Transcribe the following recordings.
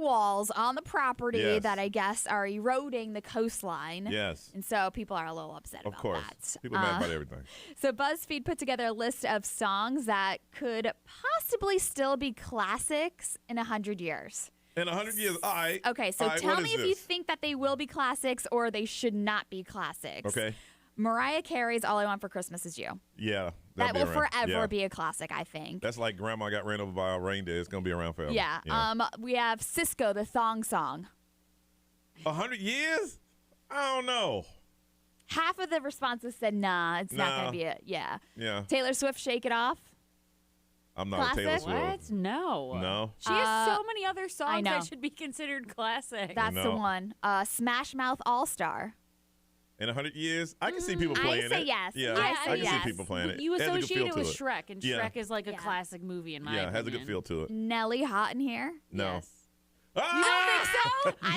walls on the property that I guess are eroding the coastline. Yes. And so people are a little upset about that. Of course. People are mad about everything. So BuzzFeed put together a list of songs that could possibly still be classics in 100 years. In 100 years, all right. Okay, so tell me if you think that they will be classics or they should not be classics. Okay. Mariah Carey's All I Want for Christmas Is You. Yeah. That will forever be a classic, I think. That's like Grandma Got Ran Over by a Reindeer. It's going to be around forever. Yeah. We have Cisco, the Thong Song. 100 years? I don't know. Half of the responses said, nah, it's not going to be it. Yeah. Yeah. Taylor Swift, Shake It Off. I'm not a Taylor Swift. What? No. No? She has so many other songs know. that should be considered classic. That's the one. Smash Mouth All-Star. In 100 years? I can see people playing it. I say yes. Yeah, I say can yes. see people playing it. You It has a good associate feel it to with Shrek, and Shrek is like a classic movie in my opinion. Yeah, it has a good feel to it. Nelly, Hot in Here. No. Yes. Ah! You don't think so? I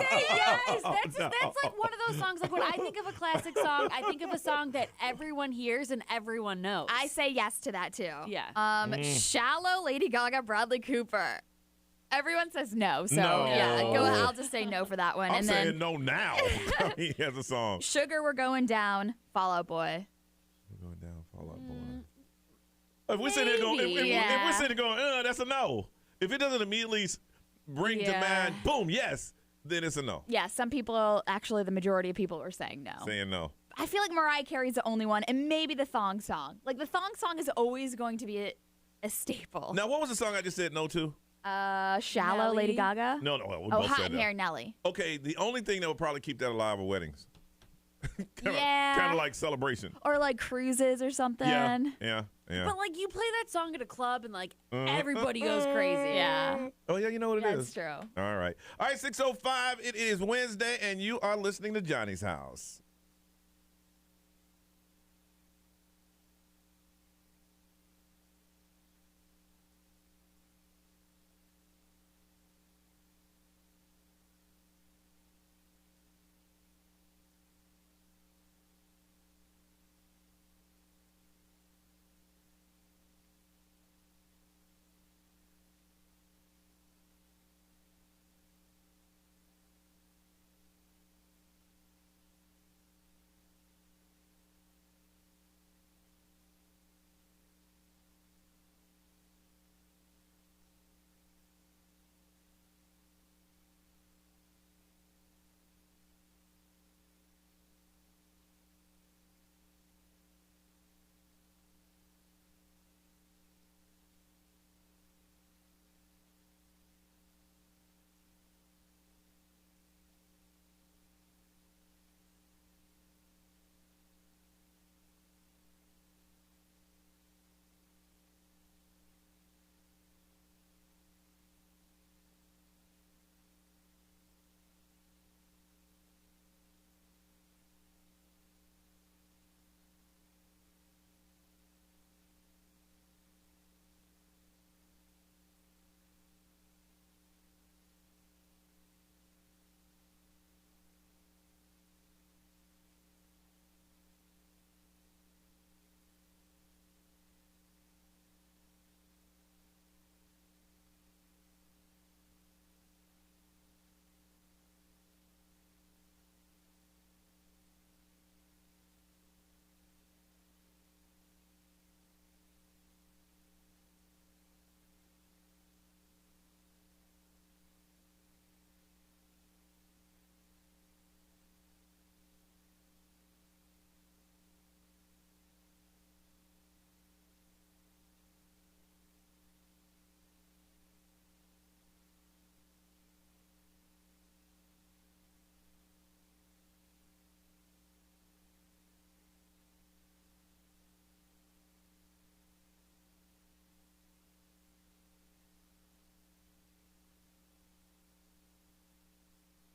say yes. No. That's like one of those songs. Like when I think of a classic song, I think of a song that everyone hears and everyone knows. I say yes to that too. Yeah. Shallow, Lady Gaga, Bradley Cooper. Everyone says no, so No. yeah, I'll just say no for that one. I'm and saying then no now. He has a song. Sugar, We're Going Down, Fall Out Boy. We're going down, Fall Out Boy. If we're sitting there going, if yeah. we're sitting there going, that's a no. If it doesn't immediately bring to mind, boom, yes, then it's a no. Yeah, some people, actually the majority of people were saying no. Saying no. I feel like Mariah Carey's the only one, and maybe the Thong Song. Like the Thong Song is always going to be a staple. Now, what was the song I just said no to? Shallow, Nelly? Lady Gaga. No, we Oh, both Hot said in no. Here, Nelly. Okay, the only thing that would probably keep that alive are weddings. Yeah. Kind of like celebration. Or like cruises or something. Yeah. But like you play that song at a club and like everybody goes crazy. Yeah. Oh, yeah, you know what it is. That's true. All right. All right, 6:05. It is Wednesday, and you are listening to Johnny's House.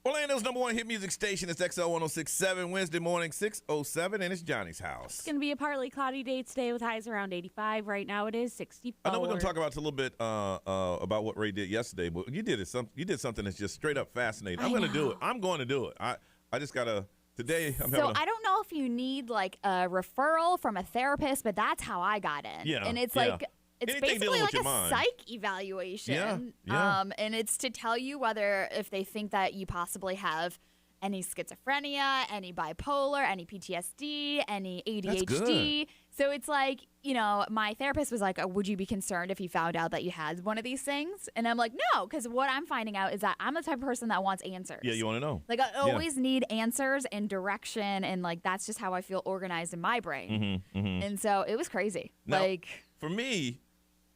Orlando's number one hit music station is XL 106.7, Wednesday morning, 6:07, and it's Johnny's House. It's going to be a partly cloudy day today with highs around 85. Right now it is 64. I know we're going to talk about a little bit about what Ray did yesterday, but you did something that's just straight up fascinating. I'm going to do it. I'm going to do it. I just got to, today I'm having I don't know if you need like a referral from a therapist, but that's how I got in. Yeah, And it's yeah. like It's Anything basically dealing with like your a mind. psych evaluation. Yeah. And it's to tell you whether if they think that you possibly have any schizophrenia, any bipolar, any PTSD, any That's ADHD. So it's like, my therapist was like, would you be concerned if you found out that you had one of these things? And I'm like, no, because what I'm finding out is that I'm the type of person that wants answers. Yeah, you want to know. Like, I always need answers and direction, and like that's just how I feel organized in my brain. And so it was crazy. Now, like, for me,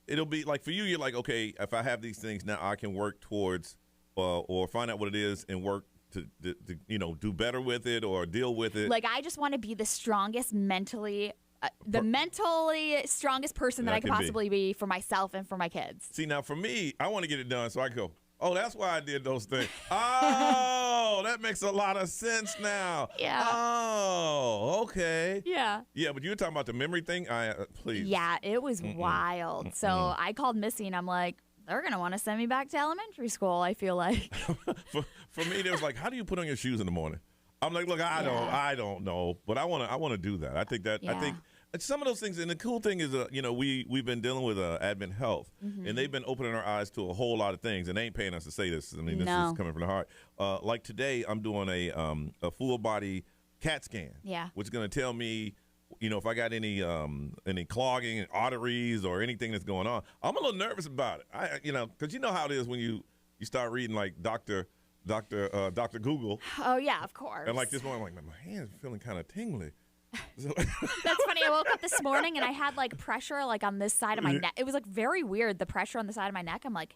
it'll be like for you, you're like, okay, if I have these things now, I can work towards or find out what it is and work to do better with it or deal with it. I just want to be the strongest mentally strongest person that I could can be. possibly be for myself and for my kids. See, now for me, I want to get it done so I can go, oh, that's why I did those things. Oh, that makes a lot of sense now. Yeah. Oh, okay. Yeah. Yeah, but you were talking about the memory thing? Please. Yeah, it was wild. So I called Missy and I'm like, they're going to want to send me back to elementary school, I feel like. For me, it was like, how do you put on your shoes in the morning? I'm like, look, I don't know, but I want to do that. I think some of those things, and the cool thing is, we've been dealing with Advent Health, and they've been opening our eyes to a whole lot of things, and they ain't paying us to say this. I mean, this is coming from the heart. Like today, I'm doing a full body CAT scan, which is going to tell me, if I got any clogging in arteries or anything that's going on. I'm a little nervous about it. Because you know how it is when you start reading like Dr. Google. Oh yeah, of course. And like this morning, I'm like, my hands are feeling kind of tingly. That's funny. I woke up this morning and I had like pressure like on this side of my neck. It was like very weird. The pressure on the side of my neck. I'm like,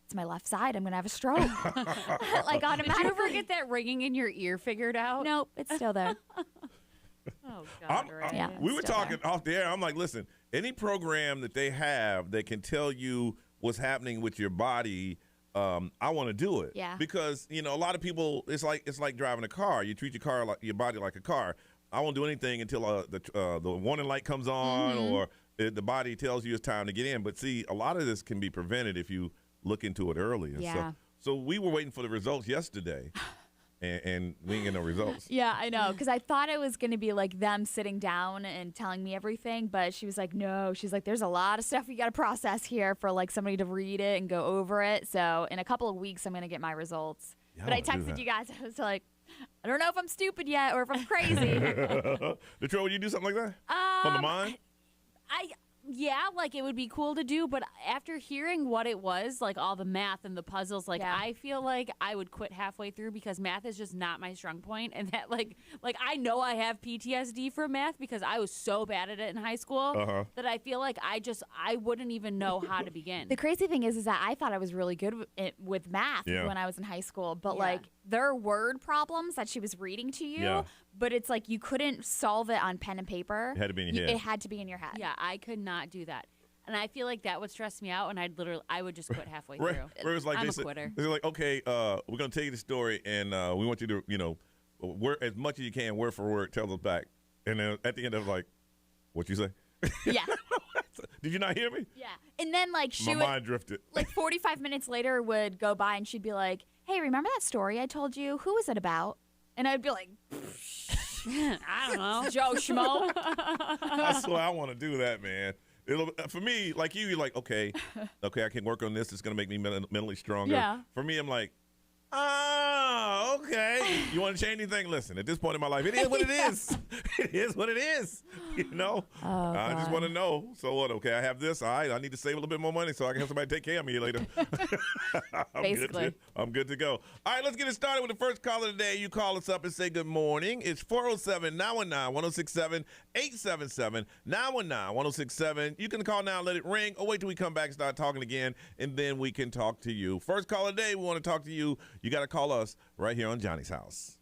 it's my left side. I'm gonna have a stroke. Like automatically. Did you ever get that ringing in your ear figured out? Nope, it's still there. Oh God! Yeah, we were still talking off the air. I'm like, listen, any program that they have that can tell you what's happening with your body, I want to do it. Yeah. Because a lot of people, it's like driving a car. You treat your body like a car. I won't do anything until the warning light comes on or the body tells you it's time to get in. But see, a lot of this can be prevented if you look into it early. Yeah. So we were waiting for the results yesterday. And we ain't get no results. Yeah, I know. Because I thought it was going to be like them sitting down and telling me everything. But she was like, no. She's like, there's a lot of stuff we got to process here for like somebody to read it and go over it. So in a couple of weeks, I'm going to get my results. Yeah, but I texted you guys. I was like, I don't know if I'm stupid yet or if I'm crazy. Detroit, would you do something like that? On the mind? Yeah, like it would be cool to do, but after hearing what it was, like all the math and the puzzles, like I feel like I would quit halfway through because math is just not my strong point, and that like I know I have PTSD from math because I was so bad at it in high school that I feel like I wouldn't even know how to begin. The crazy thing is that I thought I was really good with math when I was in high school, but like there are word problems that she was reading to you, but it's like you couldn't solve it on pen and paper. It had to be in your head. It had to be in your head. Yeah, I could not do that. And I feel like that would stress me out, and I would just quit halfway through. Ray was like, I'm a quitter. They're like, okay, we're going to tell you the story, and we want you to, as much as you can, word for word, tell us back. And then at the end, I was like, what you say? Yeah. Did you not hear me? Yeah. And then like My mind drifted. Like 45 minutes later would go by, and she'd be like, hey, remember that story I told you? Who was it about? And I'd be like, I don't know. Joe Schmo. I swear I want to do that, man. For me, like you're like, okay, I can work on this. It's going to make me mentally stronger. Yeah. For me, I'm like, okay. You want to change anything? Listen, at this point in my life, it is what it is. It is what it is. I just want to know. So what? Okay, I have this. All right, I need to save a little bit more money so I can have somebody take care of me later. Basically. I'm good to go. All right, let's get it started with the first caller today. You call us up and say good morning. It's 407-919-1067, 877-919-1067. You can call now and let it ring, or wait till we come back and start talking again, and then we can talk to you. First caller today, we want to talk to you. You got to call us right here on Johnny's House.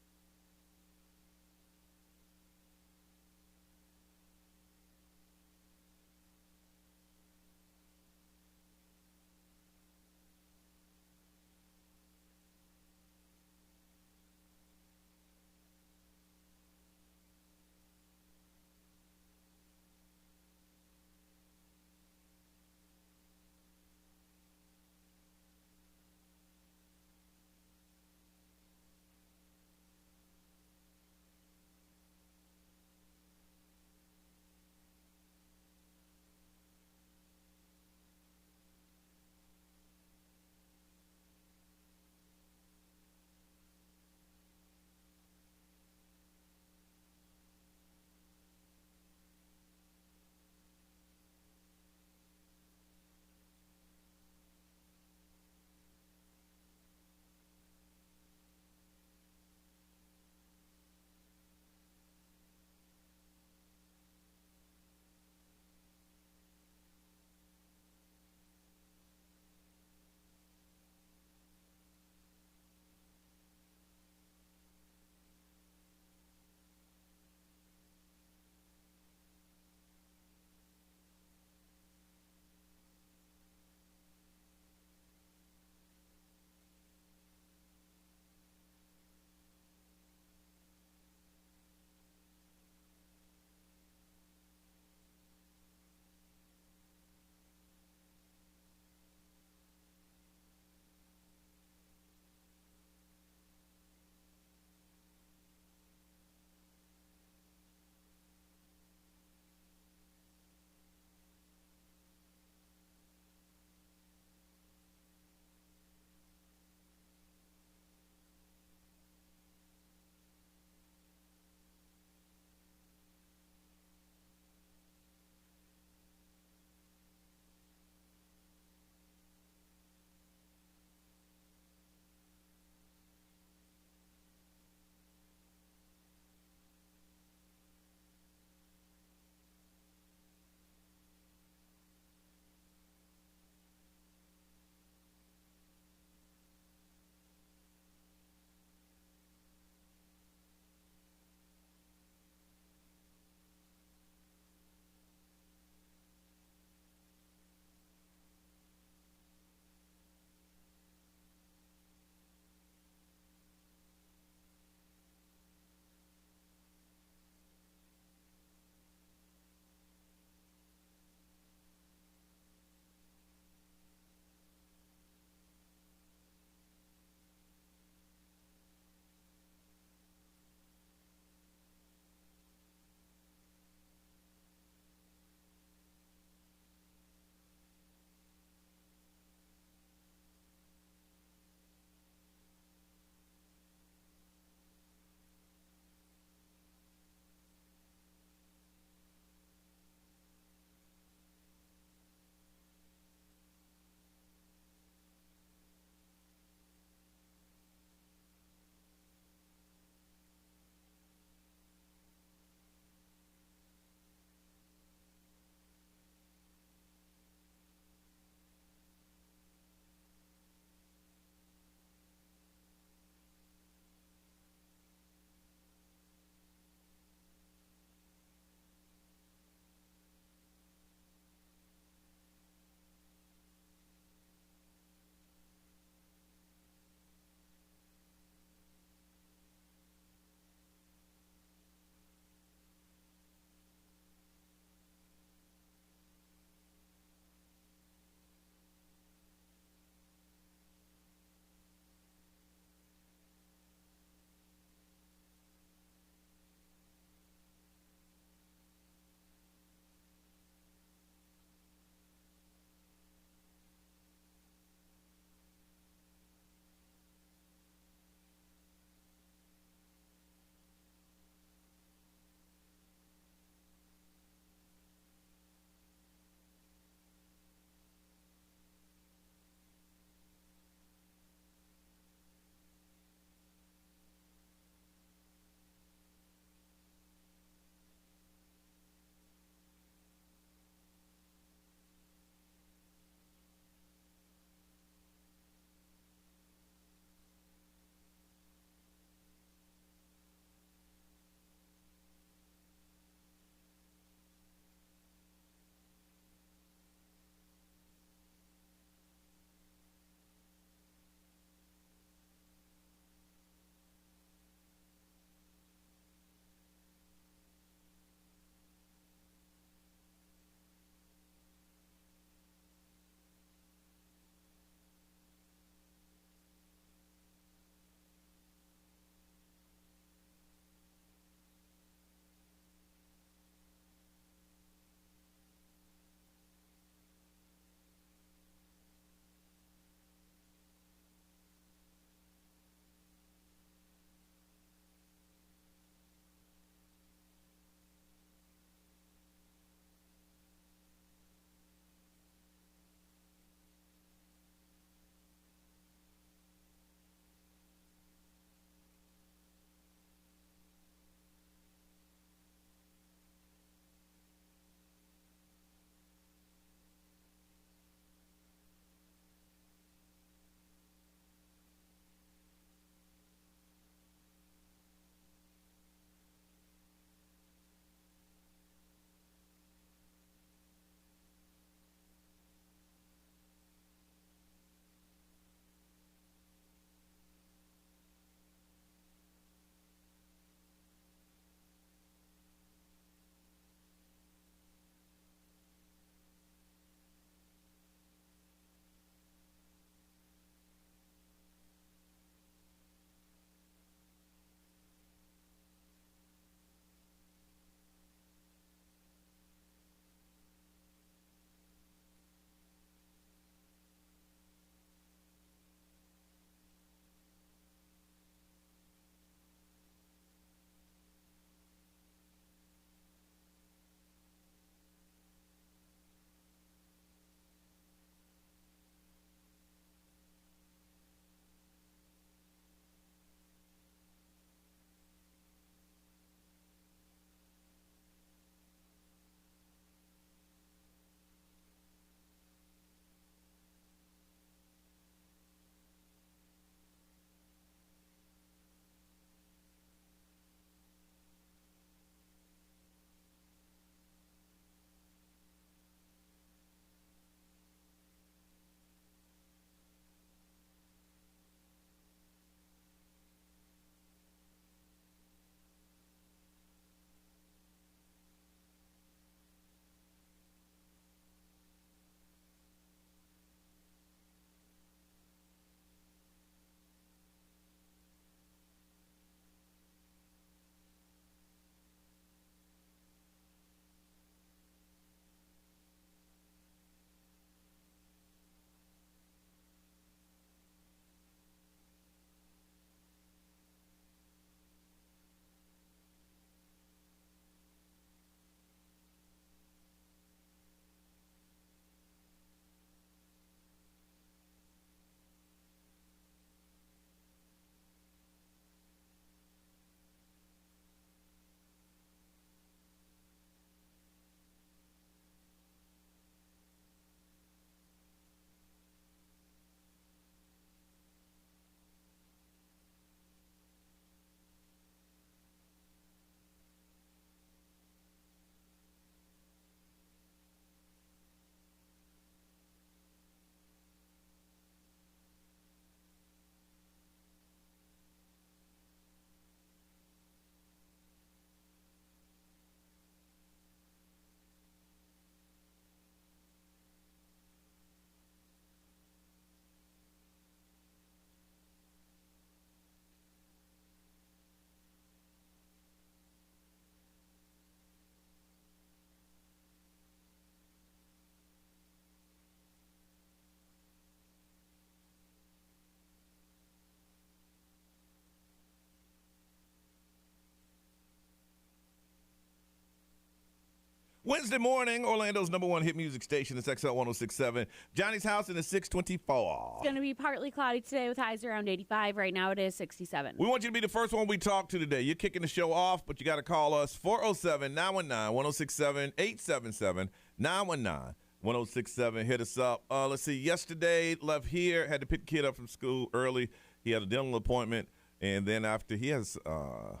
Wednesday morning, Orlando's #1 hit music station. It's XL 106.7. Johnny's house in the 624. It's going to be partly cloudy today with highs around 85. Right now it is 67. We want you to be the first one we talk to today. You're kicking the show off, but you got to call us 407-919-1067, 877-919-1067. Hit us up. Let's see. Yesterday, left here, had to pick the kid up from school early. He had a dental appointment, and then after he has to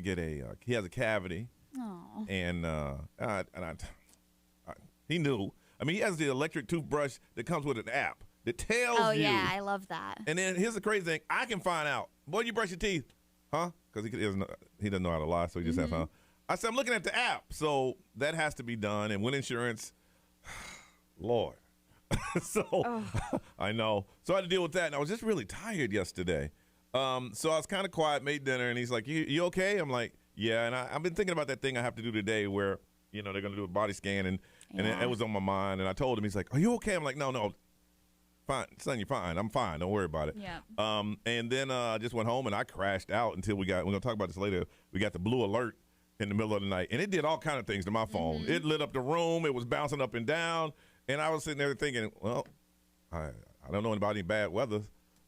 get he has a cavity. Oh. And he knew. I mean, he has the electric toothbrush that comes with an app that tells you. Oh, yeah, I love that. And then here's the crazy thing. I can find out. Boy, you brush your teeth. Huh? Because he doesn't know how to lie, so he just has, huh? I said, I'm looking at the app. So that has to be done. And with insurance, Lord. I know. So I had to deal with that. And I was just really tired yesterday. So I was kind of quiet, made dinner, and he's like, you okay? I'm like, yeah. And I've been thinking about that thing I have to do today where, they're going to do a body scan. And it was on my mind. And I told him, he's like, are you okay? I'm like, no. Fine. Son, you're fine. I'm fine. Don't worry about it. Yeah. And then I just went home and I crashed out until we're going to talk about this later. We got the blue alert in the middle of the night. And it did all kind of things to my phone. It lit up the room. It was bouncing up and down. And I was sitting there thinking, well, I don't know about any bad weather.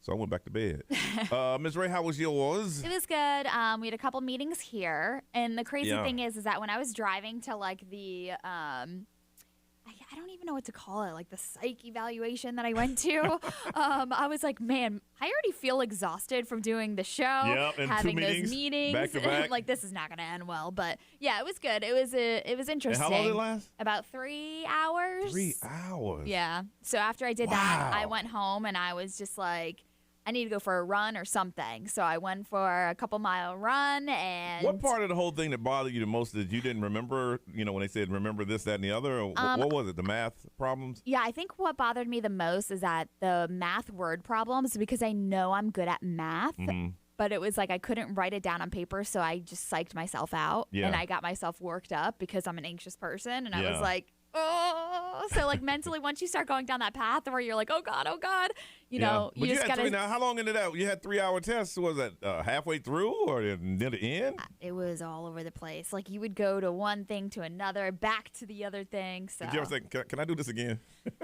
So I went back to bed. Ms. Ray, how was yours? It was good. We had a couple meetings here. And the crazy thing is that when I was driving to like the I don't even know what to call it, like the psych evaluation that I went to. I was like, man, I already feel exhausted from doing the show, and having 2 those meetings. Back to back. Like, this is not going to end well. But yeah, it was good. It was interesting. And how long did it last? About 3 hours. 3 hours. Yeah. So after I did that, I went home and I was just like, I need to go for a run or something. So I went for a couple-mile run. And what part of the whole thing that bothered you the most that you didn't remember, when they said remember this, that, and the other? Or what was it, the math problems? Yeah, I think what bothered me the most is that the math word problems, because I know I'm good at math. But it was like I couldn't write it down on paper, so I just psyched myself out. Yeah. And I got myself worked up because I'm an anxious person. And I was like, oh. So like mentally, once you start going down that path where you're like, oh God, you know, but you just had gotta. Now, how long into that? You had 3-hour tests. Was that halfway through or near the end? It was all over the place. Like you would go to one thing to another, back to the other thing. So did you ever say, can I do this again?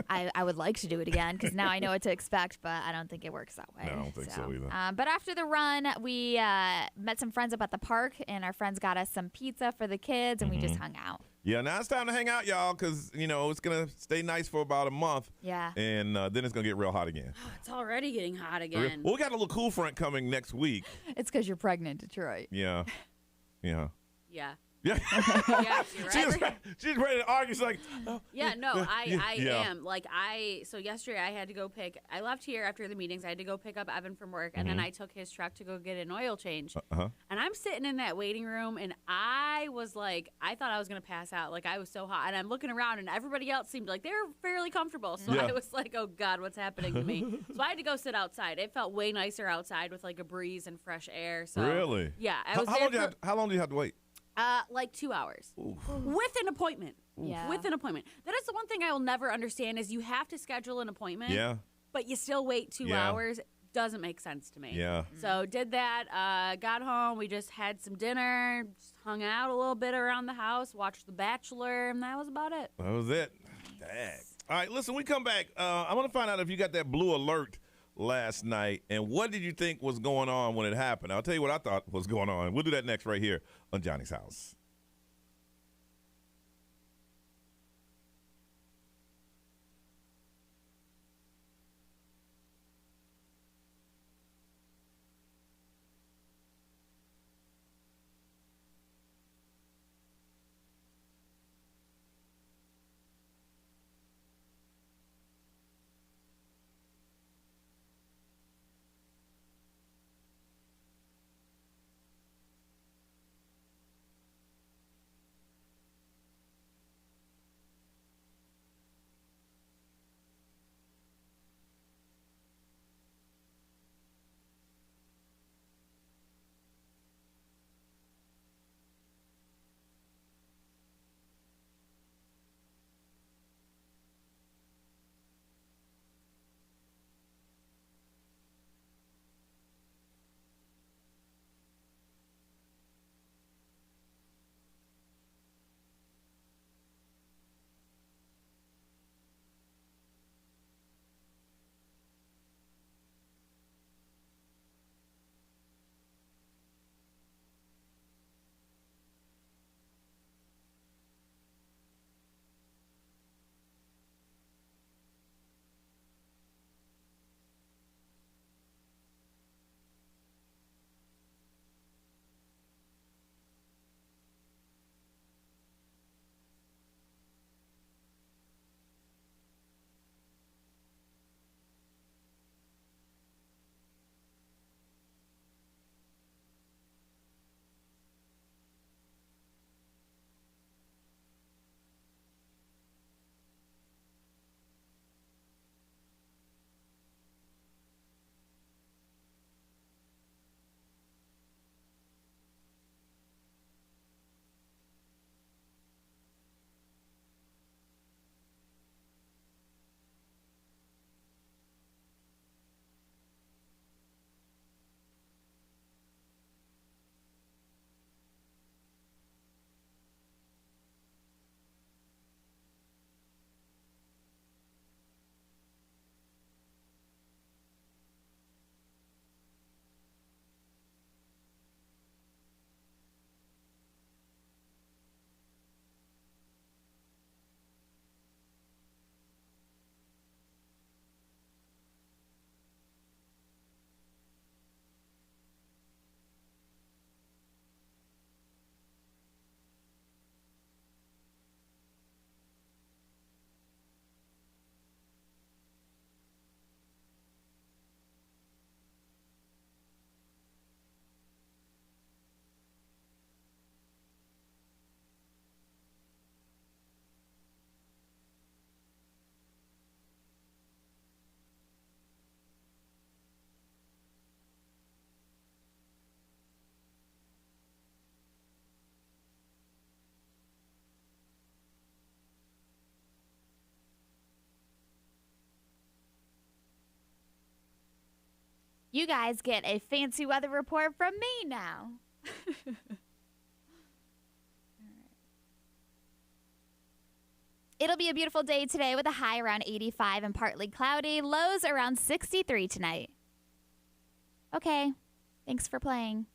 I would like to do it again because now I know what to expect, but I don't think it works that way. No, I don't think so either. But after the run, we met some friends up at the park, and our friends got us some pizza for the kids, and we just hung out. Yeah, now it's time to hang out, y'all, because, it's going to stay nice for about a month. Yeah. And then it's going to get real hot again. It's already getting hot again. Well, we got a little cool front coming next week. It's because you're pregnant, Detroit. Yeah. Yeah. Yeah. Yeah. Yeah, you're right. She's ready to argue. She's like, yeah, no, I Yeah. am. Like, so yesterday I had to go I left here after the meetings. I had to go pick up Evan from work, and then I took his truck to go get an oil change. And I'm sitting in that waiting room, and I was like, I thought I was going to pass out. Like, I was so hot. And I'm looking around, and everybody else seemed like they were fairly comfortable. So I was like, oh, God, what's happening to me? So I had to go sit outside. It felt way nicer outside with, like, a breeze and fresh air. So really? Yeah. How long do you have to wait? Like 2 hours. With an appointment. Yeah. With an appointment. That is the one thing I will never understand is you have to schedule an appointment. Yeah. But you still wait 2 hours. Doesn't make sense to me. Yeah. So did that. Got home. We just had some dinner. Just hung out a little bit around the house. Watched The Bachelor. And that was about it. That was it. Dang. All right, listen, we come back. I want to find out if you got that blue alert last night, and what did you think was going on when it happened? I'll tell you what I thought was going on. We'll do that next right here on Johnny's House. You guys get a fancy weather report from me now. It'll be a beautiful day today with a high around 85 and partly cloudy. Lows around 63 tonight. Okay. Thanks for playing.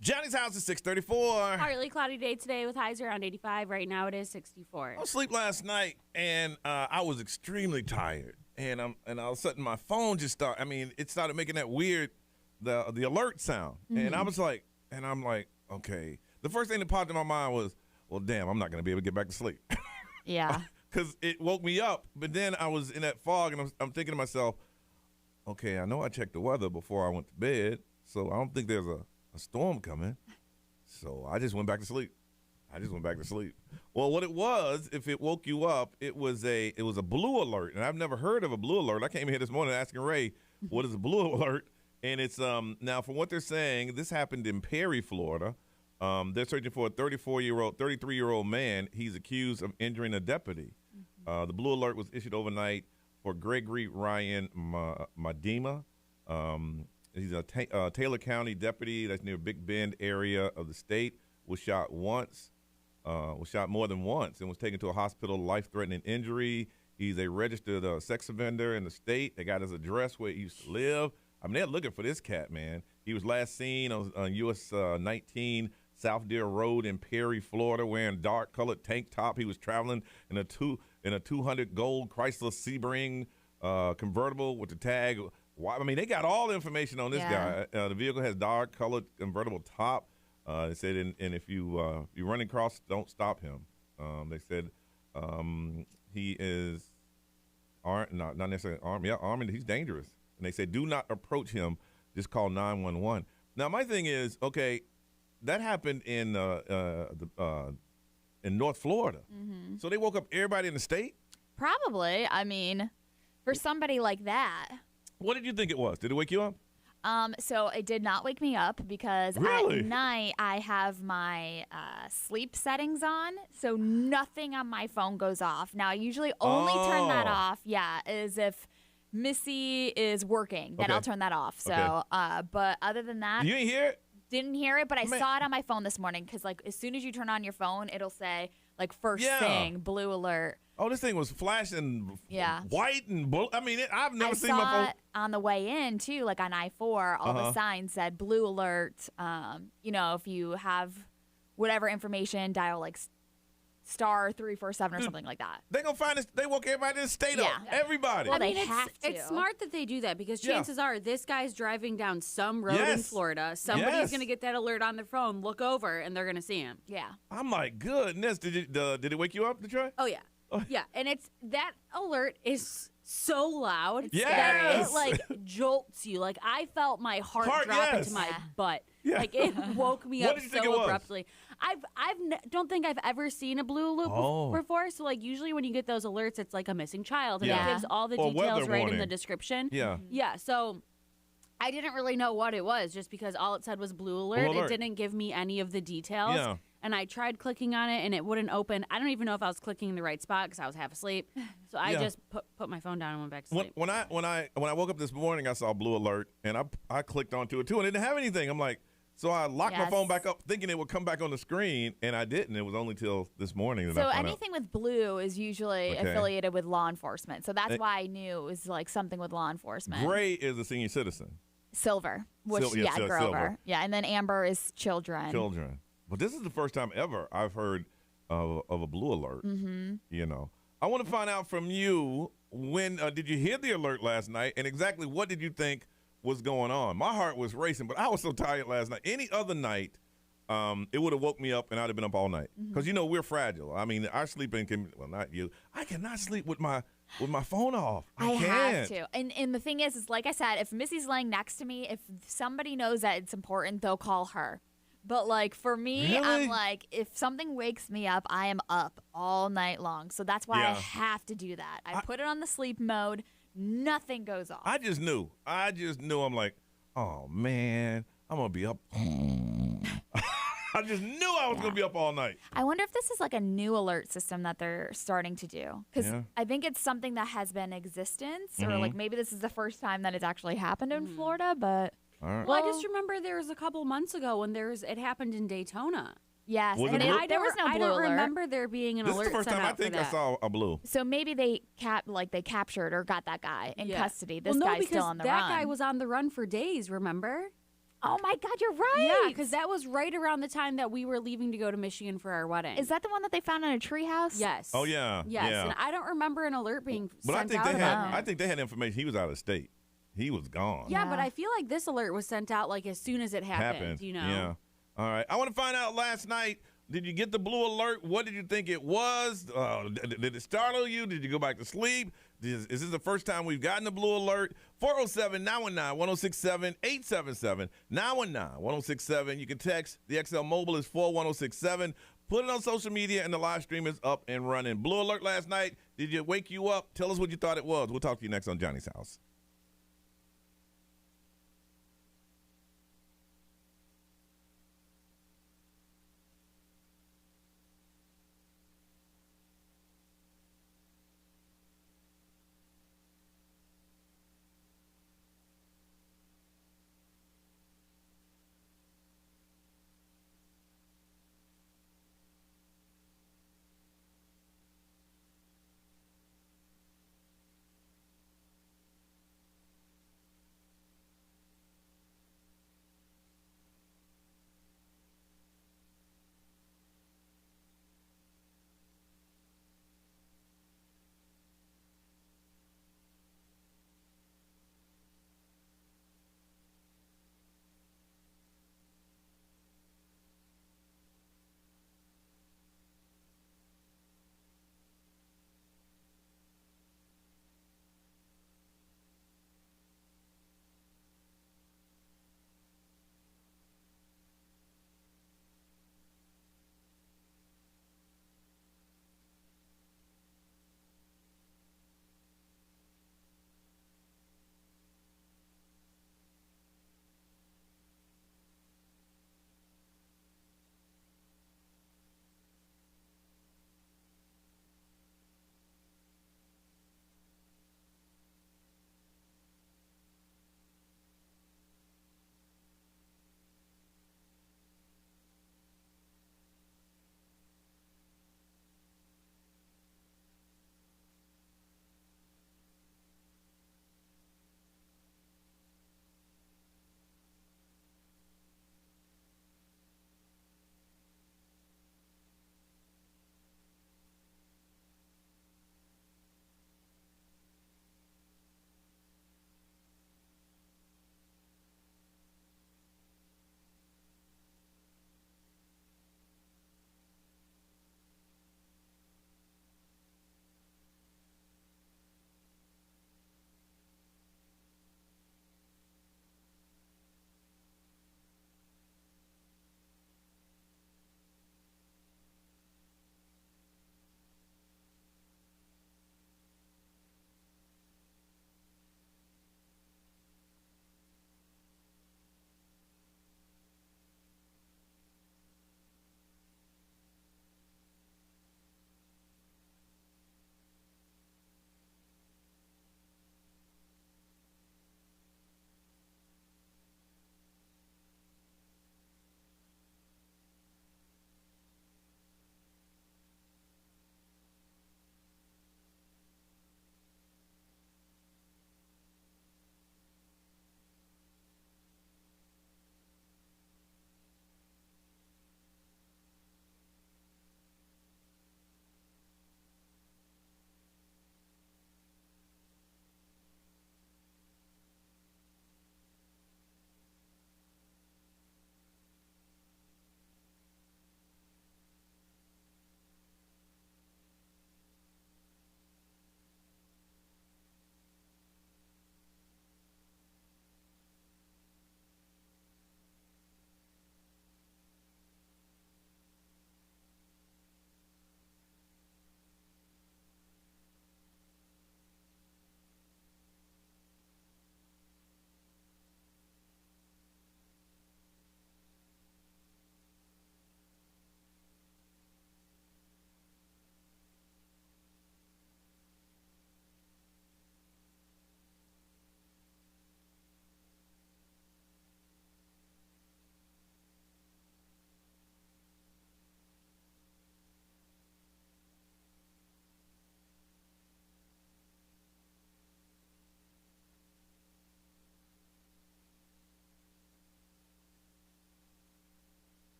Johnny's house is 634. Partly cloudy day today with highs around 85. Right now it is 64. I was asleep last night, and I was extremely tired. And all of a sudden, my phone just started, it started making that weird, the alert sound. Mm-hmm. And I'm like, okay. The first thing that popped in my mind was, well, damn, I'm not going to be able to get back to sleep. Yeah. Because it woke me up. But then I was in that fog, and I'm thinking to myself, okay, I know I checked the weather before I went to bed, so I don't think there's a storm coming. So I just went back to sleep. Well, what it was, if it woke you up, it was a blue alert, and I've never heard of a blue alert. I came here this morning asking Ray, what is a blue alert? And it's now, from what they're saying, this happened in Perry, Florida. They're searching for a 33-year-old man. He's accused of injuring a deputy. Mm-hmm. The blue alert was issued overnight for Gregory Ryan Madima. He's a Taylor County deputy that's near Big Bend area of the state. Was shot more than once, and was taken to a hospital, life-threatening injury. He's a registered sex offender in the state. They got his address where he used to live. They're looking for this cat, man. He was last seen on US 19 South Deer Road in Perry, Florida, wearing dark-colored tank top. He was traveling in a 200 gold Chrysler Sebring convertible with the tag. They got all the information on this guy. The vehicle has dark-colored convertible top. They said, and if you run across, don't stop him. They said he is not necessarily armed. Yeah, armed, and he's dangerous. And they said, do not approach him. Just call 911. Now, my thing is, okay, that happened in North Florida. Mm-hmm. So they woke up everybody in the state? Probably. for somebody like that. What did you think it was? Did it wake you up? So it did not wake me up because Really? at night I have my sleep settings on, so nothing on my phone goes off. Now I usually only turn that off, is if Missy is working, then I'll turn that off. So, but other than that, You didn't hear it? didn't hear it, but I saw it on my phone this morning because like as soon as you turn on your phone, it'll say like first thing, blue alert. Oh, this thing was flashing white and blue. I mean, I've never seen saw my phone. it on the way in, too, like on I-4, all the signs said blue alert. If you have whatever information, dial like star 347 or something like that. They're going to find this. They woke everybody in the state up. Everybody. Well, I mean, they have to. It's smart that they do that because chances are this guy's driving down some road in Florida. Somebody's going to get that alert on their phone, look over, and they're going to see him. Yeah. I'm like, goodness. Did it wake you up, Detroit? Oh, yeah. Yeah, and that alert is so loud Yes. that it like jolts you. Like I felt my heart drop into my butt. Yeah. Like it woke me What up did you think so it was? abruptly. Don't think I've ever seen a blue alert before. So like usually when you get those alerts, it's like a missing child, and it gives all the Or details weather right in warning. the description. Yeah. Yeah. So I didn't really know what it was, just because all it said was blue alert. Blue alert. It didn't give me any of the details. Yeah. And I tried clicking on it, and it wouldn't open. I don't even know if I was clicking in the right spot because I was half asleep. So I just put my phone down and went back to sleep. When I woke up this morning, I saw blue alert, and I clicked onto it too, and it didn't have anything. I'm like, so I locked my phone back up, thinking it would come back on the screen, and I didn't. It was only till this morning that So I found anything with blue is usually affiliated with law enforcement. So that's why I knew it was like something with law enforcement. Gray is a senior citizen. Silver, which Grover. silver. Yeah, and then amber is children. Children. But this is the first time ever I've heard of a blue alert. Mm-hmm. I want to find out from you, when did you hear the alert last night, and exactly what did you think was going on? My heart was racing, but I was so tired last night. Any other night, it would have woke me up, and I'd have been up all night. Because, we're fragile. I mean, our sleeping can, well, not you. I cannot sleep with my phone off. I can't. Have to. And the thing is like I said, if Missy's laying next to me, if somebody knows that it's important, they'll call her. But, like, for me, I'm like, if something wakes me up, I am up all night long. So that's why I have to do that. I put it on the sleep mode. Nothing goes off. I just knew. I'm like, oh, man, I'm going to be up. I just knew I was going to be up all night. I wonder if this is like a new alert system that they're starting to do. Because I think it's something that has been in existence. Or, like, maybe this is the first time that it's actually happened in Florida, but... All right. Well, I just remember there was a couple months ago when it happened in Daytona. Yes, Was and it blue? there was no blue I don't alert. remember there being an This alert is the first sent time I out for think I that. saw a blue. So maybe they captured or got that guy in custody. This well, no, guy's still on the run. that guy was on the run for days, remember? Oh my God, you're right. Yeah, because that was right around the time that we were leaving to go to Michigan for our wedding. Is that the one that they found in a treehouse? Yes. Oh, yeah. Yes, Yeah. and I don't remember an alert being But sent out about I think they had information. He was out of state. He was gone. Yeah, but I feel like this alert was sent out like as soon as it happened. Yeah. All right. I want to find out last night, did you get the blue alert? What did you think it was? Did it startle you? Did you go back to sleep? Is this the first time we've gotten a blue alert? 407-919-1067, 877-919-1067. You can text. The XL Mobile is 41067. Put it on social media, and the live stream is up and running. Blue alert last night. Did it wake you up? Tell us what you thought it was. We'll talk to you next on Johnny's House.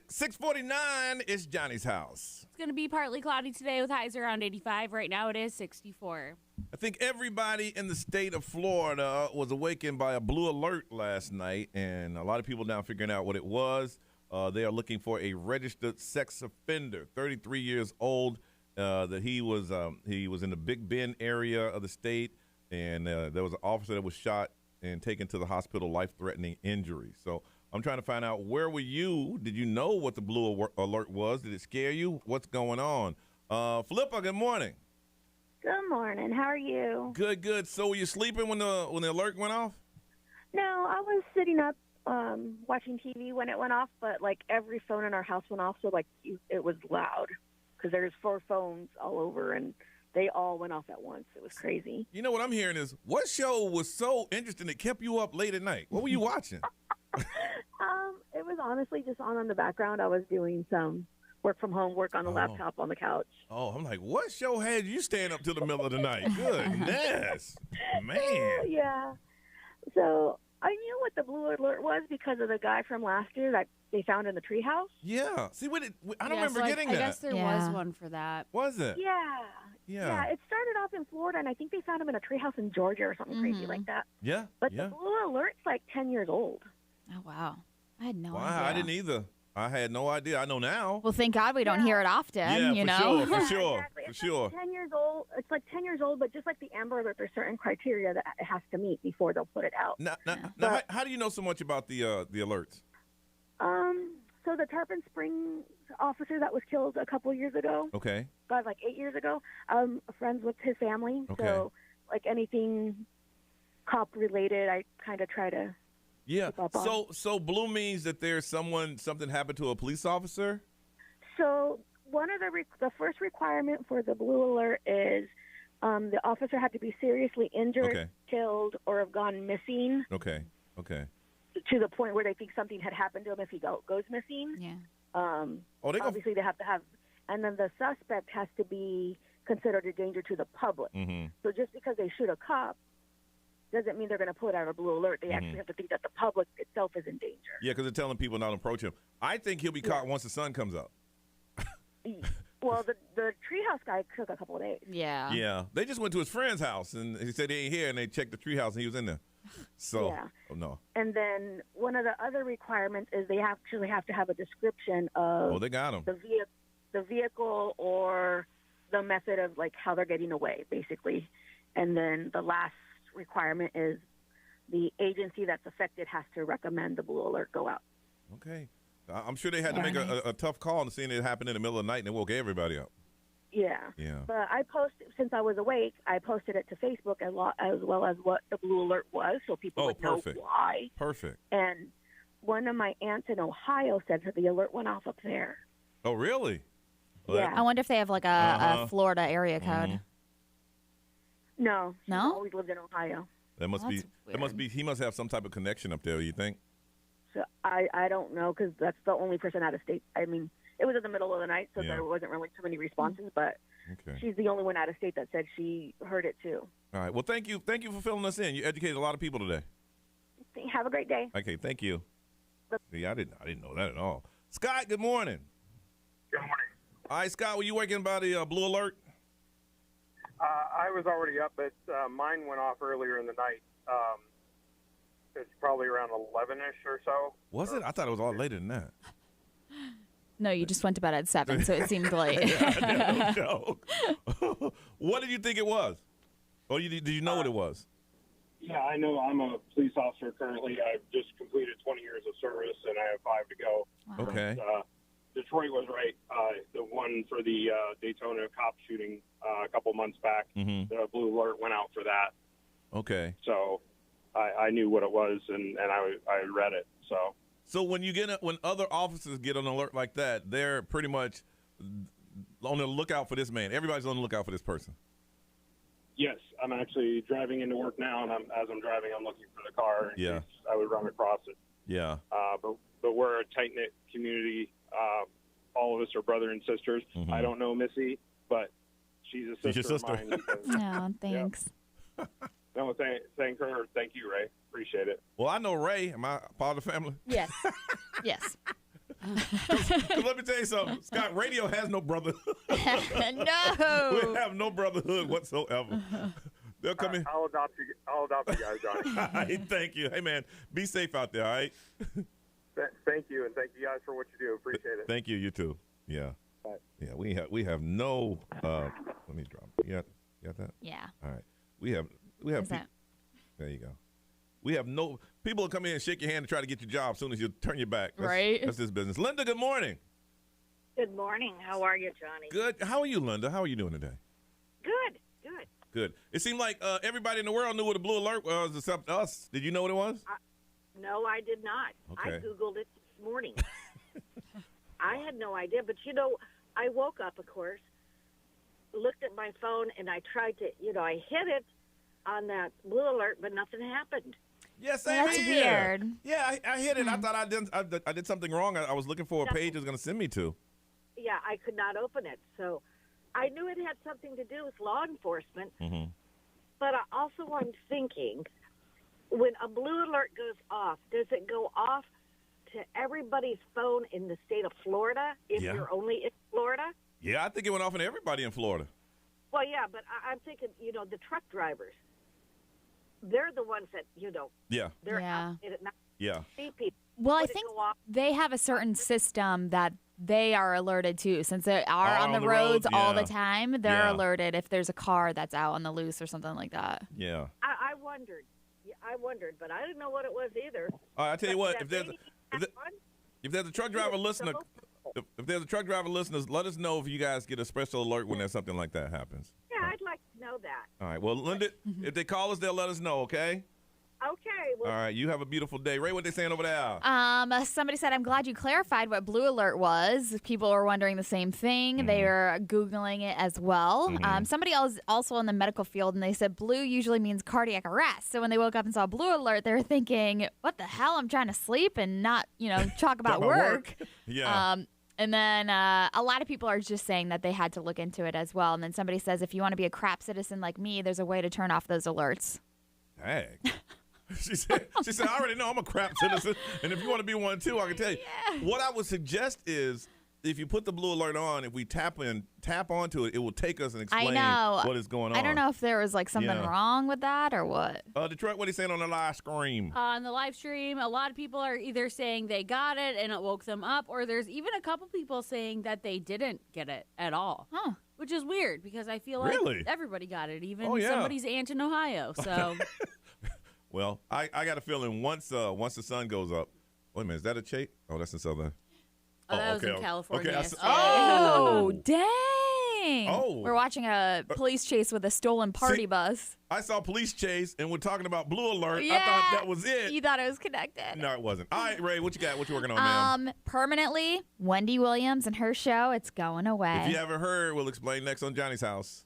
6:49, it's Johnny's house. It's going to be partly cloudy today with highs around 85. Right now it is 64. I think everybody in the state of Florida was awakened by a blue alert last night, and a lot of people now figuring out what it was. They are looking for a registered sex offender, 33 years old, that he was in the Big Bend area of the state, and there was an officer that was shot and taken to the hospital, life-threatening injury. So I'm trying to find out, where were you? Did you know what the blue alert was? Did it scare you? What's going on? Flippa, good morning. Good morning. How are you? Good, good. So were you sleeping when the alert went off? No, I was sitting up watching TV when it went off, but like every phone in our house went off, so like it was loud because there's 4 phones all over and they all went off at once. It was crazy. You know what I'm hearing is, what show was so interesting that kept you up late at night? What were you watching? It was honestly just on in the background. I was doing some work from home, work on the laptop on the couch. Oh, I'm like, what show had you staying up till the middle of the night? Goodness, man. Yeah. So I knew what the blue alert was because of the guy from last year that they found in the treehouse. Yeah. See, I don't remember getting that. I guess there was one for that. Was it? Yeah. Yeah. It started off in Florida, and I think they found him in a treehouse in Georgia or something crazy like that. Yeah. But the blue alert's like 10 years old. Oh, wow. I had no idea. Wow, I didn't either. I had no idea. I know now. Well, thank God we don't hear it often, yeah, you for know? Sure, for sure, Exactly. for It's sure. Like 10 years old. It's like 10 years old, but just like the Amber Alert, there's certain criteria that it has to meet before they'll put it out. Now, how do you know so much about the alerts? So the Tarpon Springs officer that was killed a couple years ago, Okay. about like 8 years ago, friends with his family. Okay. So like anything cop related, I kind of try to. Yeah. So blue means that there's something happened to a police officer? So one of the first requirement for the blue alert is the officer had to be seriously injured, killed, or have gone missing. Okay. To the point where they think something had happened to him if he goes missing. Yeah. Obviously, they have to have, and then the suspect has to be considered a danger to the public. Mm-hmm. So just because they shoot a cop doesn't mean they're going to put out a blue alert. They actually have to think that the public itself is in danger. Yeah, because they're telling people not to approach him. I think he'll be caught once the sun comes up. Well, the treehouse guy took a couple of days. Yeah. Yeah. They just went to his friend's house, and he said he ain't here, and they checked the treehouse, and he was in there. So, no. And then one of the other requirements is they actually have to have a description of they got him. The vehicle or the method of like how they're getting away, basically. And then the last requirement is the agency that's affected has to recommend the blue alert go out. Okay. I'm sure they had to make a tough call and seeing it happen in the middle of the night, and it woke everybody up. Yeah. But I posted, since I was awake, I posted it to Facebook as well as what the blue alert was, so people would know why. Perfect. And one of my aunts in Ohio said that the alert went off up there. Oh, really? Well, yeah. I wonder if they have like a Florida area code. No. No? She's always lived in Ohio. That must be. That must be. He must have some type of connection up there. You think? So I don't know because that's the only person out of state. I mean, it was in the middle of the night, so there wasn't really too many responses. But she's the only one out of state that said she heard it too. All right. Well, thank you for filling us in. You educated a lot of people today. Have a great day. Okay. Thank you. Yeah, I didn't know that at all. Scott, good morning. Good morning. All right, Scott, were you waking by the blue alert? I was already up, but mine went off earlier in the night. It's probably around 11-ish or so. Was it? I thought it was a lot later than that. No, you just went to bed at 7, so it seemed late. Yeah, no joke. What did you think it was? Or did you know what it was? Yeah, I know. I'm a police officer currently. I've just completed 20 years of service, and I have 5 to go. Wow. Okay. Detroit was right. The one for the Daytona cop shooting a couple months back, the blue alert went out for that. Okay. So I knew what it was, and I read it. So when other officers get an alert like that, they're pretty much on the lookout for this man. Everybody's on the lookout for this person. Yes, I'm actually driving into work now, and as I'm driving, I'm looking for the car. In case I would run across it. Yeah. But we're a tight knit community. All of us are brother and sisters. I don't know Missy, but she's a sister of mine. No, thanks. No, thank her. Thank you, Ray. Appreciate it. Well, I know Ray. Am I part of the family? Yes. Yes. Because let me tell you something, Scott, radio has no brotherhood. No. We have no brotherhood whatsoever. They'll come in. I'll adopt you guys, Johnny. Hey, thank you. Hey, man, be safe out there, all right? Thank you, and thank you guys for what you do. Appreciate it. Thank you. You too. Yeah. Bye. Yeah, we have no. Let me drop. You got that? Yeah. All right. We have. There you go. We have no people come in and shake your hand and try to get your job as soon as you turn your back. That's this business. Linda, good morning. Good morning. How are you, Johnny? Good. How are you, Linda? How are you doing today? Good. Good. It seemed like everybody in the world knew what a blue alert was except us. Did you know what it was? No, I did not. Okay. I Googled it this morning. I had no idea. But, I woke up, of course, looked at my phone, and I tried to, I hit it on that blue alert, but nothing happened. Yes, That's weird. Yeah, I hit it. I thought I did something wrong. I was looking for a page it was going to send me to. Yeah, I could not open it. So I knew it had something to do with law enforcement. Mm-hmm. But I'm thinking, when a blue alert goes off, does it go off to everybody's phone in the state of Florida if you're only in Florida? Yeah, I think it went off in everybody in Florida. Well, yeah, but I'm thinking, the truck drivers, they're the ones that, they're out at night. Yeah. See people. Well, I think they have a certain system that they are alerted to. Since they are on the roads all the time, they're alerted if there's a car that's out on the loose or something like that. Yeah. I wondered. Yeah, I wondered, but I didn't know what it was either. All right, I tell you what, if there's a truck driver listener, if there's a truck driver listeners, let us know if you guys get a special alert when there's something like that happens. Yeah, I'd like to know that. All right. Well, Linda, if they call us, they'll let us know, okay? Okay. Well, all right. You have a beautiful day. Ray, what they saying over there? Somebody said, I'm glad you clarified what blue alert was. People were wondering the same thing. Mm-hmm. They are Googling it as well. Mm-hmm. Somebody else also in the medical field, and they said blue usually means cardiac arrest. So when they woke up and saw blue alert, they were thinking, what the hell? I'm trying to sleep and not, talk about work. Yeah. And then a lot of people are just saying that they had to look into it as well. And then somebody says, if you want to be a crap citizen like me, there's a way to turn off those alerts. Dang. She said, I already know I'm a crap citizen, and if you want to be one too, I can tell you. Yeah. What I would suggest is if you put the blue alert on, if we tap onto it, it will take us and explain what is going on. I don't know if there was something wrong with that or what. Detroit, what are you saying on the live stream? On the live stream, a lot of people are either saying they got it and it woke them up, or there's even a couple people saying that they didn't get it at all. Huh. Which is weird because I feel like everybody got it, even somebody's aunt in Ohio. So. Well, I got a feeling once the sun goes up. Wait a minute, is that a chase? Oh, that's in Southern. Oh, that was in California. Okay, Dang. Oh. We're watching a police chase with a stolen party bus. I saw police chase, and we're talking about blue alert. Yeah. I thought that was it. You thought it was connected. No, it wasn't. All right, Ray, what you got? What you working on, ma'am? Permanently, Wendy Williams and her show, it's going away. If you haven't heard, we'll explain next on Johnny's House.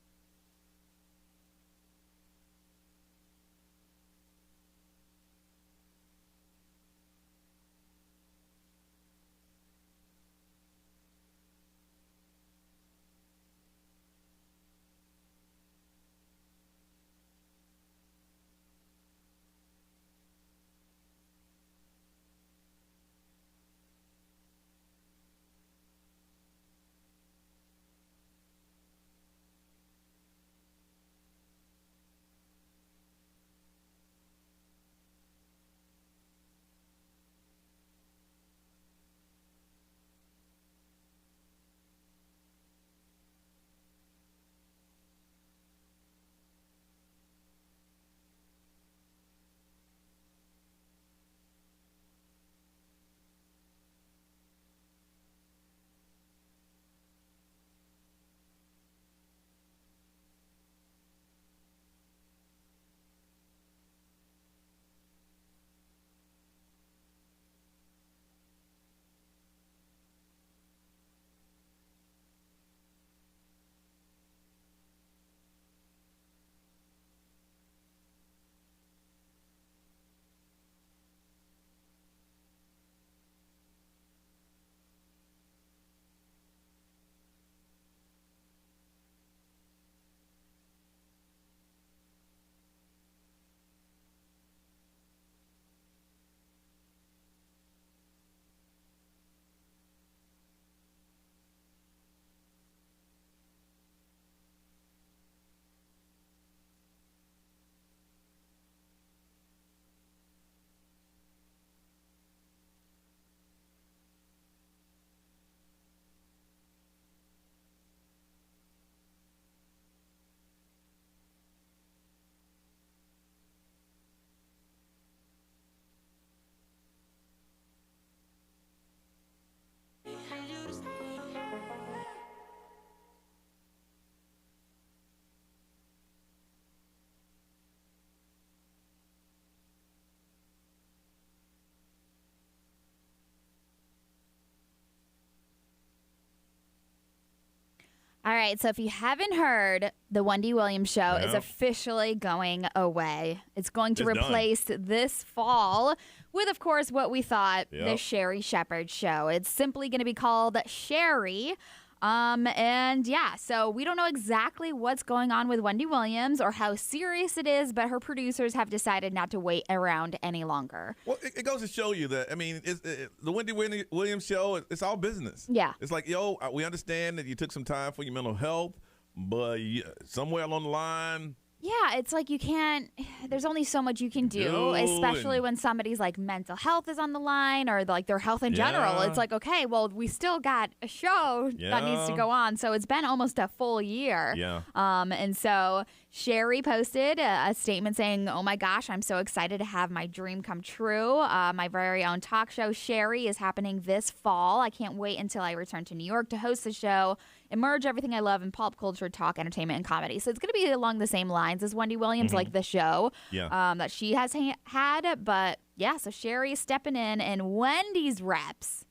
right, so if you haven't heard, the Wendy Williams show is Yeah. officially going away. It's going to It's replace this fall with, of course, what we thought, the Yep. Sherry Shepherd show. It's simply going to be called Sherry. And yeah, so we don't know exactly what's going on with Wendy Williams or how serious it is, but her producers have decided not to wait around any longer. Well, it goes to show you that, I mean, the Wendy Williams show, it's all business. Yeah. It's like, we understand that you took some time for your mental health, but somewhere along the line, Yeah, it's like you can't, there's only so much you can do, especially when somebody's like mental health is on the line or like their health in general. Yeah. It's like, okay, well, we still got a show that needs to Yeah. go on. So it's been almost a full year. Yeah. And so Sherry posted a statement saying, oh my gosh, I'm so excited to have my dream come true. My very own talk show, Sherry, is happening this fall. I can't wait until I return to New York to host the show, merge everything I love in pop culture, talk, entertainment, and comedy. So it's going to be along the same lines as Wendy Williams, like the show that she has had. But yeah, so Sherry is stepping in, and Wendy's reps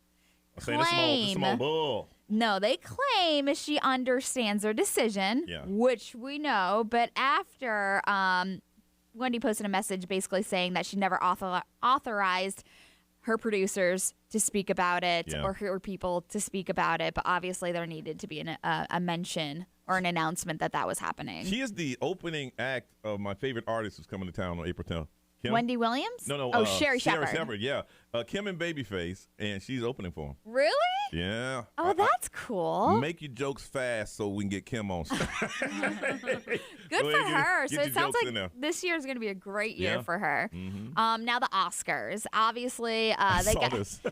saying this claim. small bull. No, they claim she understands their decision, which we know. But after Wendy posted a message basically saying that she never authorized her producers to speak about it or her people to speak about it. But obviously there needed to be a mention or an announcement that was happening. She is the opening act of my favorite artist who's coming to town on April 10th. Kim? Wendy Williams? No. Oh, Sherry Shepherd. Sherry Shepherd, yeah. Kim and Babyface, and she's opening for him. Really? Yeah. Oh, that's cool. Make your jokes fast so we can get Kim on. Good for her. So it sounds like this year is going to be a great year for her. Mm-hmm. Now the Oscars. Obviously,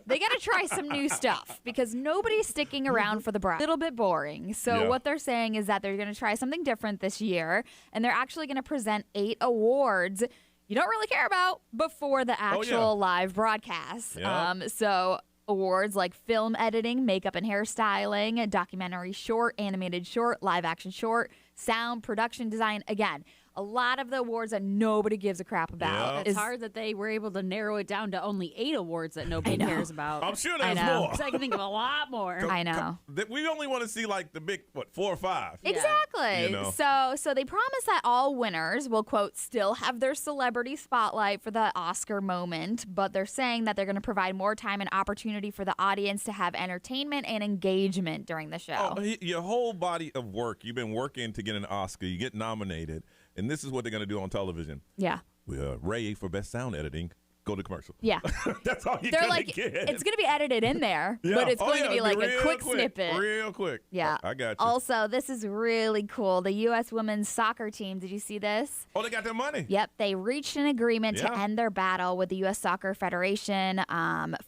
they got to try some new stuff because nobody's sticking around for the bride. A little bit boring. So what they're saying is that they're going to try something different this year, and they're actually going to present 8 awards you don't really care about before the actual live broadcast. So awards like film editing, makeup and hairstyling, documentary short, animated short, live action short, sound, production design. Again, a lot of the awards that nobody gives a crap about. It's hard that they were able to narrow it down to only 8 awards that nobody cares about. I'm sure there's more. So I can think of a lot more. I know. We only want to see like the big, 4 or 5. Exactly. You know? So they promise that all winners will, quote, still have their celebrity spotlight for the Oscar moment, but they're saying that they're going to provide more time and opportunity for the audience to have entertainment and engagement during the show. Your whole body of work, you've been working to get an Oscar, you get nominated, and this is what they're going to do on television. Yeah. We're Ray for best sound editing. Go to commercial. Yeah. That's all you're They're going like, to get. it's going to be edited in there, but it's going to be like a quick snippet. Real quick. Yeah. I got you. Also, this is really cool. The U.S. women's soccer team, did you see this? Oh, they got their money. Yep. They reached an agreement to end their battle with the U.S. Soccer Federation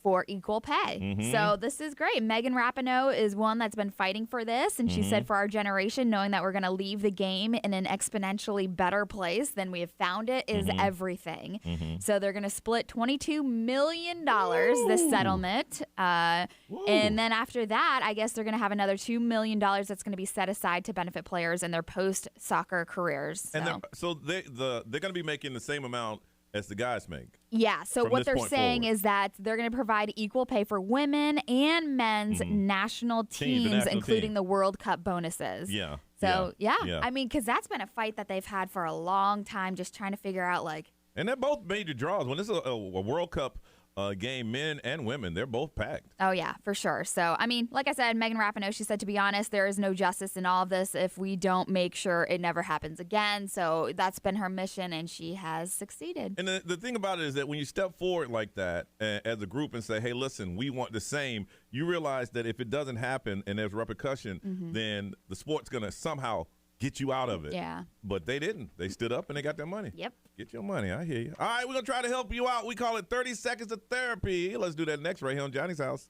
for equal pay. Mm-hmm. So this is great. Megan Rapinoe is one that's been fighting for this, and she said, for our generation, knowing that we're going to leave the game in an exponentially better place than we have found it is everything. So they're going to split $22 million, this settlement. And then after that, I guess they're going to have another $2 million that's going to be set aside to benefit players in their post-soccer careers. And they're going to be making the same amount as the guys make. Yeah, so what they're saying is that they're going to provide equal pay for women and men's national teams, including the World Cup bonuses. Yeah. So, I mean, because that's been a fight that they've had for a long time, just trying to figure out, like, and they're both major draws. When it's a World Cup game, men and women, they're both packed. Oh, yeah, for sure. So, I mean, like I said, Megan Rapinoe, she said, to be honest, there is no justice in all of this if we don't make sure it never happens again. So that's been her mission, and she has succeeded. And the thing about it is that when you step forward like that as a group and say, hey, listen, we want the same, you realize that if it doesn't happen and there's repercussion, then the sport's going to somehow get you out of it. Yeah. But they didn't. They stood up and they got their money. Yep. Get your money. I hear you. All right, we're going to try to help you out. We call it 30 Seconds of Therapy. Let's do that next right here on Johnny's House.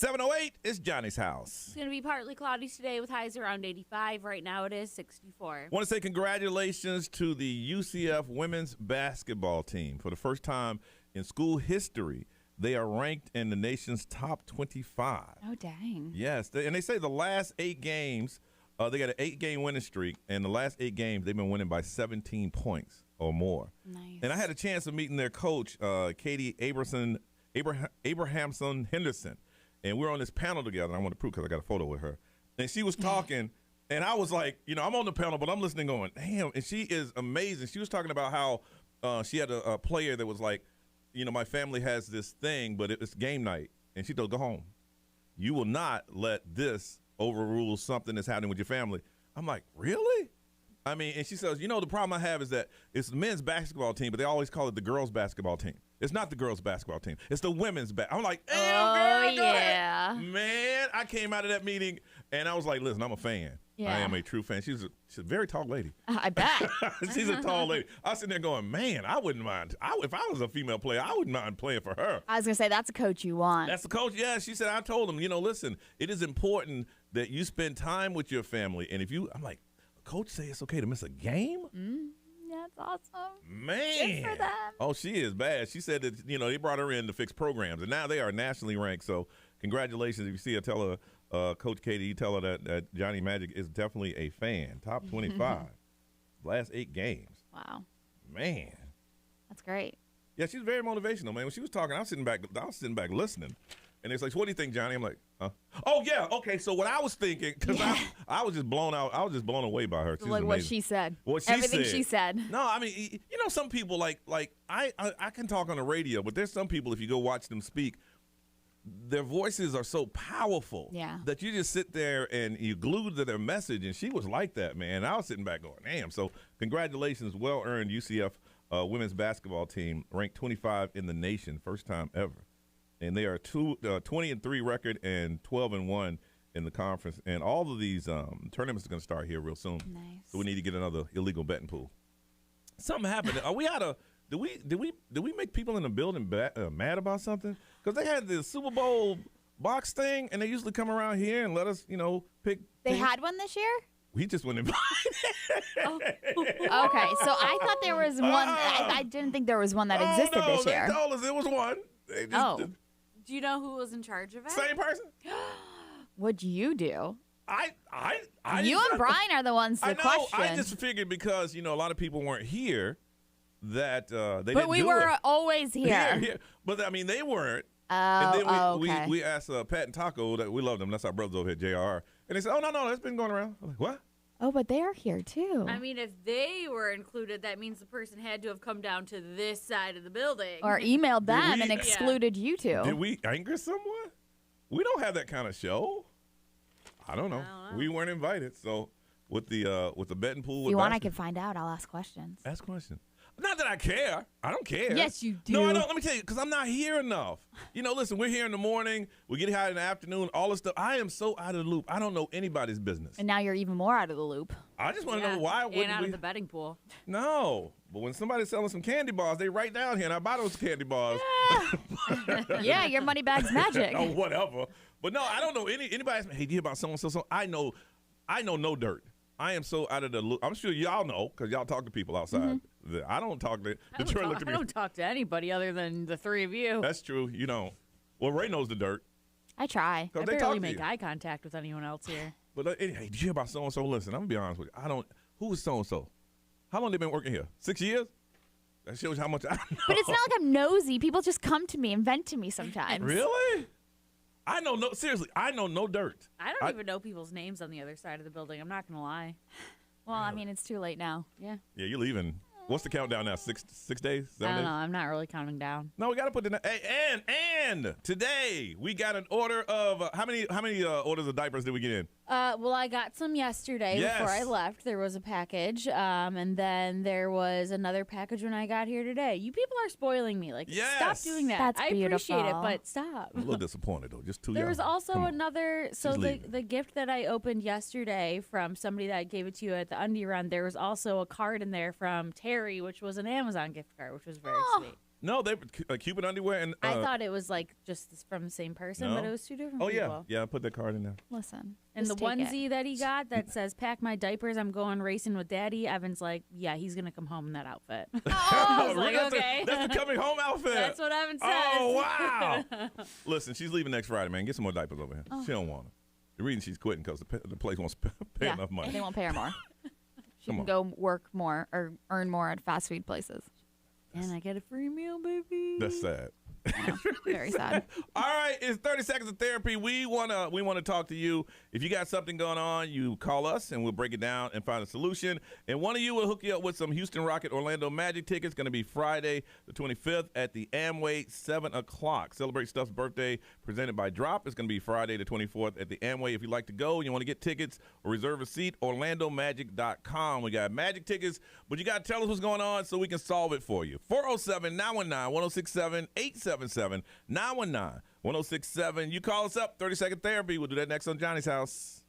7:08 is Johnny's house. It's going to be partly cloudy today with highs around 85. Right now it is 64. Want to say congratulations to the UCF women's basketball team. For the first time in school history, they are ranked in the nation's top 25. Oh, dang. Yes, and they say the last 8 games, they got an 8-game winning streak, and the last 8 games they've been winning by 17 points or more. Nice. And I had a chance of meeting their coach, Katie Abrahamson Henderson, and we were on this panel together. And I want to prove because I got a photo with her, and she was talking, and I was like, I'm on the panel, but I'm listening, going, damn. And she is amazing. She was talking about how she had a player that was like, my family has this thing, but it's game night, and she told, go home. You will not let this overrule something that's happening with your family. I'm like, really? I mean, and she says, the problem I have is that it's the men's basketball team, but they always call it the girls' basketball team. It's not the girls' basketball team. It's the women's I'm like, damn, girl, yeah. Man, I came out of that meeting, and I was like, listen, I'm a fan. Yeah. I am a true fan. She's a very tall lady. I bet. She's a tall lady. I was sitting there going, man, I wouldn't mind. If I was a female player, I wouldn't mind playing for her. I was going to say, that's a coach you want. That's the coach. Yeah, she said, I told him, listen, it is important that you spend time with your family. And I'm like, coach say it's okay to miss a game? That's awesome. Man. Good for them. Oh, she is bad. She said that, they brought her in to fix programs, and now they are nationally ranked. So congratulations. If you see her, tell her, Coach Katie, you tell her that Johnny Magic is definitely a fan. Top 25. Last 8 games. Wow. Man. That's great. Yeah, she's very motivational, man. When she was talking, I was sitting back listening. And it's like, so what do you think, Johnny? I'm like, huh? Oh, yeah, okay. So what I was thinking, because I was just blown out. I was just blown away by her. She like what she said. What she Everything said. she said. No, I mean, some people, like I can talk on the radio, but there's some people, if you go watch them speak, their voices are so powerful that you just sit there and you glued to their message. And she was like that, man. I was sitting back going, damn. So congratulations, well-earned UCF women's basketball team, ranked 25 in the nation, first time ever. And they are 20-3 record and 12-1 in the conference. And all of these tournaments are going to start here real soon. Nice. So we need to get another illegal betting pool. Something happened. Are we out of? Did we make people in the building mad about something? Because they had the Super Bowl box thing, and they usually come around here and let us, pick. They had one this year? We just went invited. Okay, so I thought there was one. I didn't think there was one that existed this year. They told us it was one. Do you know who was in charge of it? Same person. What'd you do? I You and Brian are the ones to question. I just figured because, a lot of people weren't here that they didn't do it. But we were always here. Here. But, I mean, they weren't. Oh, and then okay. we asked Pat and Taco, that we love them. That's our brothers over here at JR. And they said, oh, no, that's been going around. I'm like, what? Oh, but they are here, too. I mean, if they were included, that means the person had to have come down to this side of the building. Or emailed them and excluded you two. Did we anger someone? We don't have that kind of show. I don't know. We weren't invited. So with the betting pool. If you want, I can find out. I'll ask questions. Ask questions. Not that I care. I don't care. Yes, you do. No, I don't. Let me tell you, because I'm not here enough. Listen, we're here in the morning. We get here in the afternoon, all this stuff. I am so out of the loop. I don't know anybody's business. And now you're even more out of the loop. I just want to know why. And out of the betting pool. No. But when somebody's selling some candy bars, they write down here, and I buy those candy bars. Yeah, your money bag's magic. Oh, whatever. But no, I don't know anybody. Hey, do you hear about so-and-so? I know no dirt. I am so out of the loop. I'm sure y'all know because y'all talk to people outside. I don't talk to. I don't talk to anybody other than the three of you. That's true. You don't. Well, Ray knows the dirt. I try. I barely make eye contact with anyone else here. But hey, did you hear about so-and-so? Listen, I'm going to be honest with you. Who is so-and-so? How long they been working here? 6 years? That shows how much I know. But it's not like I'm nosy. People just come to me and vent to me sometimes. Really? Seriously, I know no dirt. I don't even know people's names on the other side of the building. I'm not going to lie. Well, I mean, it's too late now. Yeah. Yeah, you're leaving. What's the countdown now? 6 days? 7 days? I don't know. I'm not really counting down. No, we got to put the. Hey, and today we got an order of how many orders of diapers did we get in? Well, I got some yesterday before I left. There was a package, and then there was another package when I got here today. You people are spoiling me. Stop doing that. That's I beautiful. appreciate it, but stop. I'm a little disappointed though. Just too. There was also another. So leaving. the gift that I opened yesterday from somebody that gave it to you at the Undie Run. There was also a card in there from Terry, which was an Amazon gift card, which was very sweet. No, they Cupid underwear and. I thought it was like just from the same person, No. but it was two different Oh people. yeah, put that card in there. Listen. And the just take it. onesie that he got that says "Pack my diapers, I'm going racing with Daddy." Evan's like, yeah, he's gonna come home in that outfit. I was like, okay, that's the coming home outfit. That's what Evan says. Oh wow! Listen, she's leaving next Friday, man. Get some more diapers over here. She don't want them. The reason she's quitting because the place won't pay enough money. They won't pay her more. She can go work more or earn more at fast food places. And I get a free meal, baby. That's sad. Yeah, very sad. All right, it's 30 seconds of therapy. We wanna talk to you. If you got something going on, you call us and we'll break it down and find a solution. And one of you will hook you up with some Houston Rocket Orlando Magic tickets. Going to be Friday the 25th at the Amway, 7 o'clock. Celebrate Stuff's birthday presented by Drop. It's going to be Friday the 24th at the Amway. If you'd like to go and you want to get tickets or reserve a seat, orlandomagic.com. We got magic tickets, but you got to tell us what's going on so we can solve it for you. 407-919-1067 877-919-1067. You call us up, 30-second therapy. We'll do that next on Johnny's House.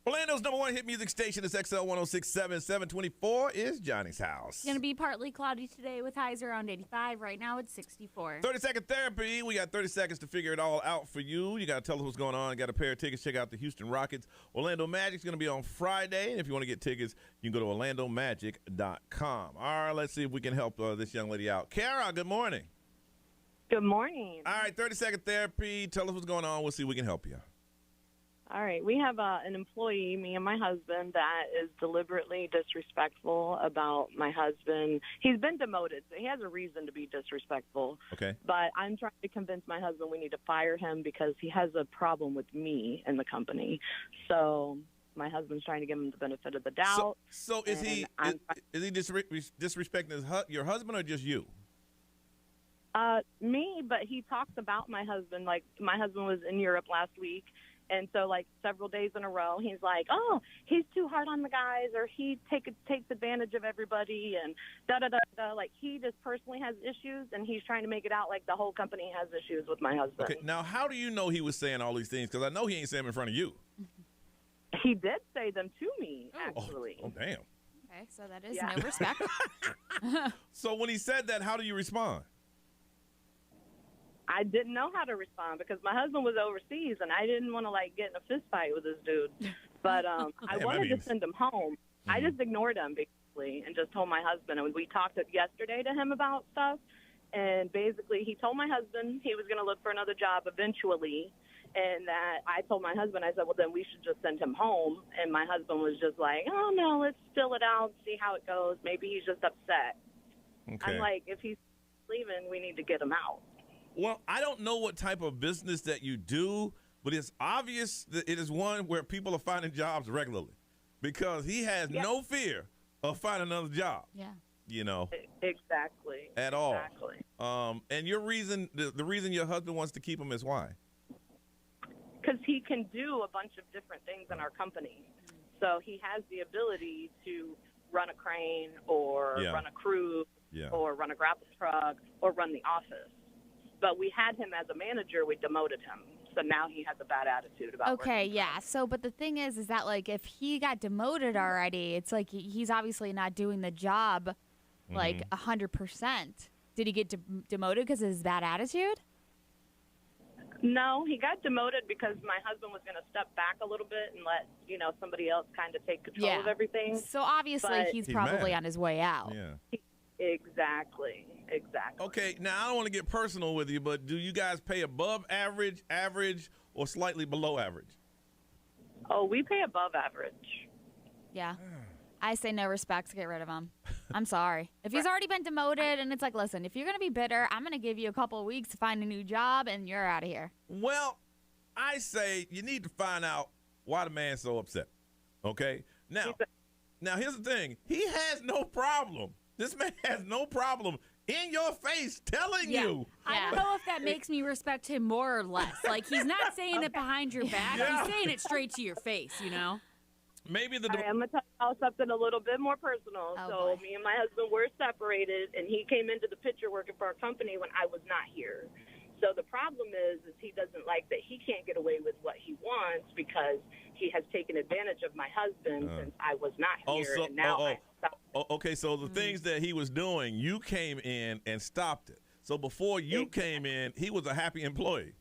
Orlando's number one hit music station is XL 106.7. 724 is Johnny's house. It's going to be partly cloudy today with highs around 85. Right now it's 64. 30-second therapy. We got 30 seconds to figure it all out for you. You got to tell us what's going on. Got a pair of tickets. Check out the Houston Rockets. Orlando Magic's going to be on Friday. And if you want to get tickets, you can go to orlandomagic.com. All right, let's see if we can help this young lady out. Kara, good morning. Good morning. All right, 30-second therapy. Tell us what's going on. We'll see if we can help you. All right. We have an employee, me and my husband, that is deliberately disrespectful about my husband. He's been demoted, so he has a reason to be disrespectful. Okay. But I'm trying to convince my husband we need to fire him because he has a problem with me in the company. So my husband's trying to give him the benefit of the doubt. So is he disrespecting your husband or just you? Me, but he talks about my husband. Like, my husband was in Europe last week. And so, like, several days in a row, he's like, oh, he's too hard on the guys, or he takes advantage of everybody, and da-da-da-da. Like, he just personally has issues, and he's trying to make it out like the whole company has issues with my husband. Okay, now, how do you know he was saying all these things? Because I know he ain't saying them in front of you. He did say them to me, actually. Oh, damn. Okay, so that is no respect. So when he said that, how do you respond? I didn't know how to respond because my husband was overseas, and I didn't want to, like, get in a fist fight with this dude. But I wanted to send him home. Mm-hmm. I just ignored him, basically, and just told my husband. And we talked yesterday to him about stuff. And basically, he told my husband he was going to look for another job eventually. And that I told my husband, I said, well, then we should just send him home. And my husband was just like, oh, no, let's fill it out, see how it goes. Maybe he's just upset. Okay. I'm like, if he's leaving, we need to get him out. Well, I don't know what type of business that you do, but it's obvious that it is one where people are finding jobs regularly because he has no fear of finding another job. Yeah. You know. Exactly. At all. Exactly. And your reason, the reason your husband wants to keep him is why? Because he can do a bunch of different things in our company. So he has the ability to run a crane or run a crew or run a grapple truck or run the office. But we had him as a manager. We demoted him. So now he has a bad attitude about Okay, yeah. So, but the thing is that, like, if he got demoted already, it's like he's obviously not doing the job, like, 100%. Did he get demoted because of his bad attitude? No, he got demoted because my husband was going to step back a little bit and let, somebody else kind of take control of everything. So obviously he's probably mad. on his way out. Yeah. Exactly. Okay, now I don't want to get personal with you, but do you guys pay above average, or slightly below average? Oh, we pay above average. Yeah. I say no respect, get rid of him. I'm sorry. If he's already been demoted and it's like, listen, if you're going to be bitter, I'm going to give you a couple of weeks to find a new job and you're out of here. Well, I say you need to find out why the man's so upset. Okay? Now here's the thing. He has no problem. This man has no problem in your face telling you. I don't know if that makes me respect him more or less. Like, he's not saying it behind your back. He's saying it straight to your face, Maybe I'm going to tell you something a little bit more personal. Oh, boy. Me and my husband were separated, and he came into the picture working for our company when I was not here. So the problem is he doesn't like that he can't get away with what he wants because he has taken advantage of my husband since I was not here. And now okay, so the things that he was doing, you came in and stopped it. So before you came in, he was a happy employee.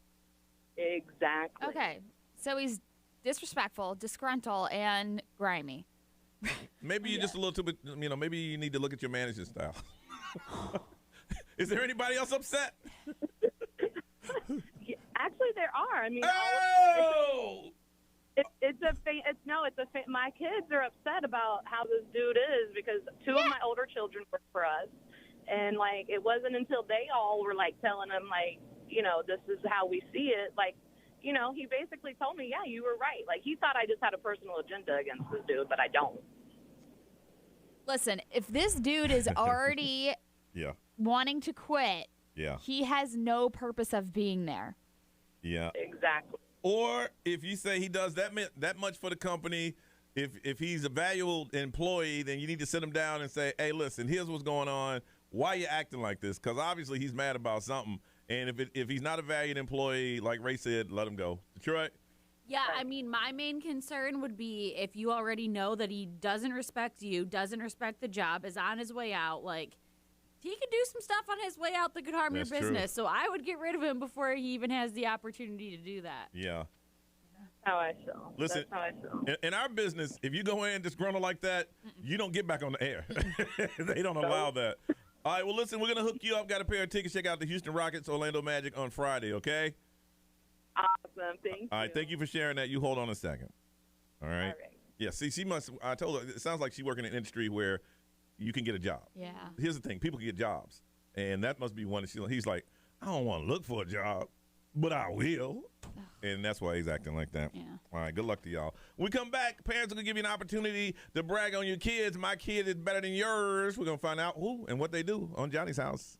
Exactly. Okay, so he's disrespectful, disgruntled, and grimy. Maybe you're just a little too bit, maybe you need to look at your management style. Is there anybody else upset? Actually, there are. I mean, my kids are upset about how this dude is because two of my older children work for us, and like it wasn't until they all were like telling him like, this is how we see it. Like, he basically told me, yeah, you were right. Like he thought I just had a personal agenda against this dude, but I don't. Listen, if this dude is already wanting to quit, he has no purpose of being there. Yeah. Exactly. Or if you say he does that much for the company, if he's a valuable employee, then you need to sit him down and say, hey, listen, here's what's going on. Why are you acting like this? Because obviously he's mad about something. And if he's not a valued employee, like Ray said, let him go. Detroit? Yeah, I mean, my main concern would be if you already know that he doesn't respect you, doesn't respect the job, is on his way out, like, he could do some stuff on his way out that could harm your business. True. So I would get rid of him before he even has the opportunity to do that. Yeah. How I feel. Listen, That's how I feel. in our business, if you go in disgruntled like that, you don't get back on the air. They don't allow that. All right, well, listen, we're going to hook you up. Got a pair of tickets. Check out the Houston Rockets, Orlando Magic on Friday, okay? Awesome. Thank you. All right, thank you for sharing that. You hold on a second. All right? All right. Yeah, see, she must, I told her, it sounds like she works in an industry where you can get a job. Yeah. Here's the thing, people can get jobs. And that must be one. He's like, I don't want to look for a job, but I will. And that's why he's acting like that. Yeah. All right, good luck to y'all. When we come back, parents are going to give you an opportunity to brag on your kids. My kid is better than yours. We're going to find out who and what they do on Johnny's House.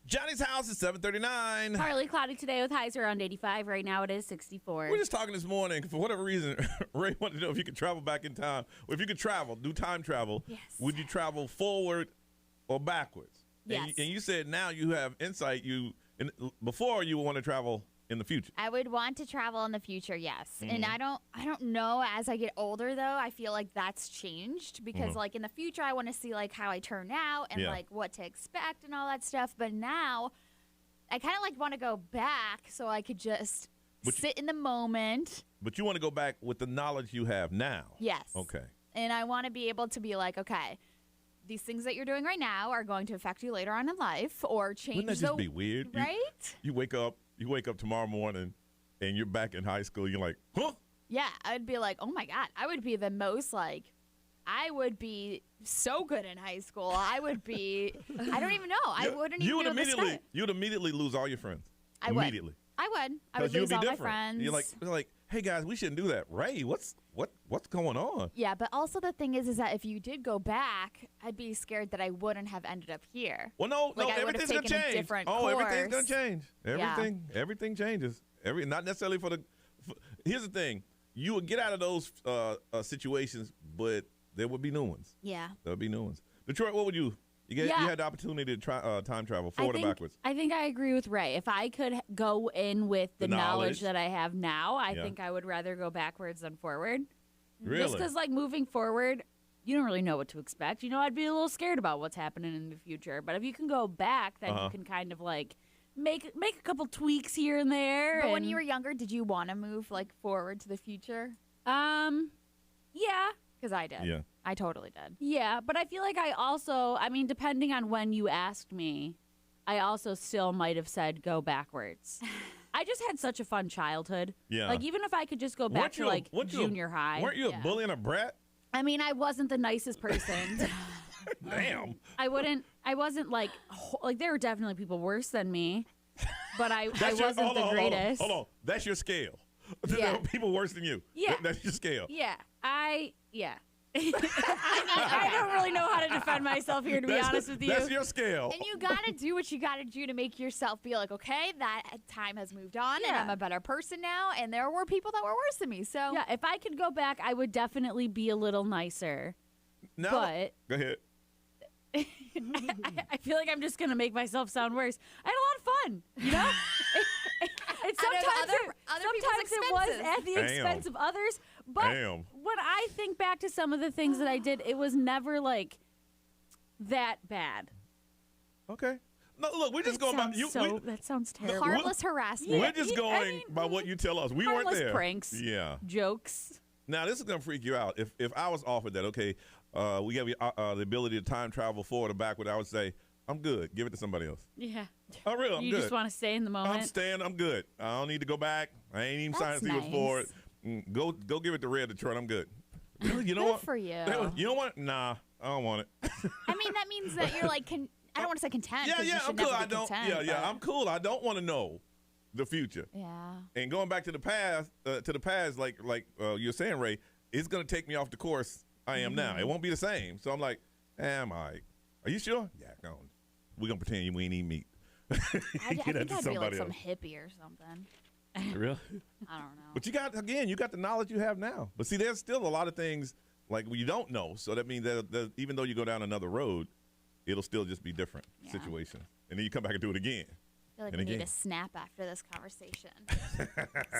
Johnny's house is 739. Partly cloudy today with highs around 85. Right now it is 64. We're just talking this morning. For whatever reason, Ray wanted to know if you could travel back in time. Or if you could travel, do time travel, yes. Would you travel forward or backwards? Yes. And you said now you have insight. Before you want to travel in the future. I would want to travel in the future, yes. And I don't know, as I get older though, I feel like that's changed because like in the future I want to see like how I turn out and like what to expect and all that stuff. But now I kind of like want to go back so I could just sit in the moment. But you want to go back with the knowledge you have now. Yes. Okay. And I want to be able to be like, okay, these things that you're doing right now are going to affect you later on in life or change. Wouldn't that just be weird? Right? You wake up tomorrow morning and you're back in high school. You're like, huh? Yeah, I'd be like, oh my God, I would be the most like, I would be so good in high school. I would be, I don't even know. I wouldn't even know the You'd immediately lose all your friends. I immediately. I would lose all my friends. You're like, hey guys, we shouldn't do that. Ray, what's going on? Yeah, but also the thing is that if you did go back, I'd be scared that I wouldn't have ended up here. Well, no, everything's gonna change. Everything's gonna change. Everything changes. Not necessarily here's the thing: you would get out of those situations, but there would be new ones. Yeah, there would be new ones. Detroit, what would you? You had the opportunity to try time travel forward or backwards. I think I agree with Ray. If I could go in with the knowledge that I have now, I think I would rather go backwards than forward. Really? Just because, like, moving forward, you don't really know what to expect. I'd be a little scared about what's happening in the future. But if you can go back, then you can kind of, like, make a couple tweaks here and there. But when you were younger, did you want to move, like, forward to the future? Yeah. Because I did. Yeah. I totally did. Yeah, but I feel like depending on when you asked me, I also still might have said go backwards. I just had such a fun childhood. Yeah. Like, even if I could just go back to, junior high. Weren't you a bully and a brat? I mean, I wasn't the nicest person. Damn. I wasn't, like, there were definitely people worse than me, but I wasn't the greatest. Hold on. That's your scale. Yeah. There were people worse than you. Yeah. That's your scale. Yeah. I don't really know how to defend myself here, to be honest with you. That's your scale. And you got to do what you got to do to make yourself be like, okay, that time has moved on and I'm a better person now. And there were people that were worse than me. So yeah, if I could go back, I would definitely be a little nicer. No. But go ahead. I feel like I'm just going to make myself sound worse. I had a lot of fun, Sometimes it was at the expense of others. But when I think back to some of the things that I did, it was never like that bad. Okay. No, look, we're just going by you. That sounds terrible. Harmless harassment. We're just going by what you tell us. We weren't there. Pranks. Yeah. Jokes. Now this is gonna freak you out. If I was offered that, okay, we have the ability to time travel forward or backward, I would say, I'm good. Give it to somebody else. Yeah. Oh, really? I'm good. You just want to stay in the moment? I'm good. I don't need to go back. I ain't even signed to see what's forward. Go give it to Red Detroit. I'm good. Really? You know good what? for you. You know what? Nah, I don't want it. I mean, that means that you're like, I don't want to say content. Yeah, I'm cool. I'm cool. I don't want to know the future. Yeah. And going back to the past, like you're saying, Ray, it's gonna take me off the course I am now. It won't be the same. So I'm like, am I? Are you sure? Yeah, go on. We're gonna pretend we ain't eating meat. I think I'd be like some hippie or something. Really? I don't know. But you got the knowledge you have now. But see, there's still a lot of things like you don't know. So that means that even though you go down another road, it'll still just be different situation. And then you come back and do it again. I feel like we need a snap after this conversation.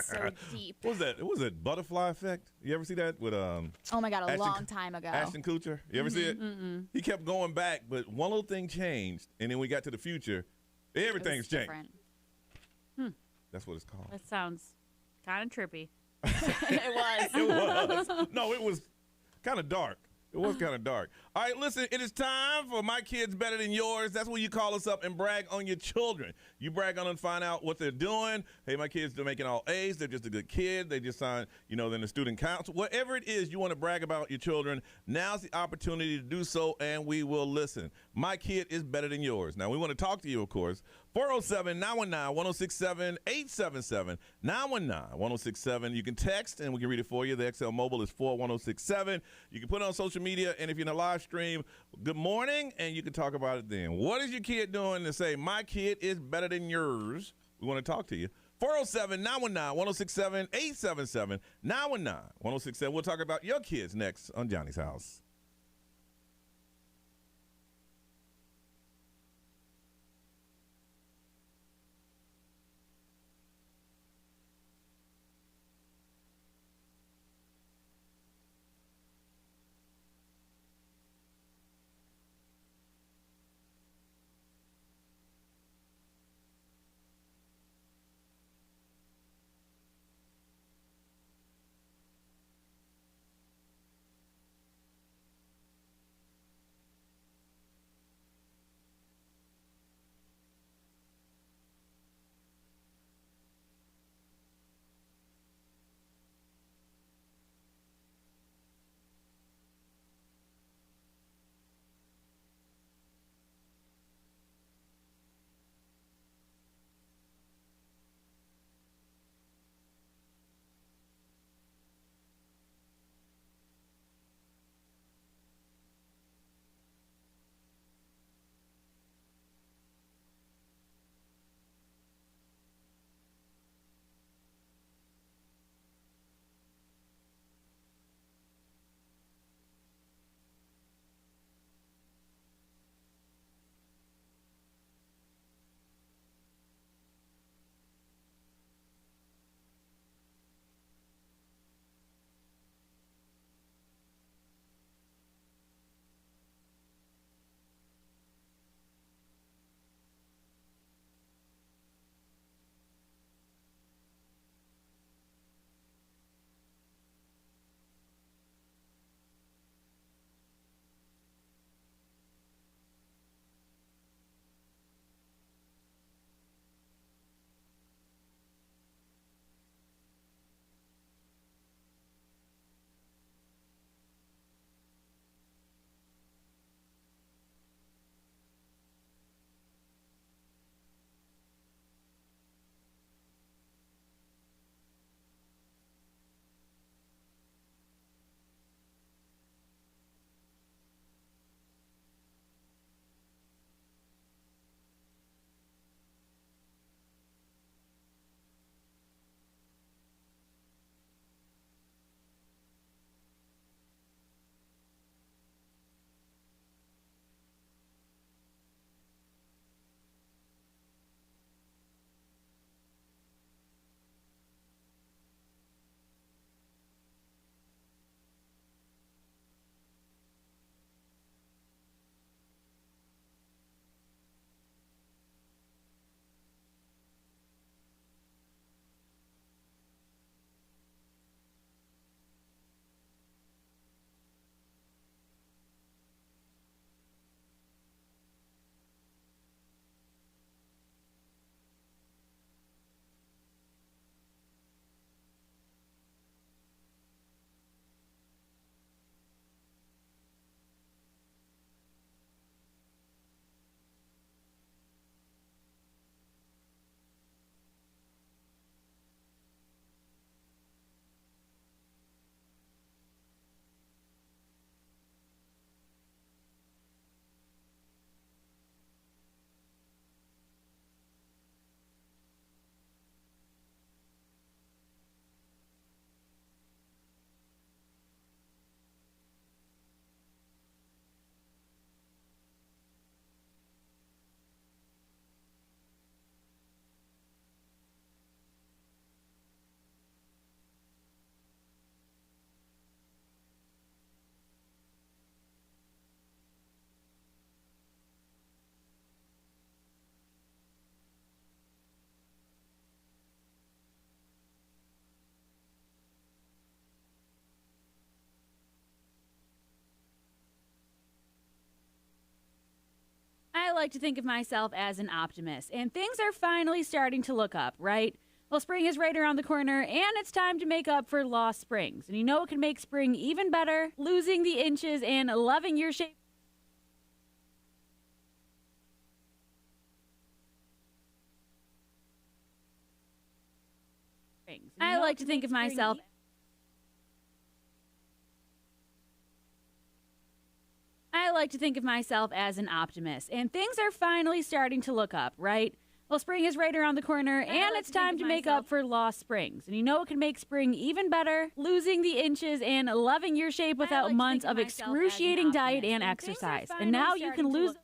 So deep. What was that? Was it Butterfly Effect? You ever see that with oh my God, a long time ago. Ashton Kutcher. You ever see it? He kept going back, but one little thing changed, and then we got to the future. Everything's changed. That's what it's called. That sounds kind of trippy. It was. It was. No, it was kind of dark. It was kind of dark. All right, listen, it is time for My Kids Better Than Yours. That's where you call us up and brag on your children. You brag on them and find out what they're doing. Hey, my kids are making all A's. They're just a good kid. They just signed, they're in the student council. Whatever it is you want to brag about your children, now's the opportunity to do so, and we will listen. My kid is better than yours. Now, we want to talk to you, of course. 407-919-1067, 877-919-1067. You can text, and we can read it for you. The XL Mobile is 41067. You can put it on social media, and if you're in a live stream, good morning, and you can talk about it then. What is your kid doing to say, my kid is better than yours? We want to talk to you. 407-919-1067, 877-919-1067. We'll talk about your kids next on Johnny's House. I like to think of myself as an optimist, and things are finally starting to look up, right? Well, spring is right around the corner, and it's time to make up for lost springs. And you know what can make spring even better? Losing the inches and loving your shape. springs. I like to think of myself as an optimist, and things are finally starting to look up, right? Well, spring is right around the corner, and it's time to make up for lost springs. And you know what can make spring even better? Losing the inches and loving your shape without months of excruciating diet and exercise. And now you can lose...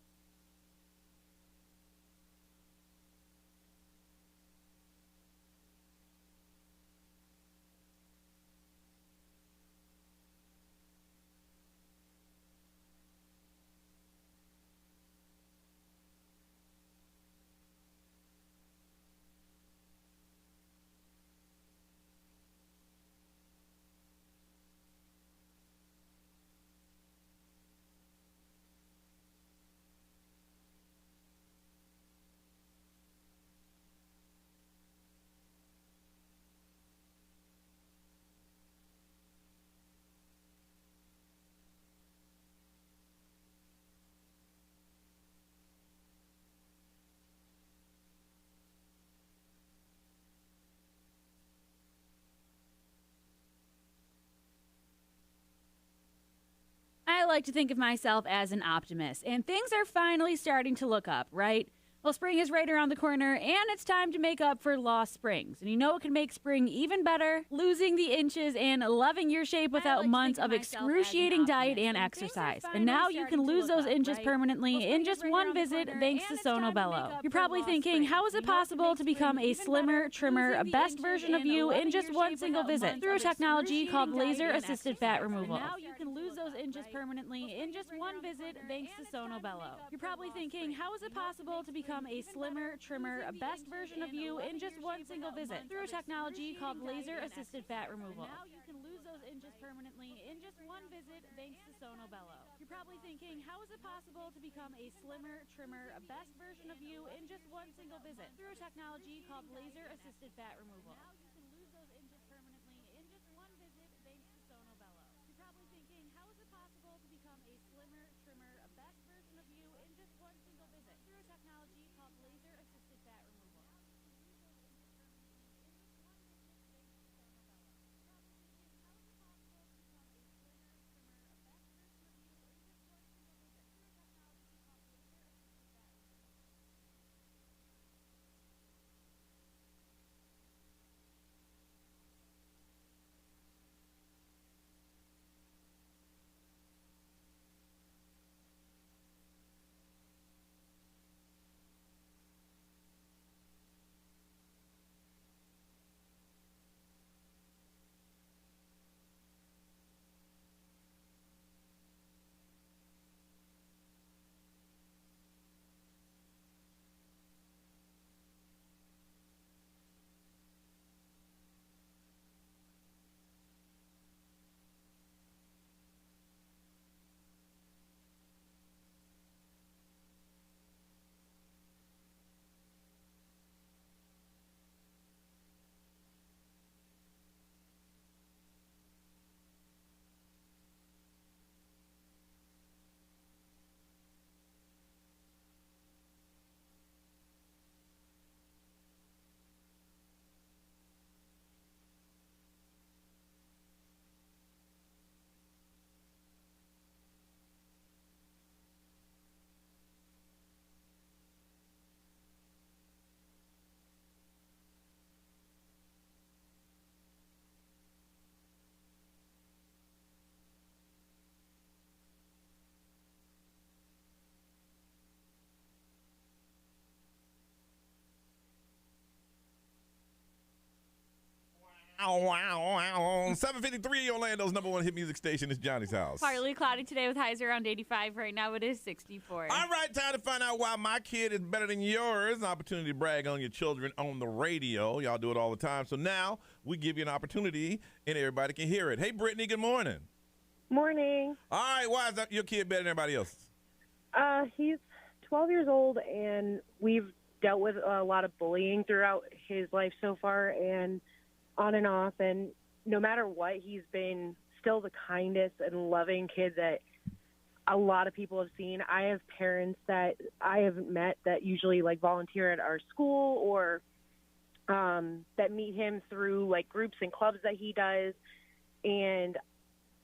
I like to think of myself as an optimist, and things are finally starting to look up, right? Well, spring is right around the corner, and it's time to make up for lost springs. And you know what can make spring even better? Losing the inches and loving your shape without months of excruciating diet and exercise. And now you can lose those inches permanently in just one visit thanks to Sono Bello. You're probably thinking, how is it possible to become a slimmer, trimmer, best version of you in just one single visit? Through technology called laser-assisted fat removal. Now you can lose those inches permanently in just one visit thanks to Sono Bello. You're probably thinking, how is it possible to become a slimmer, trimmer, best version of you in just one single visit? Through technology called laser-assisted fat removal. Now you can lose those inches permanently in just one visit thanks to Sono Bello. You're probably thinking, how is it possible to become a slimmer, trimmer, best version of you in just one single visit? Through technology called laser-assisted fat removal. Now you can lose those inches permanently in just one visit thanks to Sono Bello. You're probably thinking, how is it possible to become a slimmer, trimmer, best version of you in just one single visit? Through technology called laser-assisted fat removal. Wow. 753 Orlando's number one hit music station is Johnny's house. Partly cloudy today with highs around 85. Right now it is 64. All right, time to find out why my kid is better than yours. An opportunity to brag on your children on the radio. Y'all do it all the time. So now we give you an opportunity and everybody can hear it. Hey, Brittany, good morning. Morning. All right, why is that your kid better than everybody else? He's 12 years old, and we've dealt with a lot of bullying throughout his life so far, and on and off. And no matter what, he's been still the kindest and loving kid that a lot of people have seen. I have parents that I have met that usually like volunteer at our school or that meet him through like groups and clubs that he does, and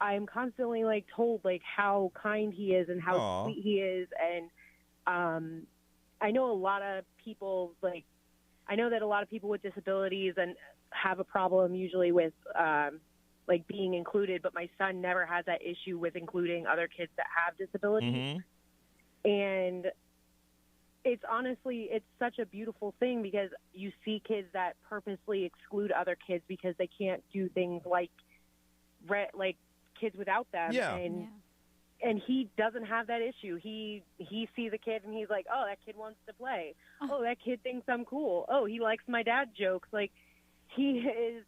I'm constantly like told like how kind he is and how sweet he is, and I know a lot of people I know that a lot of people with disabilities and have a problem usually with like being included, but my son never has that issue with including other kids that have disabilities. Mm-hmm. And it's such a beautiful thing because you see kids that purposely exclude other kids because they can't do things like kids without them. Yeah. And he doesn't have that issue. He sees a kid and he's like, oh, that kid wants to play. Oh, that kid thinks I'm cool. Oh, he likes my dad jokes. Like, he is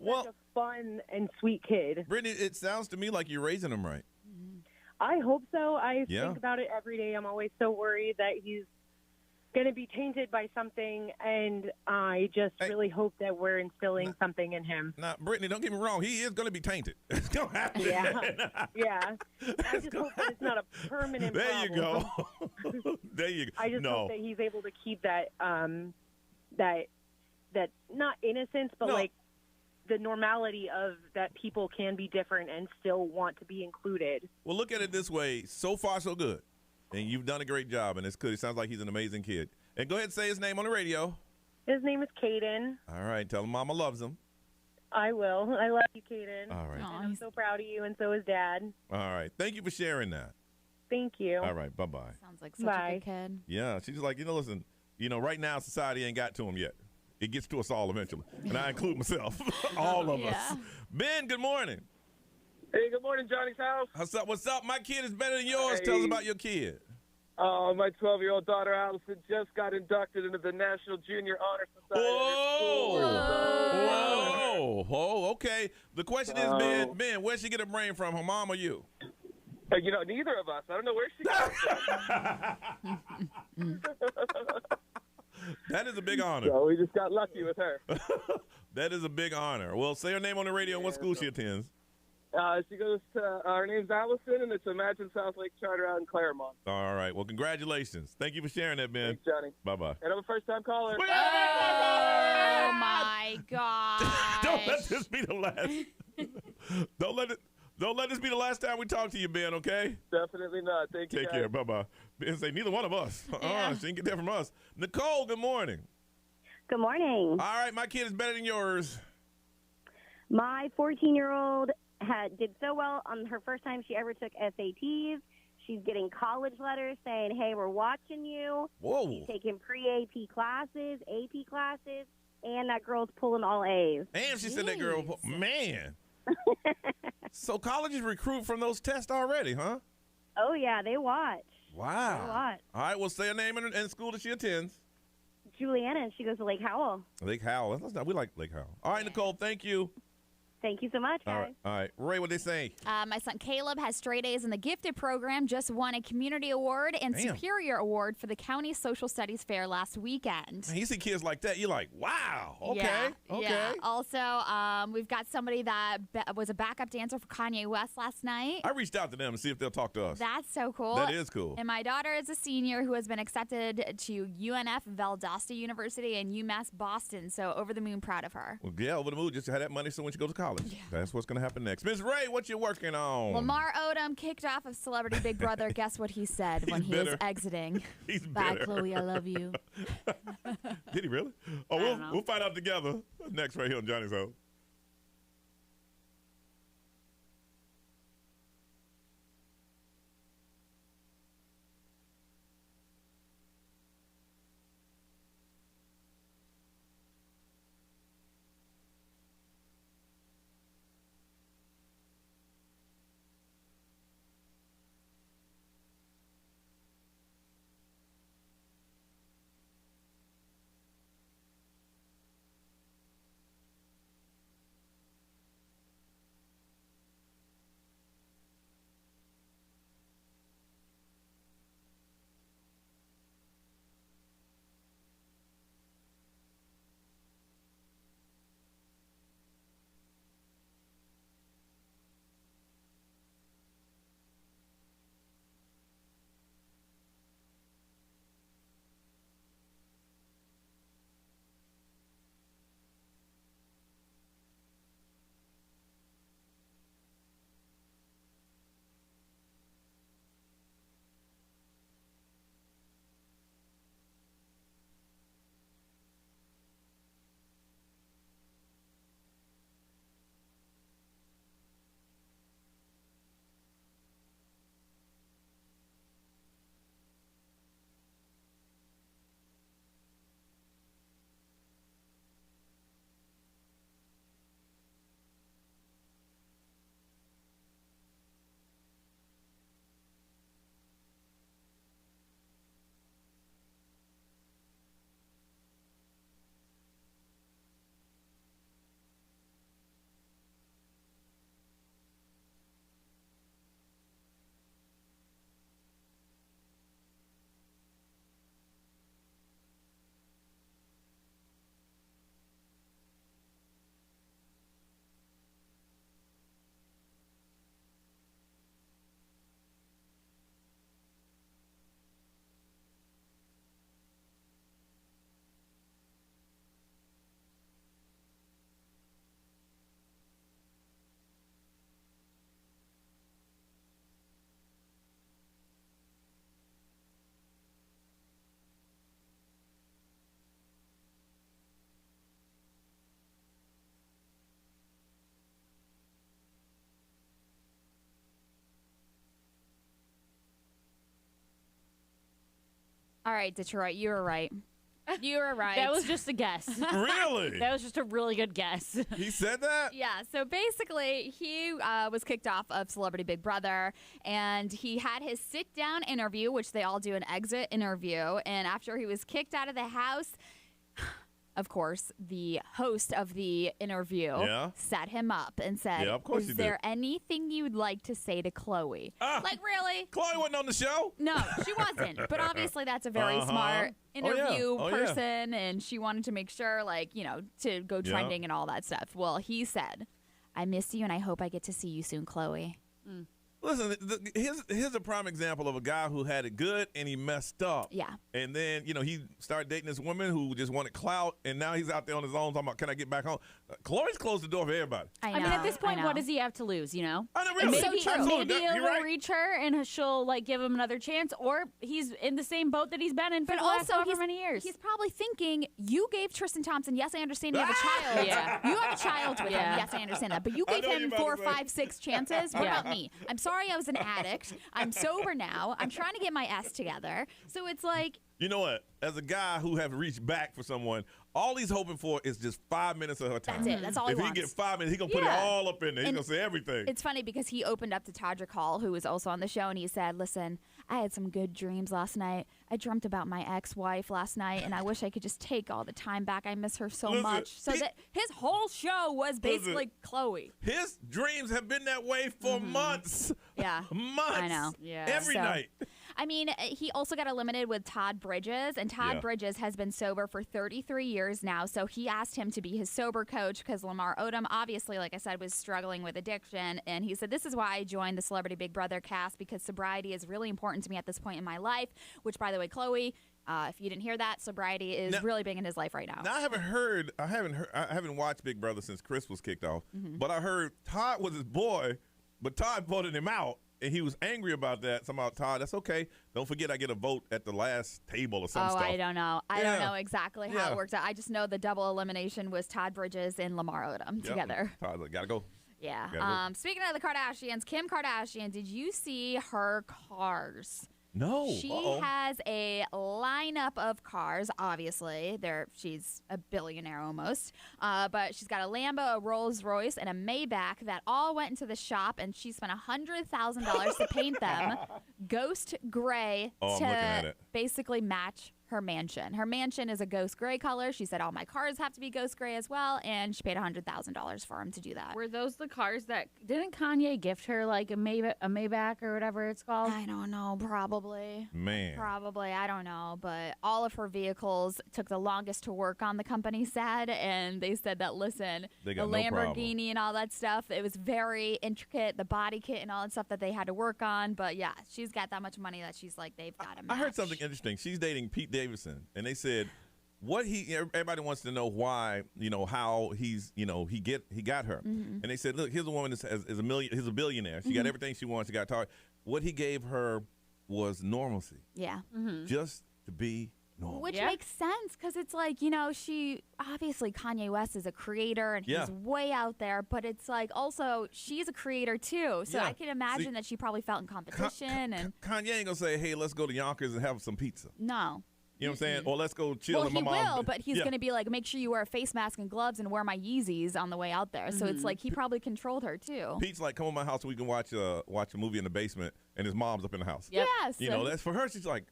such a fun and sweet kid. Brittany, it sounds to me like you're raising him right. I hope so. I think about it every day. I'm always so worried that he's going to be tainted by something, and I just really hope that we're instilling something in him. Now, Brittany, don't get me wrong. He is going to be tainted. It's going to happen. Yeah. I just hope that it's not a permanent problem. You go. There you go. I just hope that he's able to keep that that not innocence, but like the normality of that people can be different and still want to be included. Well, look at it this way. So far, so good. And you've done a great job, and it's good. It sounds like he's an amazing kid. And go ahead and say his name on the radio. His name is Caden. All right. Tell him Mama loves him. I will. I love you, Caden. All right. And I'm so proud of you, and so is Dad. All right. Thank you for sharing that. Thank you. All right. Bye-bye. Sounds like such a good kid. Yeah. She's like, listen, right now society ain't got to him yet. It gets to us all eventually. And I include myself. All of us. Ben, good morning. Hey, good morning, Johnny's house. What's up? My kid is better than yours. Hey. Tell us about your kid. My 12-year-old daughter, Allison, just got inducted into the National Junior Honor Society. Whoa. Okay. The question is, Ben, where'd she get her brain from, her mom or you? Neither of us. I don't know where she got it from. That is a big honor. So we just got lucky with her. That is a big honor. Well, say her name on the radio and what school she attends. She goes to, her name's Allison, and it's Imagine South Lake Charter out in Claremont. All right. Well, congratulations. Thank you for sharing that, Ben. Thanks, Johnny. Bye-bye. And I'm a first-time caller. Oh, my God. Don't let this be the last. Don't let this be the last time we talk to you, Ben, okay? Definitely not. Thank you, Take care. Bye-bye. Ben say, neither one of us. She didn't get that from us. Nicole, good morning. Good morning. All right. My kid is better than yours. My 14-year-old did so well on her first time she ever took SATs. She's getting college letters saying, hey, we're watching you. Whoa. She's taking pre-AP classes, AP classes, and that girl's pulling all A's. And she said that girl, man. So colleges recruit from those tests already, huh? Oh, yeah, they watch. Wow. They watch. All right, well, say her name and school that she attends. Juliana, and she goes to Lake Howell. Lake Howell. We like Lake Howell. All right, Nicole, thank you. Thank you so much, guys. All right. Ray, what they say? My son Caleb has straight A's in the gifted program, just won a community award and superior award for the county social studies fair last weekend. Man, you see kids like that, you're like, wow, okay. Yeah. Also, we've got somebody that was a backup dancer for Kanye West last night. I reached out to them to see if they'll talk to us. That's so cool. That is cool. And my daughter is a senior who has been accepted to UNF Valdosta University and UMass Boston, so over the moon proud of her. Well, yeah, over the moon, just to have that money so when she goes to college. Yeah. That's what's going to happen next. Ms. Ray, what you working on? Lamar Odom kicked off of Celebrity Big Brother. Guess what he said when he was exiting? He's Bye, bitter. Chloe, I love you. Did he really? Oh, we'll find out together next right here on Johnny's House. All right, Detroit, you were right. You were right. That was just a guess. Really? That was just a really good guess. He said that? Yeah, so basically, he was kicked off of Celebrity Big Brother, and he had his sit-down interview, which they all do an exit interview, and after he was kicked out of the house, of course, the host of the interview set him up and said, is there anything you'd like to say to Chloe? Like, really? Chloe wasn't on the show? No, she wasn't. But obviously that's a very smart interview person, and she wanted to make sure, like, you know, to go trending and all that stuff. Well, he said, I miss you, and I hope I get to see you soon, Chloe. Listen, here's a prime example of a guy who had it good and he messed up. Yeah. And then, you know, he started dating this woman who just wanted clout, and now he's out there on his own talking about, can I get back home? Chloe's closed the door for everybody. I mean, at this point, what does he have to lose, you know? I know, really. Maybe, so true. Maybe he'll reach her and she'll, like, give him another chance, or he's in the same boat that he's been in for the last however many years. He's probably thinking, you gave Tristan Thompson, yes, I understand you have a child. You have a child with him. Yes, I understand that. But you gave him 4, 5, 6 chances. What about me? I'm sorry I was an addict. I'm sober now. I'm trying to get my S together. So it's like... You know what? As a guy who have reached back for someone, all he's hoping for is just 5 minutes of her time. That's it. That's all he wants. If he gets 5 minutes, he's going to put it all up in there. He's going to say everything. It's funny because he opened up to Todrick Hall, who was also on the show, and he said, listen, I had some good dreams last night. I dreamt about my ex-wife last night, and I wish I could just take all the time back. I miss her so much. So that his whole show was basically Chloe. His dreams have been that way for months. Yeah. Months. I know. Yeah. Every night. I mean, he also got eliminated with Todd Bridges, and Todd Bridges has been sober for 33 years now, so he asked him to be his sober coach because Lamar Odom, obviously, like I said, was struggling with addiction, and he said, this is why I joined the Celebrity Big Brother cast, because sobriety is really important to me at this point in my life, which, by the way, Chloe, if you didn't hear that, sobriety is really big in his life right now. Now, I haven't watched Big Brother since Chris was kicked off, but I heard Todd was his boy, but Todd voted him out. And he was angry about that. Somehow, Todd, that's okay. Don't forget I get a vote at the last table or some stuff. I don't know. I don't know exactly how it works out. I just know the double elimination was Todd Bridges and Lamar Odom together. Todd's like, gotta go. Yeah. Speaking of the Kardashians, Kim Kardashian, did you see her cars? No. She has a lineup of cars, obviously. She's a billionaire almost. But she's got a Lambo, a Rolls Royce, and a Maybach that all went into the shop, and she spent $100,000 to paint them ghost gray to basically match her mansion. Her mansion is a ghost gray color. She said all my cars have to be ghost gray as well, and she paid $100,000 for him to do that. Were those the cars that didn't Kanye gift her, like a Maybach or whatever it's called? I don't know, probably. Man. Probably, I don't know, but all of her vehicles took the longest to work on, the company said, and they said that, listen, the Lamborghini and all that stuff, it was very intricate, the body kit and all that stuff that they had to work on, but yeah, she's got that much money that she's like, they've got to match. I heard something interesting. She's dating Pete Davidson, and they said everybody wants to know why, how he got her. And they said, look, here's a woman he's a billionaire. She got everything she wants. She got target. What he gave her was normalcy. Yeah. Just to be normal. Which makes sense, because it's like, she obviously Kanye West is a creator and he's way out there, but it's like also she's a creator too. So I can imagine that she probably felt in competition. And Kanye ain't gonna say, hey, let's go to Yonkers and have some pizza. No. You know what I'm saying? Or let's go chill in my mom's. Well, he will, but he's going to be like, make sure you wear a face mask and gloves and wear my Yeezys on the way out there. So it's like he probably controlled her too. Pete's like, come on my house so we can watch a movie in the basement, and his mom's up in the house. Yep. Yes. That's for her. She's like,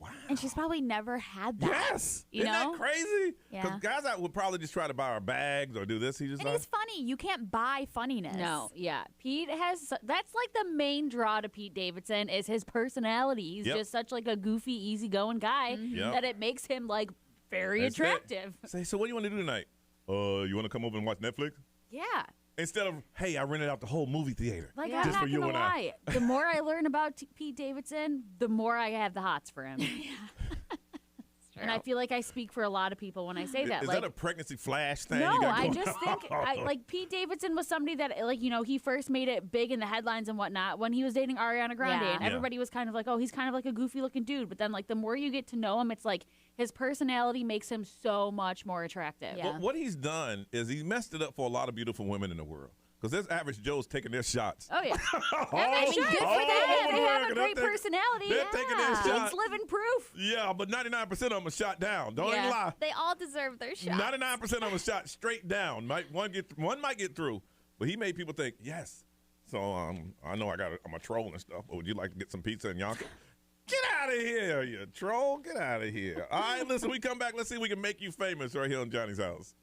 wow. And she's probably never had that. Yes. Isn't that crazy? Yeah. Because guys out would probably just try to buy her bags or do this. He's funny. You can't buy funniness. No. Yeah. Pete that's like the main draw to Pete Davidson is his personality. He's just such like a goofy, easygoing guy that it makes him like very attractive. Say, so what do you want to do tonight? You want to come over and watch Netflix? Yeah. Instead of, hey, I rented out the whole movie theater. Like, I'm not going to lie. The more I learn about Pete Davidson, the more I have the hots for him. And I feel like I speak for a lot of people when I say that. Is that a pregnancy flash thing? No, I just think like Pete Davidson was somebody that he first made it big in the headlines and whatnot when he was dating Ariana Grande, and everybody was kind of like, oh, he's kind of like a goofy looking dude. But then like the more you get to know him, it's like his personality makes him so much more attractive. Yeah. What he's done is he's messed it up for a lot of beautiful women in the world. Because there's average Joes taking their shots. Oh, yeah. Good for them. They have a great personality. They're taking their shots. It's living proof. Yeah, but 99% of them are shot down. Don't even lie. They all deserve their shot. 99% of them are shot straight down. One might get through, but he made people think, yes. So I know I'm a troll and stuff, but would you like to get some pizza in Yonkers? Get out of here, you troll. Get out of here. All right, listen, we come back. Let's see if we can make you famous right here on Johnny's House.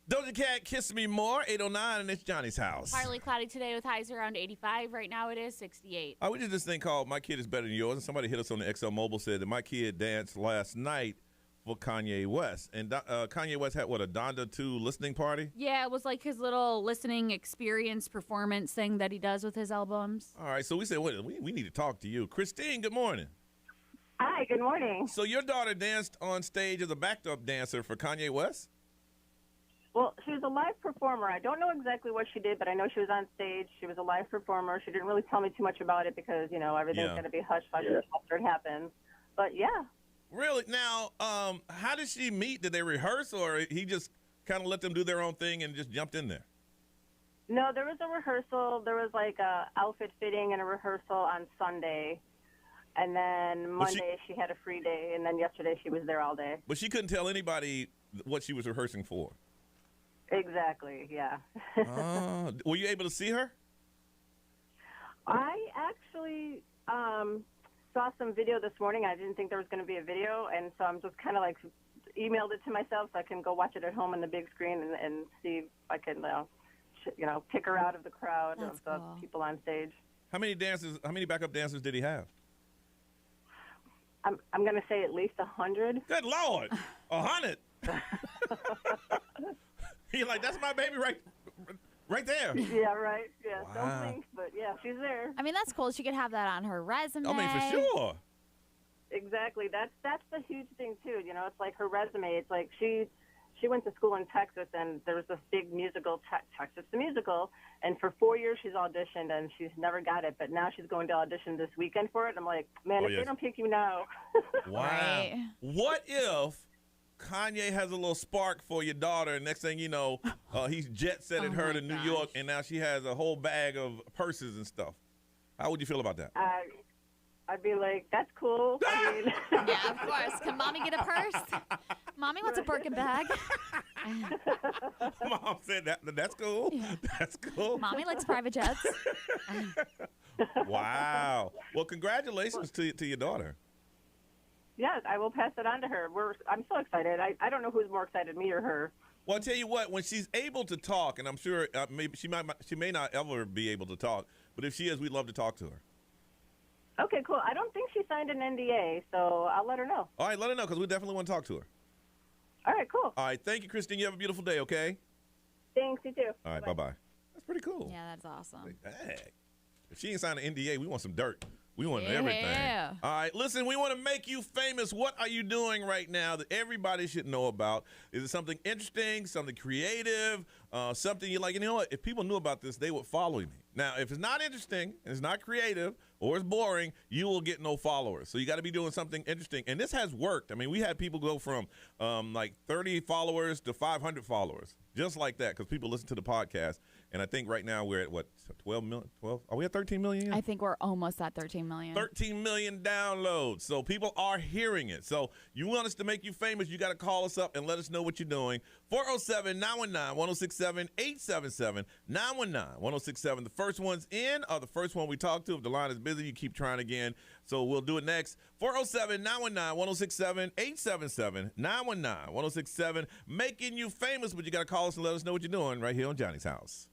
Doja Cat, Kiss Me More, 809, and it's Johnny's House. Partly cloudy today with highs around 85. Right now it is 68. We did this thing called My Kid Is Better Than Yours, and somebody hit us on the XL Mobile, said that my kid danced last night for Kanye West. And Kanye West had, a Donda 2 listening party? Yeah, it was like his little listening experience performance thing that he does with his albums. All right, so we said, we need to talk to you. Christine, good morning. Hi, good morning. So your daughter danced on stage as a backup dancer for Kanye West? Well, she was a live performer. I don't know exactly what she did, but I know she was on stage. She was a live performer. She didn't really tell me too much about it because, everything's going to be hush-hush after it happens. But, yeah. Really? Now, how did she meet? Did they rehearse, or he just kind of let them do their own thing and just jumped in there? No, there was a rehearsal. There was, a outfit fitting and a rehearsal on Sunday. And then Monday she had a free day, and then yesterday she was there all day. But she couldn't tell anybody what she was rehearsing for? Exactly, yeah. Were you able to see her? I actually saw some video this morning. I didn't think there was going to be a video, and so I'm just kind of emailed it to myself so I can go watch it at home on the big screen and see if I can, pick her out of the crowd of cool. people on stage. How many backup dancers did he have? I'm going to say at least 100. Good Lord, 100. He's like, that's my baby right there. Yeah, right. Yeah, wow. Don't blink, but yeah, she's there. I mean, that's cool. She could have that on her resume. I mean, for sure. Exactly. That's the huge thing too. It's like her resume. It's like she went to school in Texas, and there was this big musical, Texas the Musical, and for 4 years she's auditioned, and she's never got it. But now she's going to audition this weekend for it. And I'm like, man, if they don't pick you now. Wow. Right. What if Kanye has a little spark for your daughter, and next thing you know, he's jet-setting her to New York, and now she has a whole bag of purses and stuff? How would you feel about that? I'd be like, that's cool. I mean, yeah, of course. Can Mommy get a purse? Mommy wants a Birkin bag. Mom said that's cool. Yeah. That's cool. Mommy likes private jets. Wow. Well, congratulations to your daughter. Yes, I will pass it on to her. I'm so excited. I don't know who's more excited, me or her. Well, I'll tell you what, when she's able to talk, and I'm sure maybe she may not ever be able to talk, but if she is, we'd love to talk to her. Okay, cool. I don't think she signed an NDA, so I'll let her know. All right, let her know, because we definitely want to talk to her. All right, cool. All right, thank you, Christine. You have a beautiful day, okay? Thanks, you too. All right, bye-bye. That's pretty cool. Yeah, that's awesome. Like, dang. If she ain't signed an NDA, we want some dirt. We want everything. All right, listen, we want to make you famous. What are you doing right now that everybody should know about? Is it something interesting, something creative, something you like? You know what? If people knew about this, they would follow me. Now, if it's not interesting, and it's not creative, or it's boring, you will get no followers. So you got to be doing something interesting. And this has worked. I mean, we had people go from like 30 followers to 500 followers, just like that, because people listen to the podcast. And I think right now we're at, what, 12 million? 12? Are we at 13 million yet? I think we're almost at 13 million. 13 million downloads. So people are hearing it. So you want us to make you famous, you got to call us up and let us know what you're doing. 407-919-1067, 877-919-1067. The first one's in or the first one we talk to. If the line is busy, you keep trying again. So we'll do it next. 407-919-1067, 877-919-1067. Making you famous, but you got to call us and let us know what you're doing right here on Johnny's House.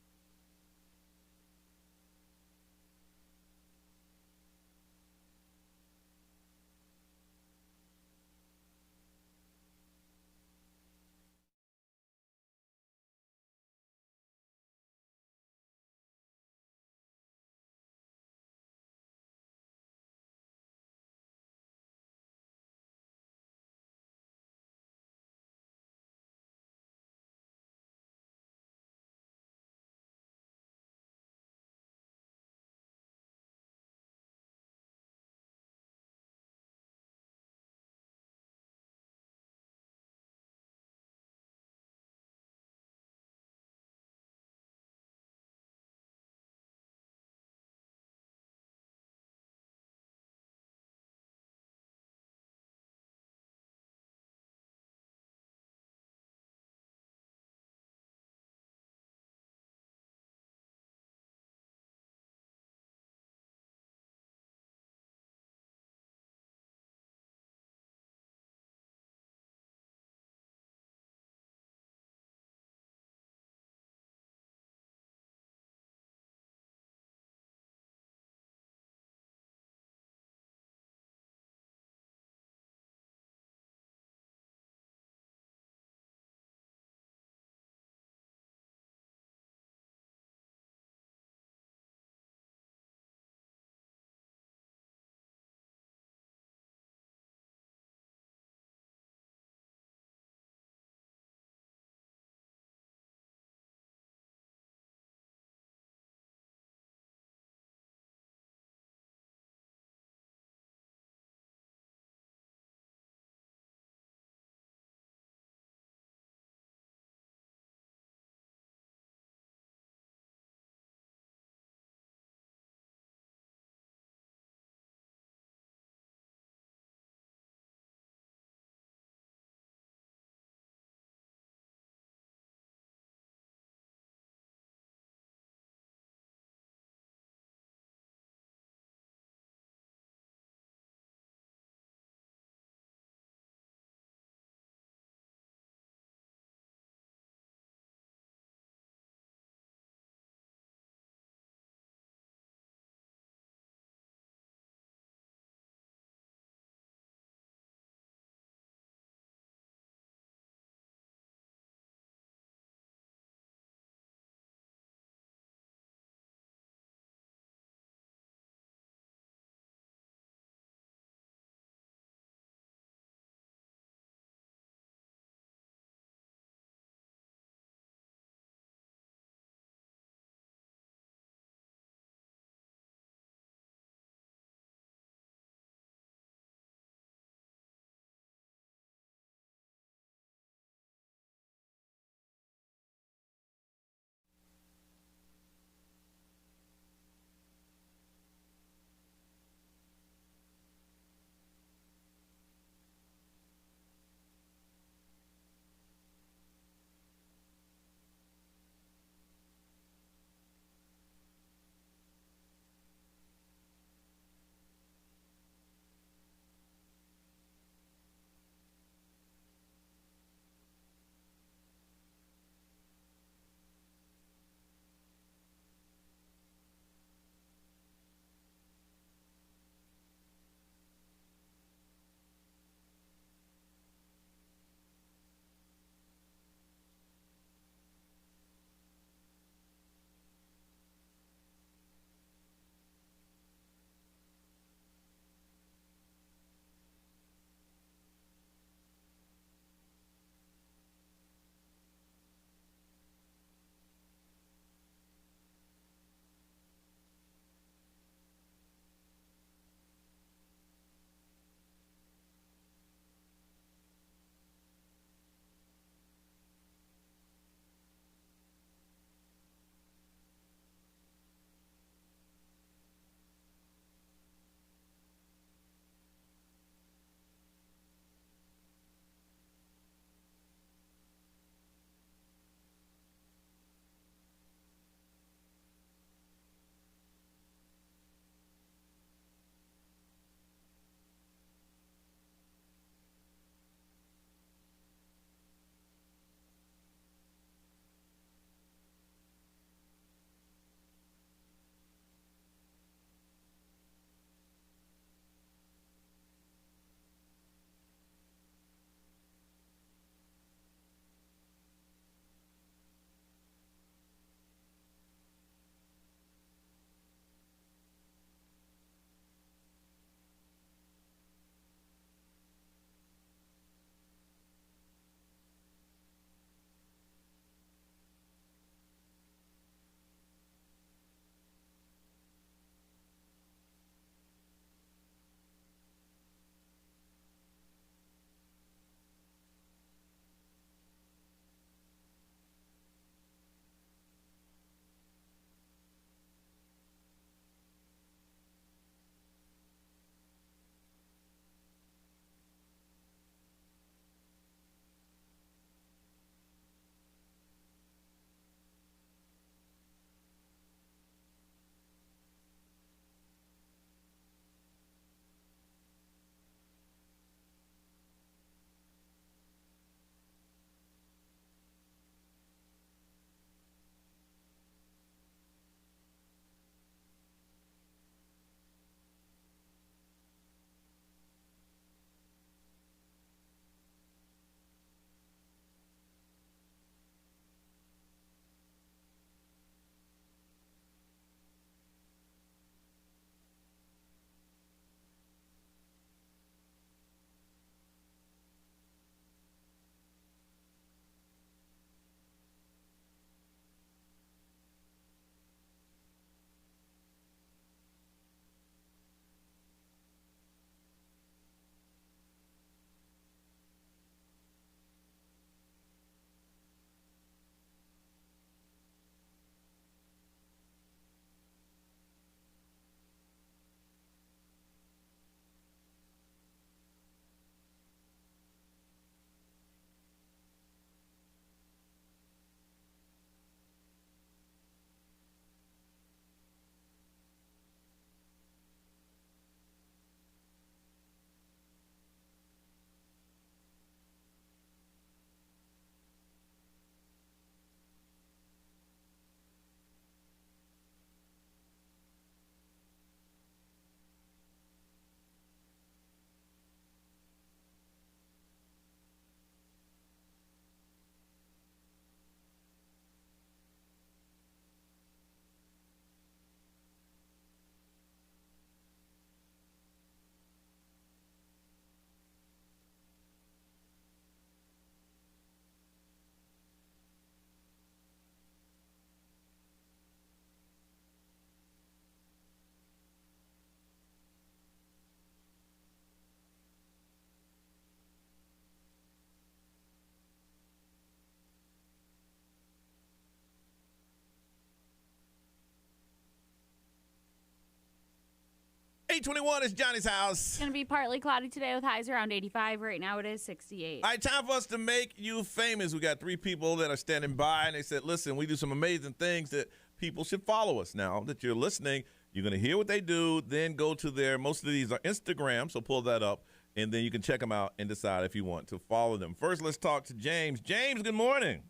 821 is Johnny's house. It's going to be partly cloudy today with highs around 85. Right now it is 68. All right, time for us to make you famous. We got 3 people that are standing by, and they said, listen, we do some amazing things that people should follow us. Now that you're listening, you're going to hear what they do, then go to most of these are Instagram, so pull that up, and then you can check them out and decide if you want to follow them. First, let's talk to James. James, good morning.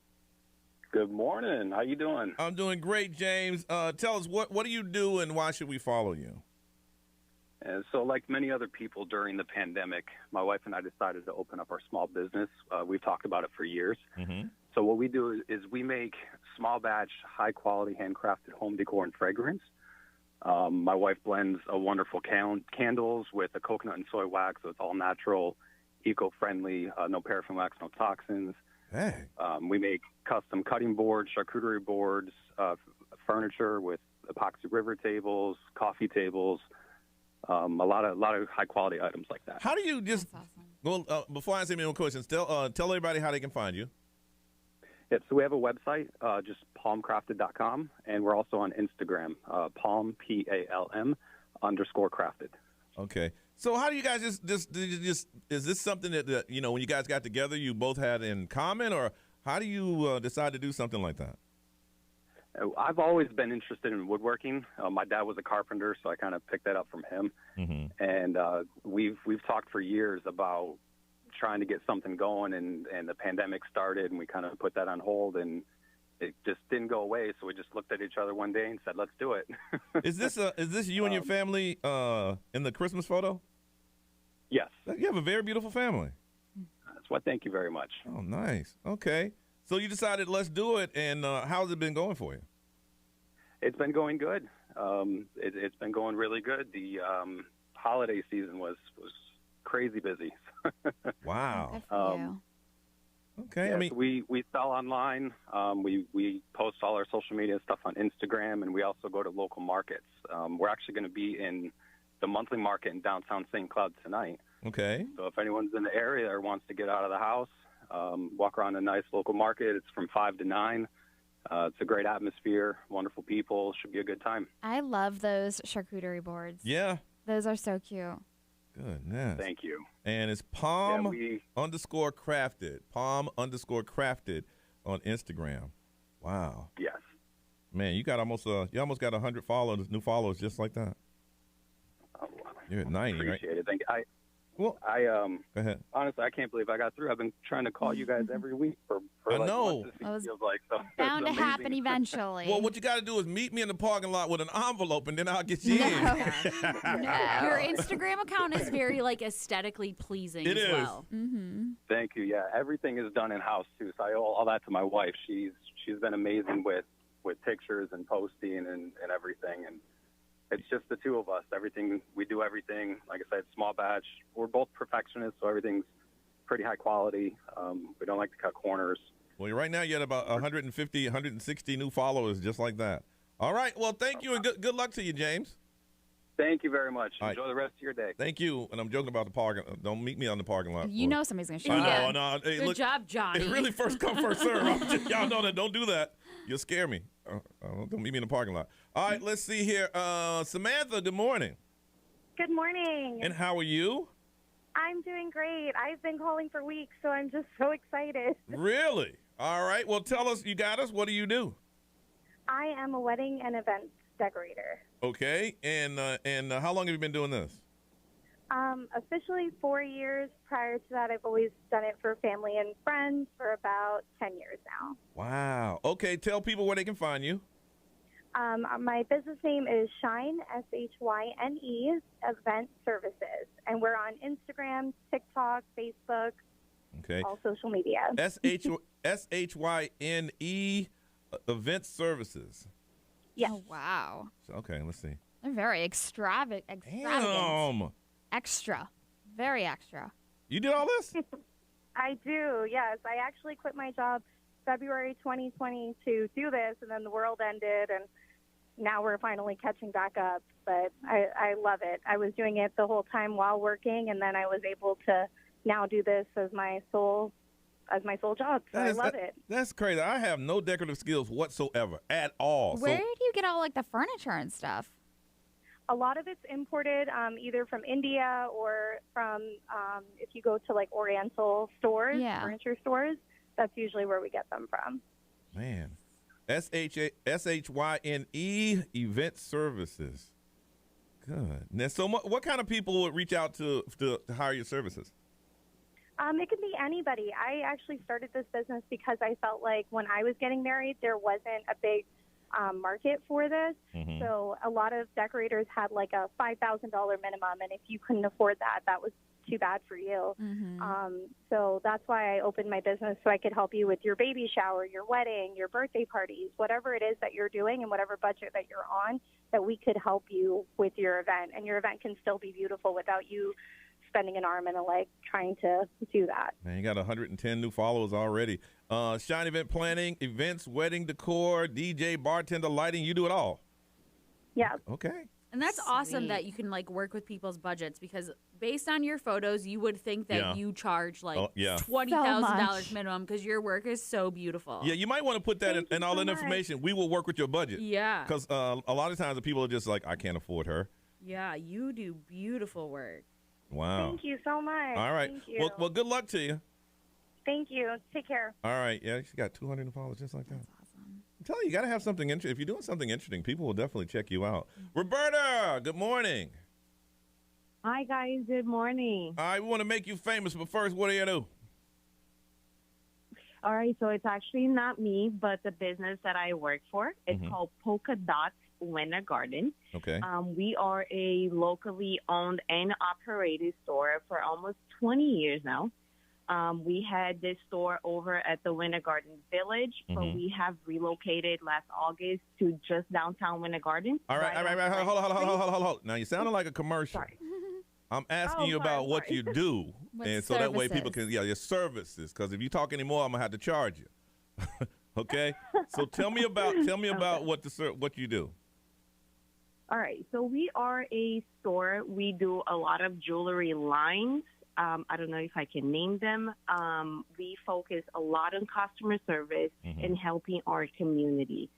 Good morning. How you doing? I'm doing great, James. Tell us, what do you do and why should we follow you? And so like many other people during the pandemic, my wife and I decided to open up our small business. We've talked about it for years. Mm-hmm. So what we do is we make small batch, high-quality, handcrafted home decor and fragrance. My wife blends a wonderful candles with a coconut and soy wax, so it's all natural, eco-friendly, no paraffin wax, no toxins. Hey. We make custom cutting boards, charcuterie boards, furniture with epoxy river tables, coffee tables, a lot of high quality items like that. How do you just? Awesome. Well, before I answer any more questions, tell everybody how they can find you. Yeah, so we have a website, just palmcrafted.com, and we're also on Instagram, palm PALM _crafted. Okay. So how do you guys just is this something that when you guys got together you both had in common, or how do you decide to do something like that? I've always been interested in woodworking. My dad was a carpenter, so I kind of picked that up from him. Mm-hmm. And we've talked for years about trying to get something going, and the pandemic started, and we kind of put that on hold, and it just didn't go away. So we just looked at each other one day and said, "Let's do it." Is this you and your family in the Christmas photo? Yes. You have a very beautiful family. That's why. Thank you very much. Oh, nice. Okay. So you decided, let's do it, and how's it been going for you? It's been going good. It's been going really good. The holiday season was crazy busy. Wow. Good for you. Okay. Yeah, I mean, so we sell online. We post all our social media stuff on Instagram, and we also go to local markets. We're actually going to be in the monthly market in downtown St. Cloud tonight. Okay. So if anyone's in the area or wants to get out of the house, walk around a nice local market. It's from 5 to 9. It's a great atmosphere, wonderful people. Should be a good time. I love those charcuterie boards. Yeah. Those are so cute. Goodness. Thank you. And it's palm _crafted. Palm _crafted on Instagram. Wow. Yes. Man, you almost got 100 new followers just like that. Oh, You're at 90, right? Appreciate it. Thank you. Well, go ahead. Honestly, I can't believe I got through. I've been trying to call you guys every week for I like know. months, it feels like. So Bound to it's happen amazing. eventually. Well, what you got to do is meet me in the parking lot with an envelope, and then I'll get you in. Your Instagram account is very aesthetically pleasing It as is. well. Mm-hmm. Thank you. Yeah, everything is done in house too. So I owe all that to my wife. She's been amazing with pictures and posting and everything. And it's just the two of us. We do everything. Like I said, small batch. We're both perfectionists, so everything's pretty high quality. We don't like to cut corners. Well, right now you had about 150, 160 new followers just like that. All right. Well, thank you, and good luck to you, James. Thank you very much. All right. Enjoy the rest of your day. Thank you. And I'm joking about the parking. Don't meet me on the parking lot. You know somebody's going to show I up. know. Hey, Good look, job, Johnny. it's really first come, first serve. Y'all know that. Don't do that. You'll scare me. Don't meet me in the parking lot. All right, let's see here. Samantha, good morning. Good morning. And how are you? I'm doing great. I've been calling for weeks, so I'm just so excited. Really? All right. Well, tell us. You got us. What do you do? I am a wedding and events decorator. Okay. And how long have you been doing this? Officially 4 years. Prior to that, I've always done it for family and friends for about 10 years now. Wow. Okay. Tell people where they can find you. My business name is Shine, SHYNE, Event Services. And we're on Instagram, TikTok, Facebook, Okay. all social media. SHYNE Event Services. Yes. Oh, wow. Okay, let's see. They're very extravagant. Damn. Extra. Very extra. You did all this? I do, yes. I actually quit my job February 2020 to do this, and then the world ended, and now we're finally catching back up. But I love it. I was doing it the whole time while working, and then I was able to now do this as my sole job. So I love it. That's crazy. I have no decorative skills whatsoever at all. Where do you get all like the furniture and stuff? a lot of it's imported, either from India or from if you go to like Oriental stores, furniture stores. That's usually where we get them from. Man, SHYNE Event Services. Good. Now, so what kind of people would reach out to hire your services? It could be anybody. I actually started this business because I felt like when I was getting married, there wasn't a big market for this. Mm-hmm. So a lot of decorators had like a $5,000 minimum, and if you couldn't afford that, that was too bad for you. Mm-hmm. So that's why I opened my business, so I could help you with your baby shower, your wedding, your birthday parties, whatever it is that you're doing and whatever budget that you're on, that we could help you with your event. And your event can still be beautiful without you spending an arm and a leg trying to do that. Man, you got 110 new followers already. Shine Event Planning, events, wedding decor, DJ, bartender, lighting, you do it all. Yeah. Okay. And that's awesome that you can like work with people's budgets, because based on your photos, you would think that you charge like $20,000 minimum because your work is so beautiful. Yeah, you might want to put that in all that information. We will work with your budget. Yeah. Because a lot of times the people are just like, I can't afford her. Yeah, you do beautiful work. Wow. Thank you so much. All right. Thank you. Well, good luck to you. Thank you. Take care. All right. Yeah, she got 200 followers just like that. That's awesome. I'm telling you, you got to have something interesting. If you're doing something interesting, people will definitely check you out. Roberta, good morning. Hi, guys. Good morning. All right, we want to make you famous, but first, what do you do? All right, so it's actually not me, but the business that I work for. It's called Polka Dots Winter Garden. Okay. We are a locally owned and operated store for almost 20 years now. We had this store over at the Winter Garden Village, but we have relocated last August to just downtown Winter Garden. All right. Hold on. Now, you sounded like a commercial. Sorry. I'm asking you about what you do, and so that way people can, your services. Because if you talk anymore, I'm gonna have to charge you. Okay. So tell me about what you do. All right. So we are a store. We do a lot of jewelry lines. I don't know if I can name them. We focus a lot on customer service and helping our community.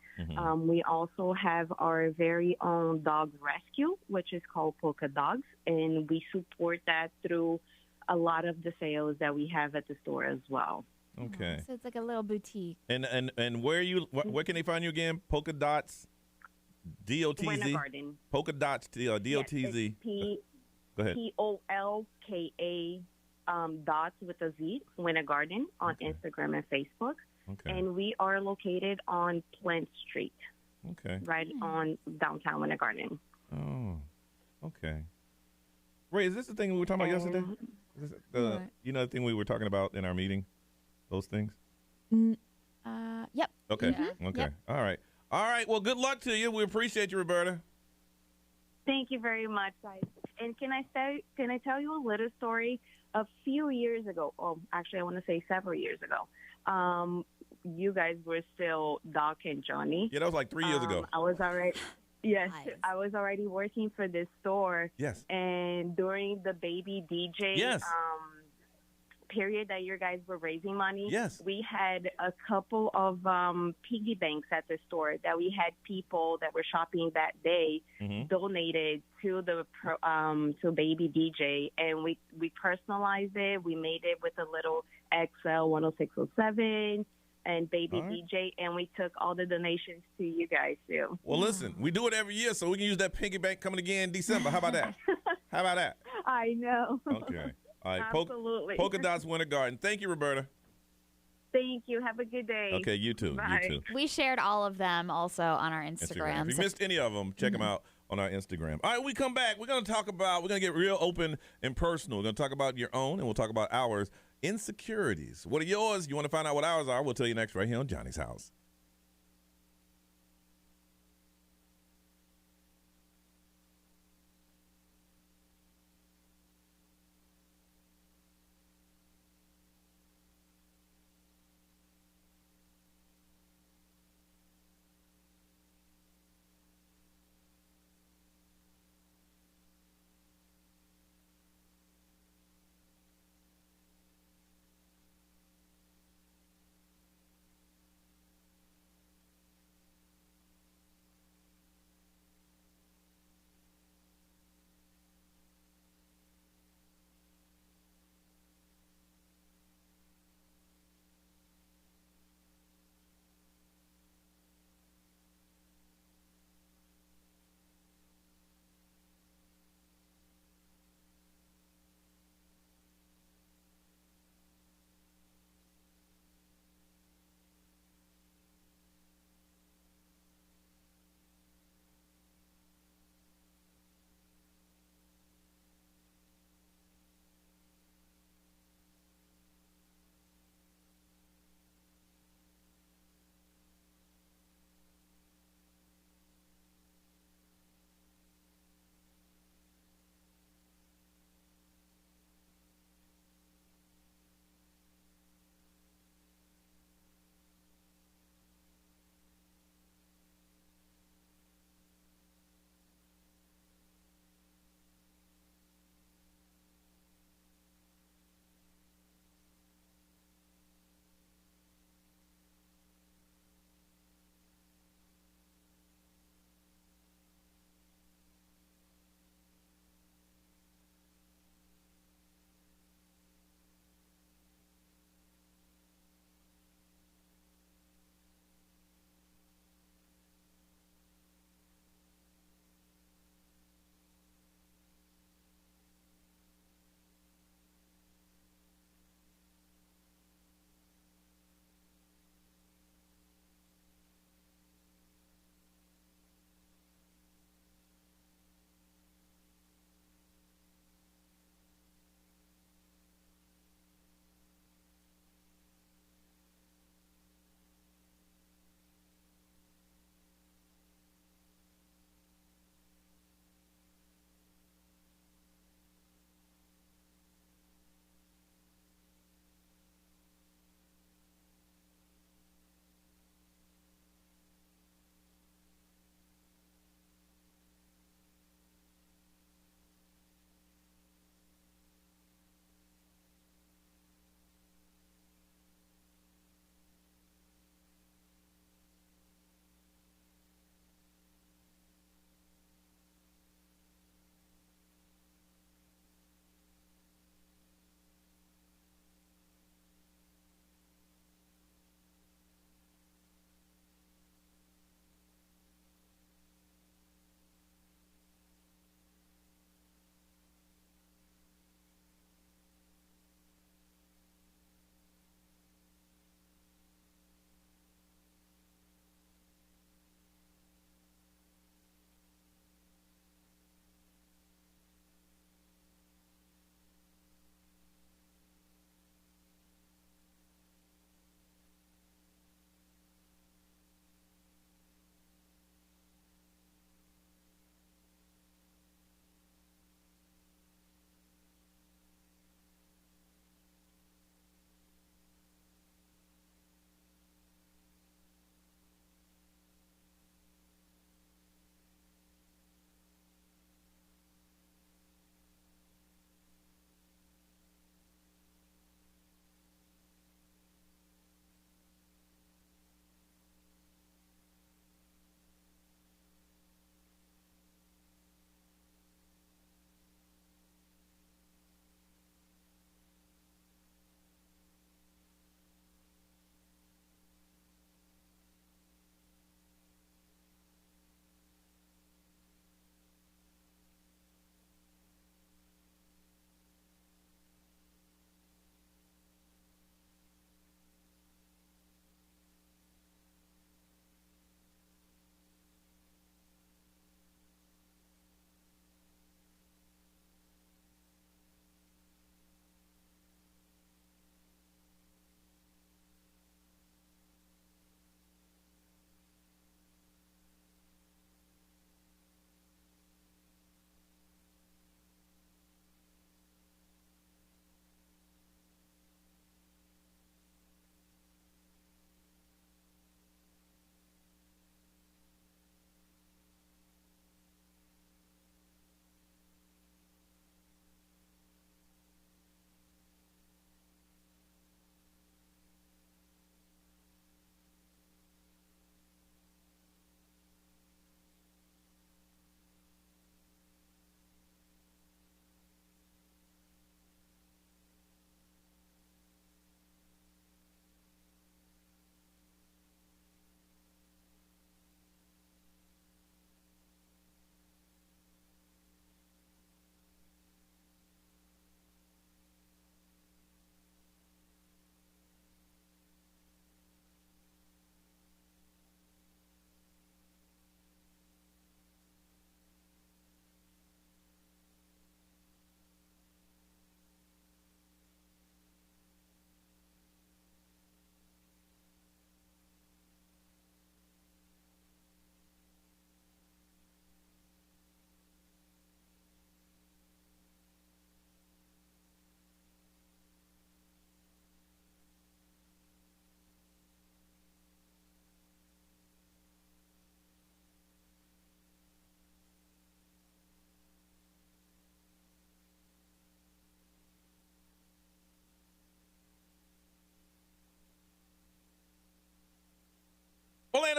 We also have our very own dog rescue, which is called Polka Dogs, and we support that through a lot of the sales that we have at the store as well. Okay. So it's like a little boutique. And where can they find you again? Polka Dots, D-O-T-Z. Winter Garden. Polka Dots, D-O-T-Z. Yes, Go ahead. Polka dots with a Z, Winter Garden on Instagram and Facebook. Okay. And we are located on Plant Street. Okay. Right on downtown Winter Garden. Oh, okay. Ray, is this the thing we were talking about yesterday? Is this the thing we were talking about in our meeting? Those things? Yep. Okay. Mm-hmm. Okay. Yep. All right. Well, good luck to you. We appreciate you, Roberta. Thank you very much, guys. And can I tell you a little story? A few years ago, actually I want to say several years ago, you guys were still Doc and Johnny. Yeah, that was like 3 years ago. I was already working for this store. Yes. And during the baby DJ period that you guys were raising money, we had a couple of piggy banks at the store that we had people that were shopping that day donated to the to baby DJ, and we personalized it. We made it with a little XL 10607 and baby DJ, and we took all the donations to you guys too. Well, listen, we do it every year, so we can use that piggy bank coming again in December. How about that? How about that? I know. Okay. All right. Absolutely. Polka Dots Winter Garden. Thank you, Roberta. Thank you. Have a good day. Okay, you too. Bye. You too. We shared all of them also on our Instagram. If you missed any of them, check them out on our Instagram. All right, we come back. We're going to get real open and personal. We're going to talk about your own, and we'll talk about ours. Insecurities. What are yours? You want to find out what ours are? We'll tell you next right here on Johnny's House.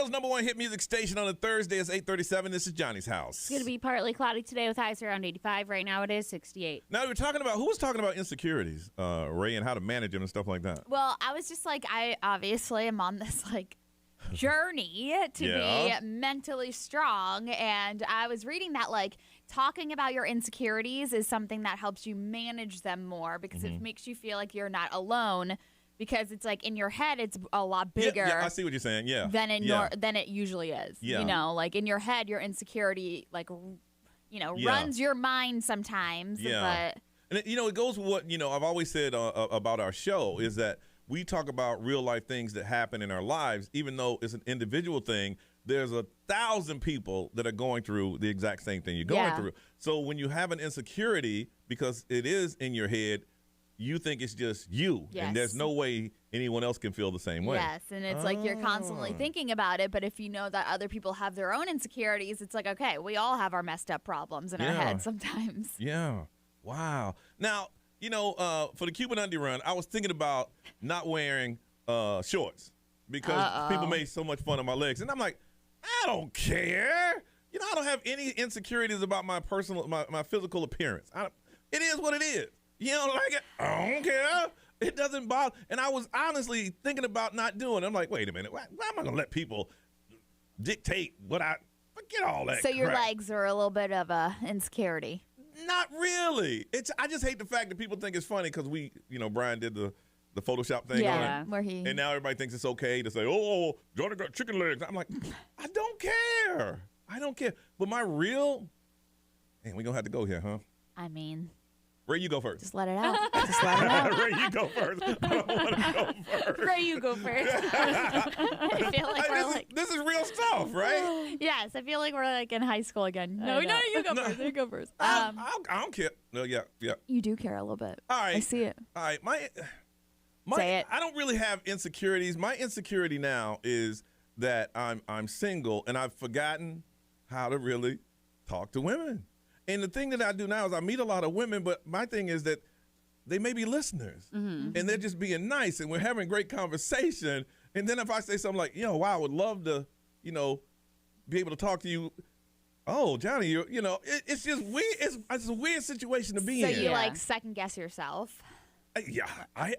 Orlando's #1 hit music station on a Thursday. It's 8:37. This is Johnny's house. It's going to be partly cloudy today with highs around 85. Right now it is 68. Now, who was talking about insecurities, Ray, and how to manage them and stuff like that? Well, I was just like, I obviously am on this, like, journey to be mentally strong. And I was reading that, like, talking about your insecurities is something that helps you manage them more because it makes you feel like you're not alone. Because it's like in your head, it's a lot bigger. Yeah, I see what you're saying. Yeah. Than it usually is. Yeah. You know, like in your head, your insecurity, like, runs your mind sometimes. Yeah. And it goes with what I've always said about our show is that we talk about real life things that happen in our lives, even though it's an individual thing. There's 1,000 people that are going through the exact same thing you're going through. So when you have an insecurity, because it is in your head, you think it's just you, and there's no way anyone else can feel the same way. Yes, and it's like you're constantly thinking about it, but if you know that other people have their own insecurities, it's like, okay, we all have our messed up problems in our head sometimes. Yeah. Wow. Now, for the Cuban undie run, I was thinking about not wearing shorts because people made so much fun of my legs, and I'm like, I don't care. I don't have any insecurities about my physical appearance. It is what it is. You don't like it? I don't care. It doesn't bother. And I was honestly thinking about not doing it. I'm like, wait a minute. Why am I going to let people dictate forget all that So your crap. legs are a little bit of a insecurity. Not really. I just hate the fact that people think it's funny because Brian did the Photoshop thing on it. Where he... And now everybody thinks it's okay to say, oh, Jordan got chicken legs. I'm like, I don't care. I don't care. But my real... Man, we're going to have to go here, huh? I mean... Ray, you go first. Just let it out. Just let it out. Ray, you go first. I don't want to go first. Ray, you go first. I feel like this is real stuff, right? Yes, I feel like we're like in high school again. No, you go first. You go first. I don't care. No, yeah. You do care a little bit. All right. I see it. All right. Say it. I don't really have insecurities. My insecurity now is that I'm single and I've forgotten how to really talk to women. And the thing that I do now is I meet a lot of women, but my thing is that they may be listeners, and they're just being nice, and we're having great conversation. And then if I say something like, wow, I would love to, be able to talk to you. Oh, Johnny, it's just weird. It's a weird situation to be in. So you like second guess yourself. Yeah, I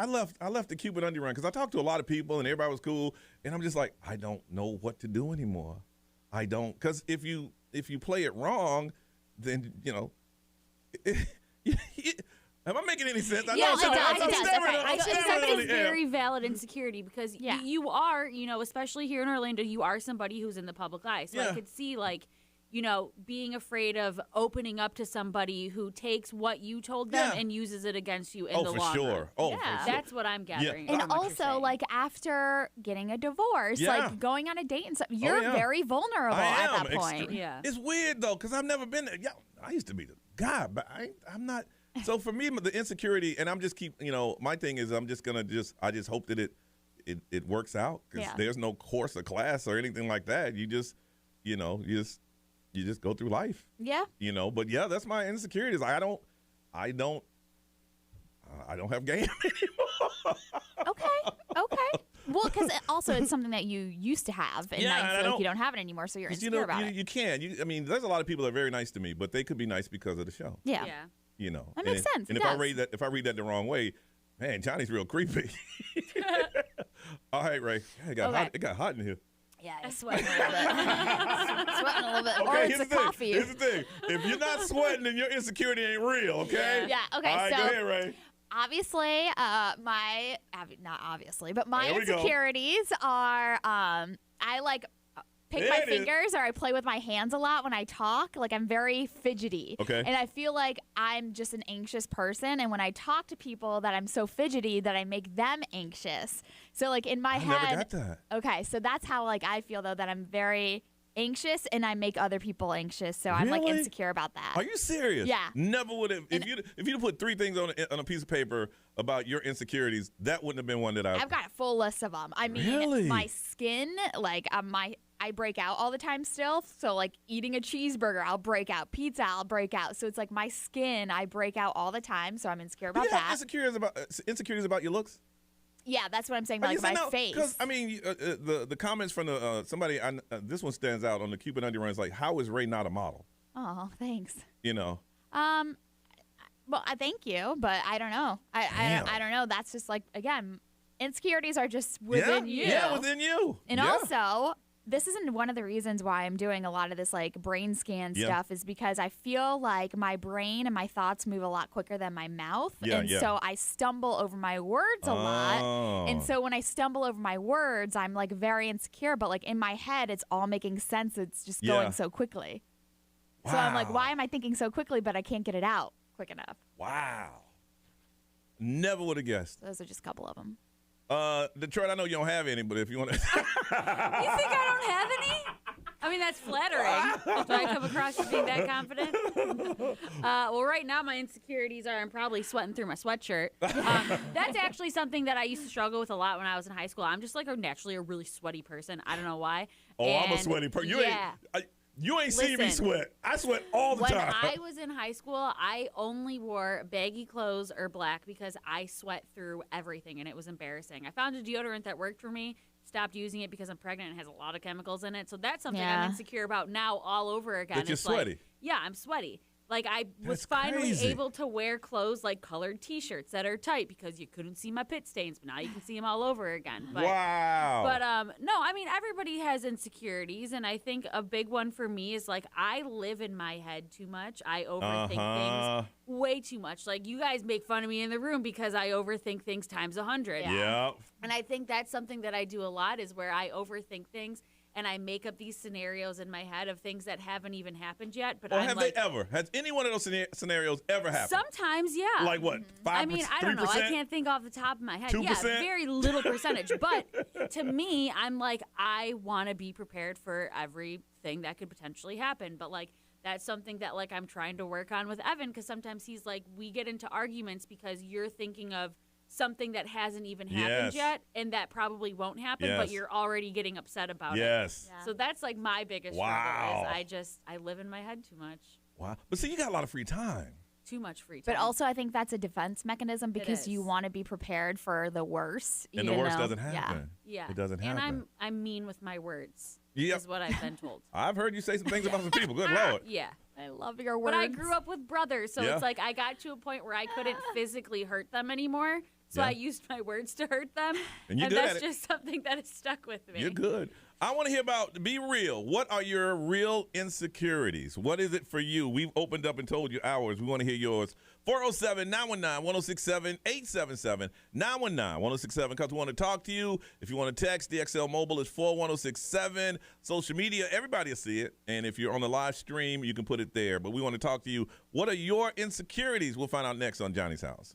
left the Cuban undie run because I talked to a lot of people and everybody was cool, and I'm just like, I don't know what to do anymore. I don't, because if you play it wrong, then am I making any sense? I think it's very valid insecurity because you are, especially here in Orlando, you are somebody who's in the public eye. So I could see being afraid of opening up to somebody who takes what you told them and uses it against you in the long run. Oh, for sure. That's what I'm gathering. And also, like, after getting a divorce, like going on a date and stuff, you're very vulnerable at that point. It's weird, though, because I've never been there. Yeah, I used to be the guy, but I'm not. So for me, the insecurity, and I'm just my thing is I'm just going to I just hope that it works out because there's no course or class or anything like that. You just, you just go through life. Yeah. But that's my insecurities. I don't have game anymore. Okay. Well, because also it's something that you used to have, and now you feel like you don't have it anymore, so you're insecure about it. You can. There's a lot of people that are very nice to me, but they could be nice because of the show. Yeah. That makes sense. And if I read that the wrong way, man, Johnny's real creepy. All right, Ray. It got hot in here. Yeah, I'm sweating a little bit. Sweating a little bit. Okay, or it's the coffee. Here's the thing. If you're not sweating, then your insecurity ain't real, okay? Yeah, okay. All right, so go ahead, Ray. Obviously, not obviously, but my insecurities are I like pick my fingers or I play with my hands a lot when I talk. Like, I'm very fidgety. Okay. And I feel like I'm just an anxious person. And when I talk to people that I'm so fidgety that I make them anxious. So, like, in my head. I never got that. Okay. So that's how, like, I feel, though, that I'm very anxious and I make other people anxious. So I'm, like, insecure about that. Are you serious? Yeah. Never would have. If you'd put 3 things on a piece of paper about your insecurities, that wouldn't have been one that I've got a full list of them. I mean, my skin, like, I break out all the time still. So, like, eating a cheeseburger, I'll break out. Pizza, I'll break out. So it's like my skin, I break out all the time. So I'm insecure about that. Insecurities about your looks? Yeah, that's what I'm saying. Like my face. Because I mean, the comments from somebody. This one stands out on the Cupid Underrun. It's like, how is Ray not a model? Oh, thanks. You know. Well, I thank you, but I don't know. I don't know. That's just like, again, insecurities are just within you. Yeah, within you. And also, this isn't one of the reasons why I'm doing a lot of this like brain scan stuff is because I feel like my brain and my thoughts move a lot quicker than my mouth. So I stumble over my words a lot. And so when I stumble over my words, I'm like very insecure, but like in my head, it's all making sense. It's just going so quickly. Wow. So I'm like, why am I thinking so quickly, but I can't get it out quick enough? Wow. Never would have guessed. Those are just a couple of them. Detroit, I know you don't have any, but if you want to. You think I don't have any? I mean, that's flattering. Do I come across as being that confident? Well, right now my insecurities are I'm probably sweating through my sweatshirt. That's actually something that I used to struggle with a lot when I was in high school. I'm just like naturally a really sweaty person. I don't know why. I'm a sweaty person. You ain't seen me sweat. I sweat all the time. When I was in high school, I only wore baggy clothes or black because I sweat through everything, and it was embarrassing. I found a deodorant that worked for me, stopped using it because I'm pregnant and it has a lot of chemicals in it. So that's something I'm insecure about now all over again. That you're sweaty. Like, yeah, I'm sweaty. Like, I was finally able to wear clothes like colored T-shirts that are tight because you couldn't see my pit stains, but now you can see them all over again. But, wow. But, no, I mean, everybody has insecurities, and I think a big one for me is, like, I live in my head too much. I overthink things way too much. Like, you guys make fun of me in the room because I overthink things times 100. Yeah. And I think that's something that I do a lot is where I overthink things. And I make up these scenarios in my head of things that haven't even happened yet. But have they ever? Has any one of those scenarios ever happened? Sometimes, yeah. Like what? 5%? I mean, I don't know. I can't think off the top of my head. 2%? Yeah, very little percentage. But to me, I'm like, I want to be prepared for everything that could potentially happen. But like, that's something that like I'm trying to work on with Evan because sometimes he's like, we get into arguments because you're thinking of something that hasn't even happened yet and that probably won't happen, but you're already getting upset about it. Yeah. So that's like my biggest struggle is I live in my head too much. Wow. But see, you got a lot of free time. Too much free time. But also I think that's a defense mechanism because you want to be prepared for the worst. And the worst doesn't happen. Yeah. It doesn't happen. And I'm mean with my words. Is what I've been told. I've heard you say some things about some people. Good Lord. Yeah. I love your words. But I grew up with brothers, so it's like I got to a point where I couldn't physically hurt them anymore. So I used my words to hurt them. And that's just something that has stuck with me. You're good. I want to hear about, be real. What are your real insecurities? What is it for you? We've opened up and told you ours. We want to hear yours. 407-919-1067, 877-919-1067. Because we want to talk to you. If you want to text, the XL Mobile is 41067. Social media, everybody will see it. And if you're on the live stream, you can put it there. But we want to talk to you. What are your insecurities? We'll find out next on Johnny's House.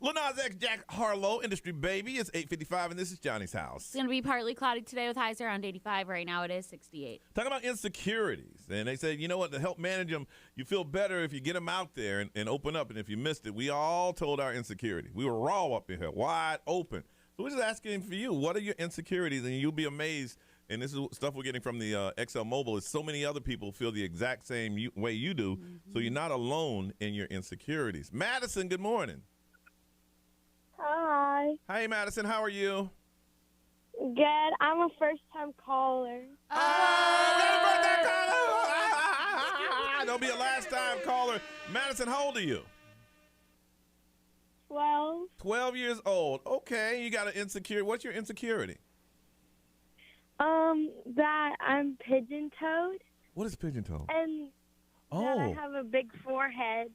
Lil Nas X, Jack Harlow, Industry Baby. It's 8:55, and this is Johnny's house. It's going to be partly cloudy today with highs around 85. Right now it is 68. Talking about insecurities. And they said, you know what, to help manage them, you feel better if you get them out there and open up. And if you missed it, we all told our insecurity. We were raw up in here, wide open. So we're just asking for you, what are your insecurities? And you'll be amazed. And this is stuff we're getting from the XL Mobile. Is so many other people feel the exact same way you do. Mm-hmm. So you're not alone in your insecurities. Madison, good morning. Hi. Hi, Madison. How are you? Good. I'm a first-time caller. Don't be a last-time caller. Madison, how old are you? 12. 12 years old. Okay, you got an insecurity. What's your insecurity? That I'm pigeon-toed. What is pigeon-toed? And that I have a big forehead.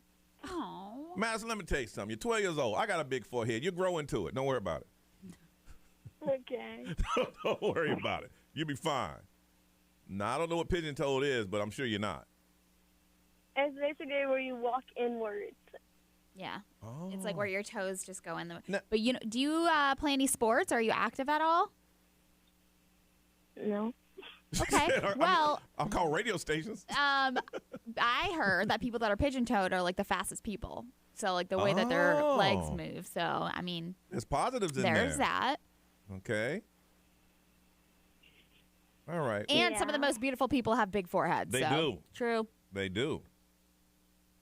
Oh. Madison, let me tell you something. You're 12 years old. I got a big forehead. You're growing to it. Don't worry about it. Okay. Don't worry about it. You'll be fine. Now, I don't know what pigeon-toed is, but I'm sure you're not. It's basically where you walk inwards. Yeah. Oh. It's like where your toes just go in the. But do you play any sports? Are you active at all? No. Okay. Well, I'll call radio stations. I heard that people that are pigeon-toed are like the fastest people. So like the way that their legs move. So I mean, there's positives in there. There's that. Okay. All right. And some of the most beautiful people have big foreheads. They do. True. They do.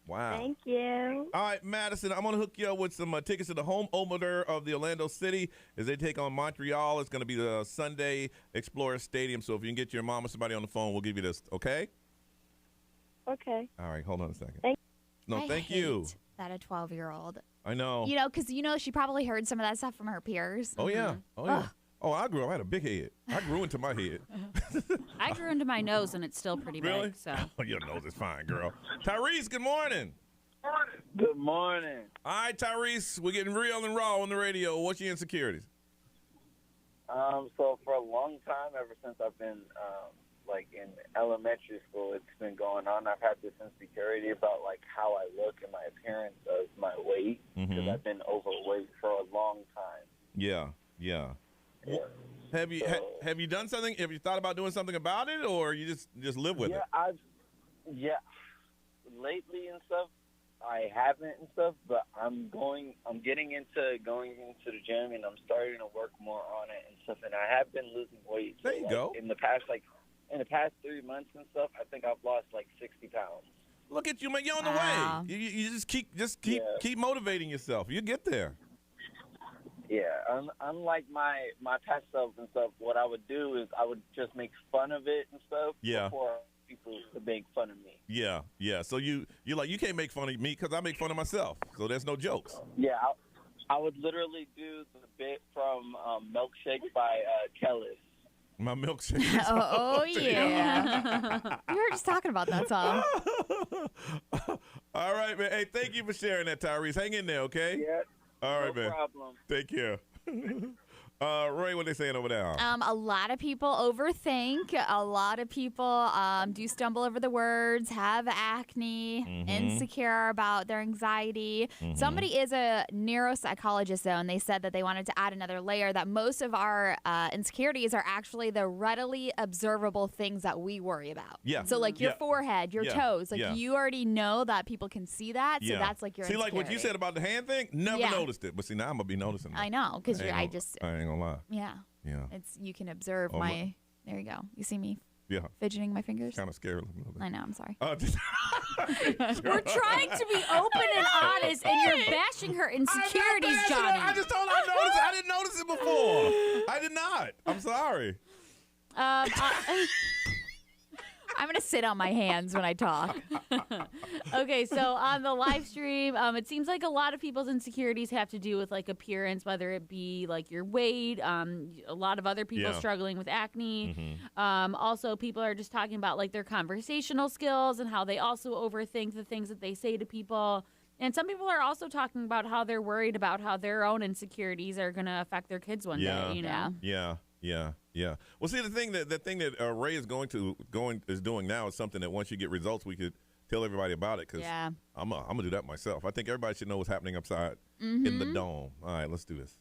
Wow. Thank you. All right, Madison, I'm going to hook you up with some tickets to the home opener of the Orlando City as they take on Montreal. It's going to be the Sunday Explorer Stadium. So if you can get your mom or somebody on the phone, we'll give you this, okay? Okay. All right, hold on a second. Thank you. That a 12-year-old. I know. You know, because, she probably heard some of that stuff from her peers. Oh, yeah. Oh, yeah. Oh, I had a big head. I grew into my head. I grew into my nose, and it's still pretty big. So. Oh, your nose is fine, girl. Tyrese, good morning. Good morning. All right, Tyrese, we're getting real and raw on the radio. What's your insecurities? So for a long time, ever since I've been in elementary school, it's been going on. I've had this insecurity about how I look and my appearance of my weight because I've been overweight for a long time. Yeah. Have you done something? Have you thought about doing something about it, or you just live with it? Lately and stuff, I haven't and stuff, but I'm getting into going into the gym and I'm starting to work more on it and stuff. And I have been losing weight. There you go. In the past 3 months and stuff, I think I've lost 60 pounds. Look at you, man! You're on the way. You just keep motivating yourself. You get there. Yeah, unlike my past self and stuff, what I would do is I would just make fun of it and stuff before people would make fun of me. Yeah. So you're like, you can't make fun of me because I make fun of myself. So there's no jokes. Yeah, I would literally do the bit from Milkshake by Kellis. My milkshake. Oh yeah. We were just talking about that song. All right, man. Hey, thank you for sharing that, Tyrese. Hang in there, okay? Yeah. All right, man. No problem. Take care. Roy, what they saying over there? A lot of people overthink. A lot of people do stumble over the words, have acne, insecure about their anxiety. Somebody is a neuropsychologist, though, and they said that they wanted to add another layer, that most of our insecurities are actually the readily observable things that we worry about. Yeah. So, like your forehead, your toes, you already know that people can see that, so that's like your insecurity. See, like what you said about the hand thing? Never noticed it. But see, now I'm going to be noticing it. I know, because I ain't gonna lie. Yeah. It's you can observe my. There you go. You see me. Yeah. Fidgeting my fingers. Kind of scary. I know. I'm sorry. We're trying to be open and honest, and you're bashing her insecurities, Johnny. I just told her I noticed. I didn't notice it before. I did not. I'm sorry. I'm going to sit on my hands when I talk. Okay, so on the live stream, it seems like a lot of people's insecurities have to do with appearance, whether it be your weight. A lot of other people struggling with acne. Also, people are just talking about their conversational skills and how they also overthink the things that they say to people. And some people are also talking about how they're worried about how their own insecurities are going to affect their kids one day. You know? Yeah. Well, see, the thing that Ray is doing now is something that once you get results, we could tell everybody about it because I'm gonna do that myself. I think everybody should know what's happening upside in the dome. All right, let's do this.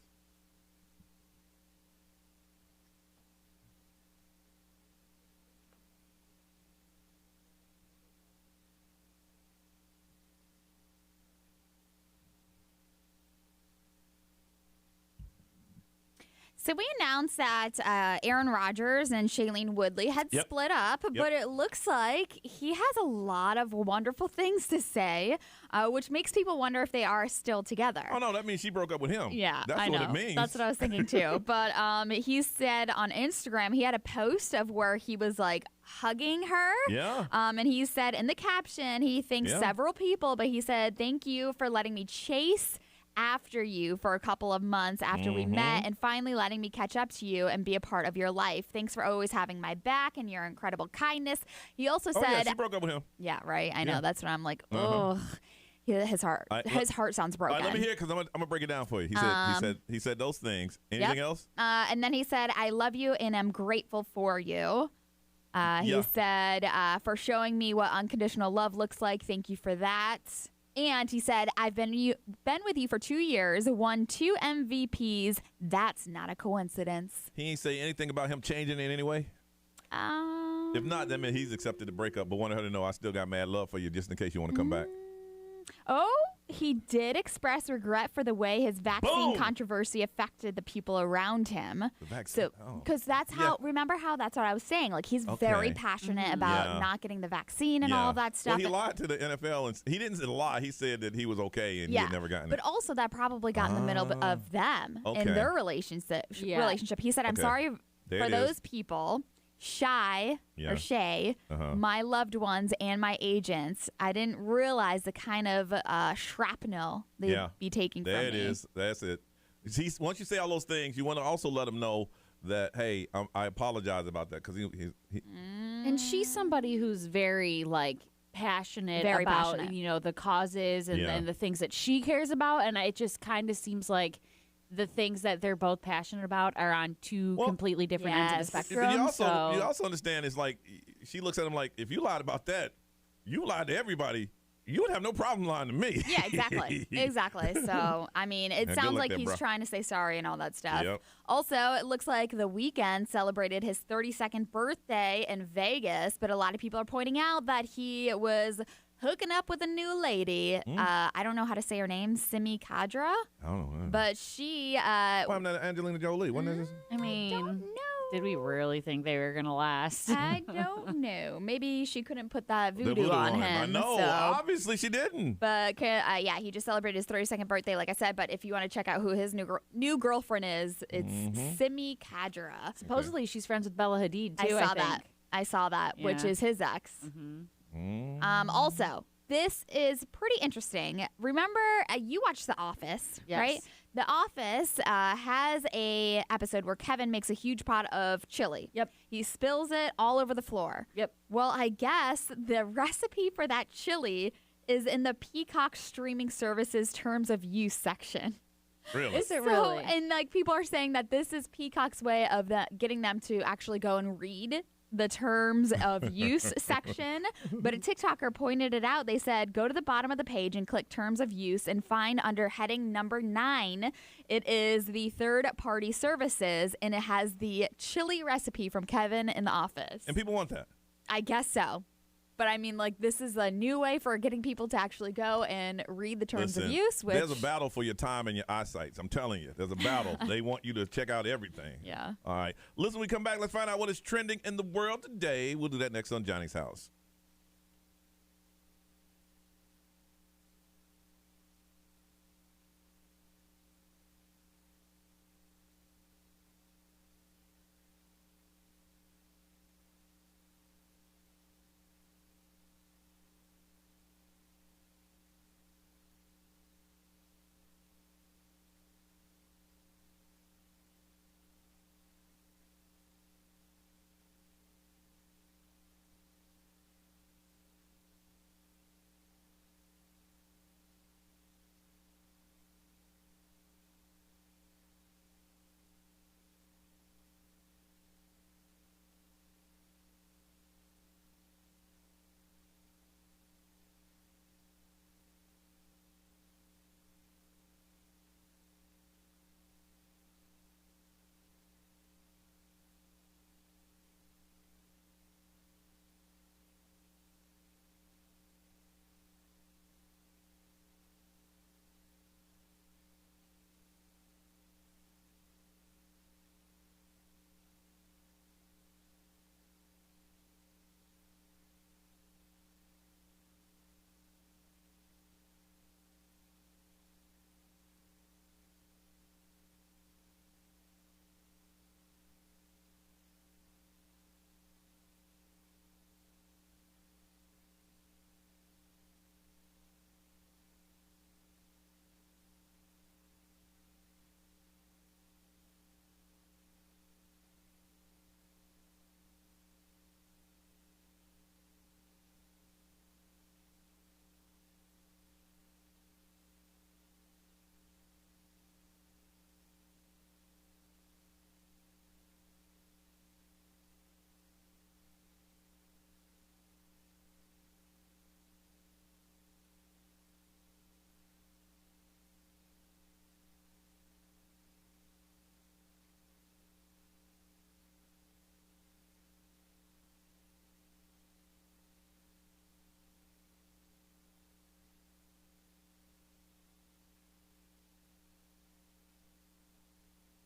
So we announced that Aaron Rodgers and Shailene Woodley had split up, but it looks like he has a lot of wonderful things to say, which makes people wonder if they are still together. Oh, no, that means she broke up with him. Yeah, that's what it means. That's what I was thinking, too. But he said on Instagram, he had a post of where he was, like, hugging her. Yeah. And he said in the caption, he thanked several people, but he said, thank you for letting me chase after you for a couple of months after we met and finally letting me catch up to you and be a part of your life. Thanks for always having my back and your incredible kindness. He also said... yeah, she broke up with him. Yeah, right. I know. That's what I'm like, ugh. His heart sounds broken. All right, let me hear it because I'm gonna break it down for you. He said those things. Anything else? And then he said, I love you and am grateful for you. He said, for showing me what unconditional love looks like. Thank you for that. And he said, I've been with you for 2 years, won 2 MVPs. That's not a coincidence. He ain't say anything about him changing in any way? If not, that means he's accepted the breakup, but wanted her to know I still got mad love for you just in case you want to come back. Oh, he did express regret for the way his vaccine controversy affected the people around him. The vaccine. Because that's how, remember how that's what I was saying. Like, he's very passionate about not getting the vaccine and all of that stuff. Well, he lied to the NFL, and he didn't lie. He said that he was okay and he had never gotten it. But also that probably got in the middle of them and their relationship. He said, I'm sorry for those people. Shay, my loved ones, and my agents. I didn't realize the kind of shrapnel they'd be taking from me. There it is. That's it. Once you say all those things, you want to also let them know that, hey, I apologize about that because he And she's somebody who's very, like, passionate about, you know, the causes and the things that she cares about. And it just kind of seems like the things that they're both passionate about are on two completely different ends of the spectrum. You also understand it's like she looks at him like, if you lied about that, you lied to everybody. You would have no problem lying to me. Yeah, exactly. Exactly. So, I mean, it sounds like he's trying to say sorry and all that stuff. Yep. Also, it looks like The Weeknd celebrated his 32nd birthday in Vegas, but a lot of people are pointing out that he was hooking up with a new lady. I don't know how to say her name, Simi Khadra. I don't know. But she... Why am I Angelina Jolie? I mean, don't know. Did we really think they were going to last? I don't know. Maybe she couldn't put that voodoo on him. I know. So. Obviously, she didn't. But, he just celebrated his 32nd birthday, like I said. But if you want to check out who his new girlfriend is, it's Simi Khadra. Supposedly, she's friends with Bella Hadid, too, I saw that, which is his ex. Also, this is pretty interesting. Remember, you watched The Office, right? The Office has a episode where Kevin makes a huge pot of chili. Yep. He spills it all over the floor. Yep. Well, I guess the recipe for that chili is in the Peacock streaming services terms of use section. Really? Is it really? And like people are saying that this is Peacock's way of getting them to actually go and read the terms of use section, but a TikToker pointed it out. They said, go to the bottom of the page and click terms of use and find under heading number 9, it is the third-party services, and it has the chili recipe from Kevin in The Office. And people want that? I guess so. But I mean, like, this is a new way for getting people to actually go and read the terms of use. Which... There's a battle for your time and your eyesight. I'm telling you, there's a battle. They want you to check out everything. Yeah. All right. Listen, when we come back, let's find out what is trending in the world today. We'll do that next on Johnny's House.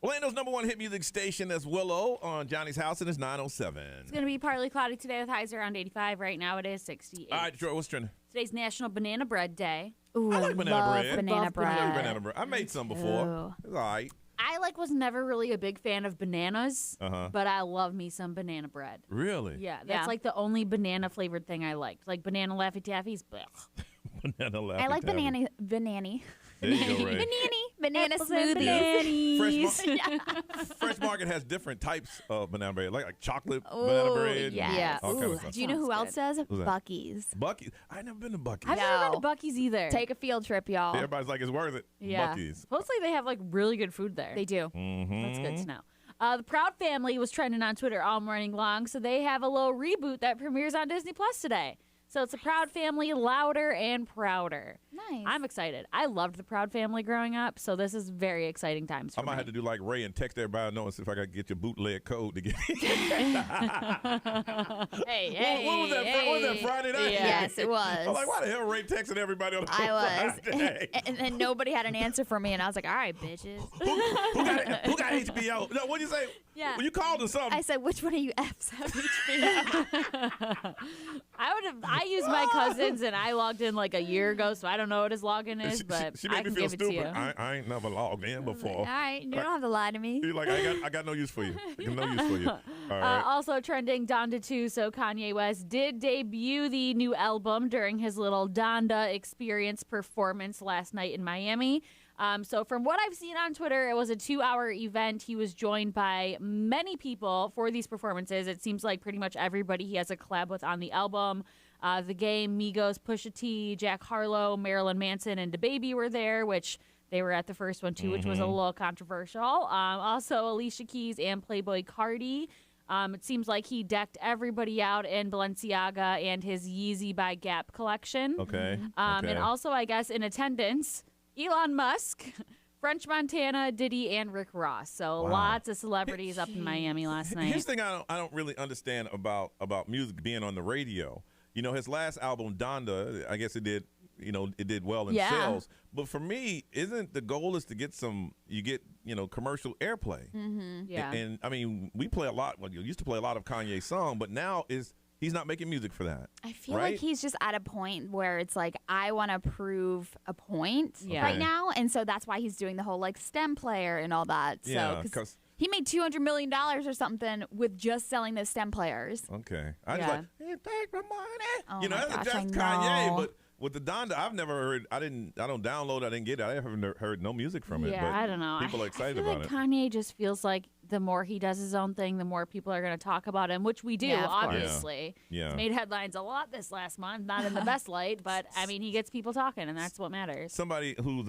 Orlando's #1 hit music station, that's Willow on Johnny's House, and it's 9:07. It's going to be partly cloudy today with highs around 85. Right now it is 68. All right, Detroit, what's trending? Today's National Banana Bread Day. Ooh, I like banana bread. Banana bread. I like banana bread. I made some before. It's all right. I was never really a big fan of bananas, but I love me some banana bread. Really? Yeah, that's like the only banana flavored thing I liked. Like banana Laffy Taffies. Banana Laffy I like Taffy. banana. There you go, Ray. Banana Apples and smoothies. Fresh Market has different types of banana bread, like chocolate banana bread. Yeah. All kind of stuff. Do you know who else does? Who's that? Buc-ee's. Buc-ee's. I never been to Buc-ee's. I've never been to Buc-ee's either. Take a field trip, y'all. Everybody's like, it's worth it. Yeah. Buc-ee's. Supposedly they have really good food there. They do. Mm-hmm. That's good to know. The Proud Family was trending on Twitter all morning long, so they have a little reboot that premieres on Disney Plus today. So it's a Proud Family, louder and prouder. Nice. I'm excited. I loved the Proud Family growing up, so this is very exciting times for I might me. have to do like Ray and text everybody and see if I can get your bootleg code to get Hey, what was that Friday night? Yes, it was. I'm like, why the hell Ray texting everybody on I was. Friday? and nobody had an answer for me, and I was like, all right, bitches. Who got HBO? No, what'd you say? Yeah. Well, you called or something. I said, which one of you Fs have HBO? I used my cousin's, and I logged in a year ago, so I don't know what his login is, but she I made can me feel give it to you. stupid. I ain't never logged in before. All right, you don't have to lie to me. You're like, I got no use for you. I got no use for you. All right. Also trending, Donda 2. So Kanye West did debut the new album during his little Donda Experience performance last night in Miami. So from what I've seen on Twitter, it was a 2-hour event. He was joined by many people for these performances. It seems like pretty much everybody he has a collab with on the album. The Game, Migos, Pusha T, Jack Harlow, Marilyn Manson, and DaBaby were there, which they were at the first one too, which was a little controversial. Also, Alicia Keys and Playboy Cardi. It seems like he decked everybody out in Balenciaga and his Yeezy by Gap collection. Okay. And also, I guess, in attendance, Elon Musk, French Montana, Diddy, and Rick Ross. So lots of celebrities up in Miami last night. Here's the thing I don't really understand about music being on the radio. You know, his last album, Donda, I guess it did well in sales. But for me, isn't the goal is to get commercial airplay? Mm-hmm. Yeah. And I mean, we play a lot. Well, you used to play a lot of Kanye's song, but now he's not making music for that. I feel right? like he's just at a point where it's like, I want to prove a point Yeah. right now. And so that's why he's doing the whole STEM player and all that. Yeah, So, because he made $200 million or something with just selling those STEM players. okay, I Yeah. was like, hey, take my money. Oh my gosh, that's I Kanye, know. but with the Donda, I've never heard. I don't download. I didn't get it. I haven't heard no music from it. Yeah, but I don't know. People are excited I feel about like it. Kanye just feels like the more he does his own thing, the more people are going to talk about him, which we do, Yeah, of course. obviously. Yeah. He's made headlines a lot this last month, not in the best light, but I mean, he gets people talking, and that's what matters. Somebody who's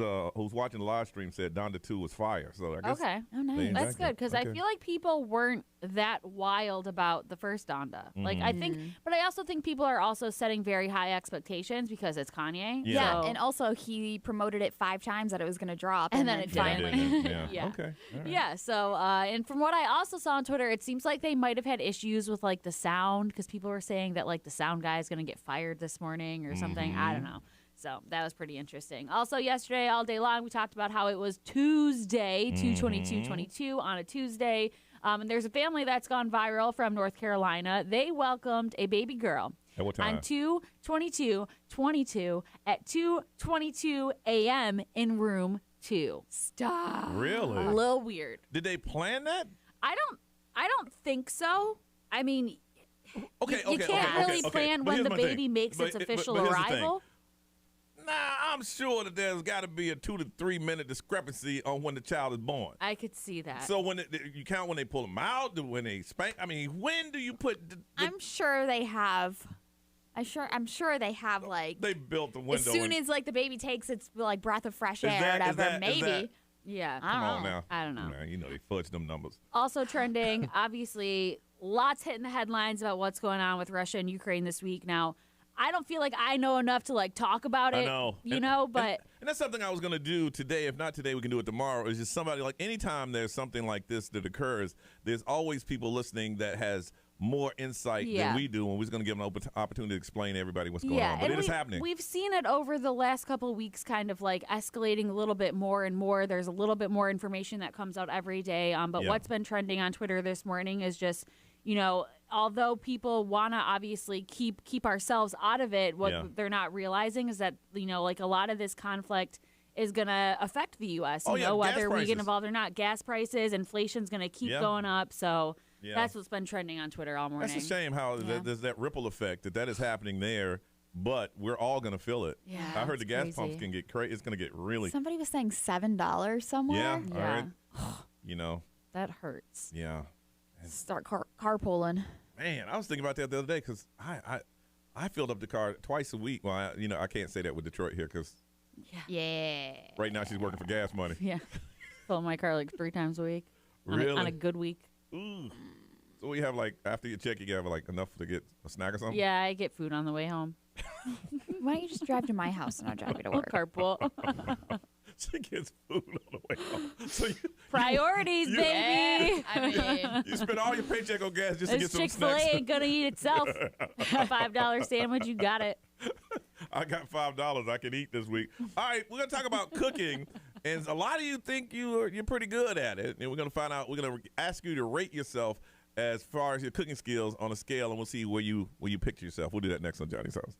watching the live stream said Donda 2 was fire. So I guess Okay. Oh, nice. They- That's Exactly. good because Okay. I feel like people weren't that wild about the first Donda. Like I think, Mm-hmm. but I also think people are also setting very high expectations because it's Kanye. Yeah. So- And also, he promoted it 5 times that it was going to drop. And then it didn't. finally- Yeah. Yeah. Okay. All right. Yeah. So, and from what I also saw on Twitter, it seems like they might have had issues with the sound because people were saying that the sound guy is going to get fired this morning or something. I don't know. So that was pretty interesting. Also, yesterday, all day long, we talked about how it was Tuesday, 2/22/22 on a Tuesday. And there's a family that's gone viral from North Carolina. They welcomed a baby girl At what time? on 2/22/22 at 2:22 a.m. in room 2. Stop. Really? A little weird. Did they plan that? I don't think so. I mean, Okay. you can't really plan But when here's the my baby thing. makes But- its but official here's the thing. arrival. Nah, I'm sure that there's got to be a 2 to 3 minute discrepancy on when the child is born. I could see that. So when you count when they pull them out, when they spank. I mean, when do you put? I'm sure they have. I'm sure they have They built the window. as soon and- as the baby takes its breath of fresh Is air, that- or is whatever. that- is Maybe. that- Yeah. I Come don't on know. now. I don't know. Nah, you know they fudge them numbers. Also trending, obviously, lots hitting the headlines about what's going on with Russia and Ukraine this week. Now, I don't feel like I know enough to talk about it. I know. But And that's something I was going to do today. If not today, we can do it tomorrow. It's just somebody anytime there's something like this that occurs, there's always people listening that has more insight than we do, and we're going to give them an opportunity to explain to everybody what's going on. But it is happening. We've seen it over the last couple of weeks kind of like escalating a little bit more and more. There's a little bit more information that comes out every day. But what's been trending on Twitter this morning is just, although people want to obviously keep ourselves out of it, what they're not realizing is that, like a lot of this conflict is going to affect the U.S. Whether we get involved or not. Gas prices, inflation's going to keep going up. So that's what's been trending on Twitter all morning. That's a shame how there's that ripple effect that is happening there, but we're all going to feel it. Yeah, I heard the gas pumps can get crazy. It's going to get really. Somebody was saying $7 somewhere. Yeah. All right. That hurts. Yeah. Start carpooling. Man, I was thinking about that the other day because I filled up the car twice a week. Well, I can't say that with Detroit here because right now she's working for gas money. Yeah. Fill my car like 3 times a week. Really? On a good week. Ooh. So we have after you check, you have enough to get a snack or something? Yeah, I get food on the way home. Why don't you just drive to my house and I'll drive you to work? Carpool. She gets food on the way home. So priorities, baby. You spend all your paycheck on gas just to get some Chick-fil-A snacks. ain't gonna eat itself. A $5 sandwich, you got it. I got $5 I can eat this week. All right, we're gonna talk about cooking, and a lot of you think you're pretty good at it, and we're gonna find out. We're gonna ask you to rate yourself as far as your cooking skills on a scale, and we'll see where you picture yourself. We'll do that next on Johnny's House.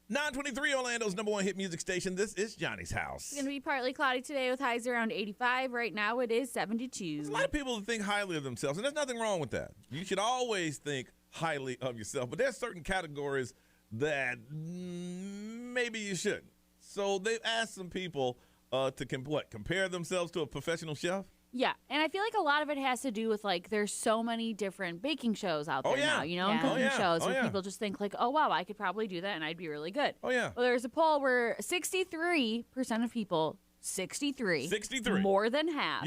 923 Orlando's #1 hit music station. This is Johnny's house. It's going to be partly cloudy today with highs around 85. Right now it is 72. There's a lot of people that think highly of themselves, and there's nothing wrong with that. You should always think highly of yourself, but there's certain categories that maybe you shouldn't. So they've asked some people to compare themselves to a professional chef. Yeah, and I feel like a lot of it has to do with, like, there's so many different baking shows out there now, you know, and cooking shows where people just think, like, oh, wow, I could probably do that and I'd be really good. Oh, yeah. Well, there's a poll where 63% of people, 63, more than half,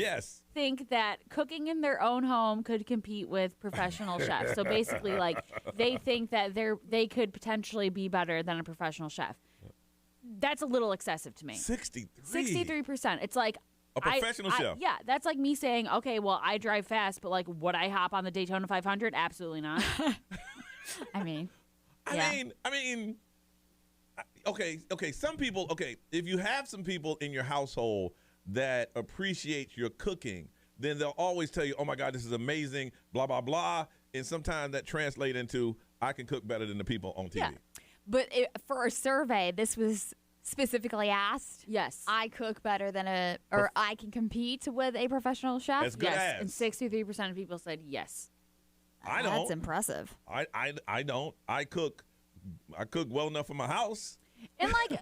think that cooking in their own home could compete with professional chefs. So basically, like, they think that they could potentially be better than a professional chef. That's a little excessive to me. 63%. It's like, a professional chef. Yeah, that's like me saying, okay, well, I drive fast, but, like, would I hop on the Daytona 500? Absolutely not. I mean, okay. Some people, if you have some people in your household that appreciate your cooking, then they'll always tell you, oh my God, this is amazing, blah, blah, blah. And sometimes that translates into, I can cook better than the people on TV. Yeah. But for a survey, this was specifically asked. Yes. I cook better than I can compete with a professional chef. As good as. And 63% of people said yes. I don't. That's impressive. I don't. I cook well enough for my house. And, like,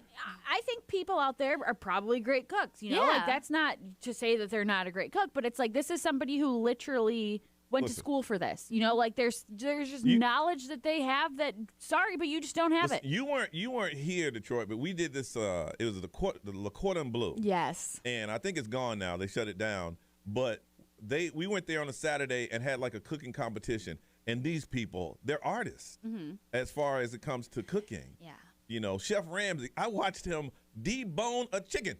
I think people out there are probably great cooks, you know? Yeah. Like, that's not to say that they're not a great cook, but it's like, this is somebody who literally went to school for this. You know, like, there's just knowledge that they have that, sorry, but you just don't have it. You weren't here, Detroit, but we did this, it was the Le Cordon Bleu. Yes. And I think it's gone now. They shut it down. But we went there on a Saturday and had, like, a cooking competition. And these people, they're artists as far as it comes to cooking. Yeah. You know, Chef Ramsay, I watched him debone a chicken.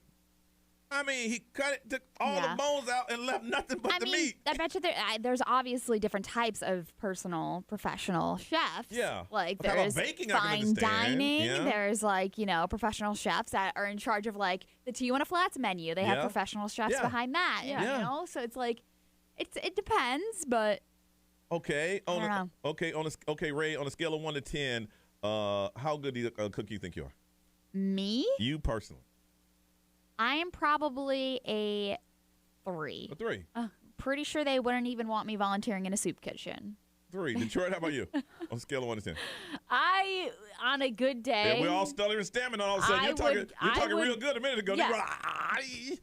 I mean, he took all the bones out and left nothing but the meat. I bet you there's obviously different types of professional chefs. Yeah. Like, About there's baking, I can fine understand. dining. Yeah. There's, like, you know, professional chefs that are in charge of, like, the Tijuana Flats menu. They have professional chefs behind that. Yeah. You know? So it's like, it depends, but. Okay. I don't know. Ray, on a scale of 1 to 10, how good a cook you think you are? Me? You personally. I am probably a 3. A 3. Pretty sure they wouldn't even want me volunteering in a soup kitchen. 3. Detroit, how about you? On a scale of 1 to 10. On a good day. Yeah, we're all stuttering and stammering all of a sudden. You're talking real good a minute ago. Yeah.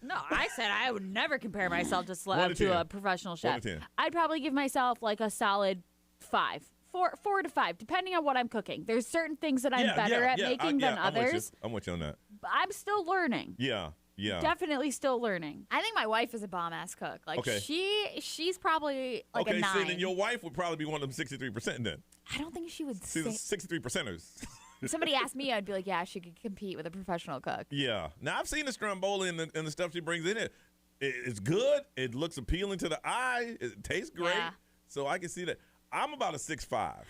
No, I said I would never compare myself to a professional chef. 1 to 10. I'd probably give myself, like, a solid 5. 4 to 5, depending on what I'm cooking. There's certain things that I'm better at making than others. I'm with you on that. But I'm still learning. Yeah. Definitely still learning. I think my wife is a bomb-ass cook. Like, she's probably like a 9. Okay, so then your wife would probably be one of them 63% then. I don't think she would say. 63%ers. Somebody asked me, I'd be like, yeah, she could compete with a professional cook. Yeah. Now, I've seen the stromboli and the stuff she brings in it. It's good. It looks appealing to the eye. It tastes great. Yeah. So I can see that. I'm about a 6'5".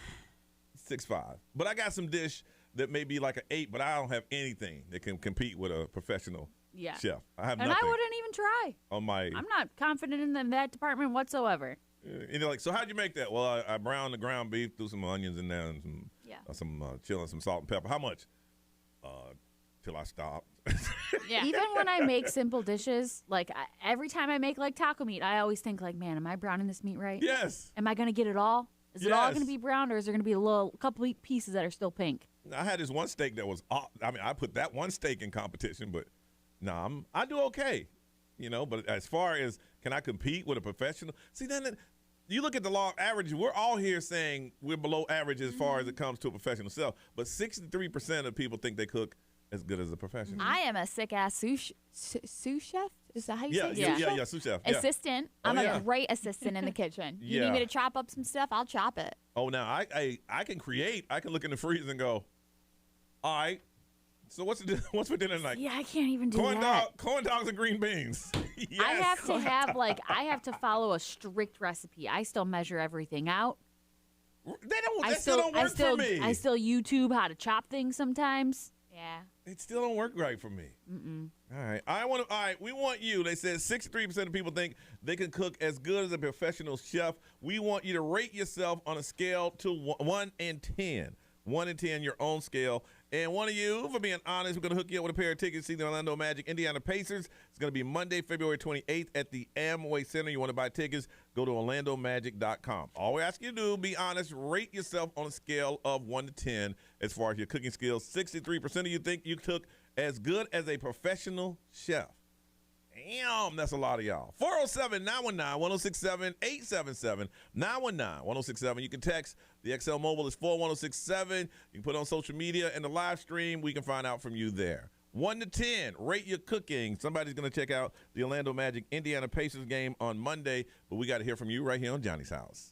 6'5". But I got some dish that may be like an 8, but I don't have anything that can compete with a professional chef. I have nothing. I wouldn't even try. I'm not confident in that department whatsoever. And they're like, so how'd you make that? Well, I browned the ground beef, threw some onions in there, and some chili, some salt and pepper. How much? Till I stopped. Yeah. Even when I make simple dishes, like every time I make, like, taco meat, I always think, like, man, am I browning this meat right? Yes. Am I going to get it all? Is it all going to be brown, or is there going to be a couple pieces that are still pink? I had this one steak that was, I put that one steak in competition, but I do okay, you know. But as far as can I compete with a professional? See, then you look at the law of averages. We're all here saying we're below average as far as it comes to a professional chef, but 63% of people think they cook as good as a professional. I am a sick-ass sous chef. Is that how you say it? Yeah, sous chef. Yeah. Assistant. I'm a great assistant in the kitchen. You need me to chop up some stuff, I'll chop it. Oh, now I can create. I can look in the freezer and go, all right, so what's for dinner tonight? Yeah, I can't even do that. Corn dogs and green beans. Yes. I have to follow a strict recipe. I still measure everything out. That still don't work for me. I still YouTube how to chop things sometimes. Yeah. It still don't work right for me. Mm-mm. All right. We want you. They said 63% of people think they can cook as good as a professional chef. We want you to rate yourself on a scale to 1 and 10. 1 to 10, your own scale. And one of you, for being honest, we're going to hook you up with a pair of tickets to see the Orlando Magic Indiana Pacers. It's going to be Monday, February 28th at the Amway Center. You want to buy tickets, go to orlandomagic.com. All we ask you to do, be honest, rate yourself on a scale of 1 to 10 as far as your cooking skills. 63% of you think you cook as good as a professional chef. Damn, that's a lot of y'all. 407-919-1067, 877-919-1067. You can text. The XL Mobile is 41067. You can put it on social media and the live stream. We can find out from you there. 1 to 10, rate your cooking. Somebody's going to check out the Orlando Magic Indiana Pacers game on Monday, but we got to hear from you right here on Johnny's House.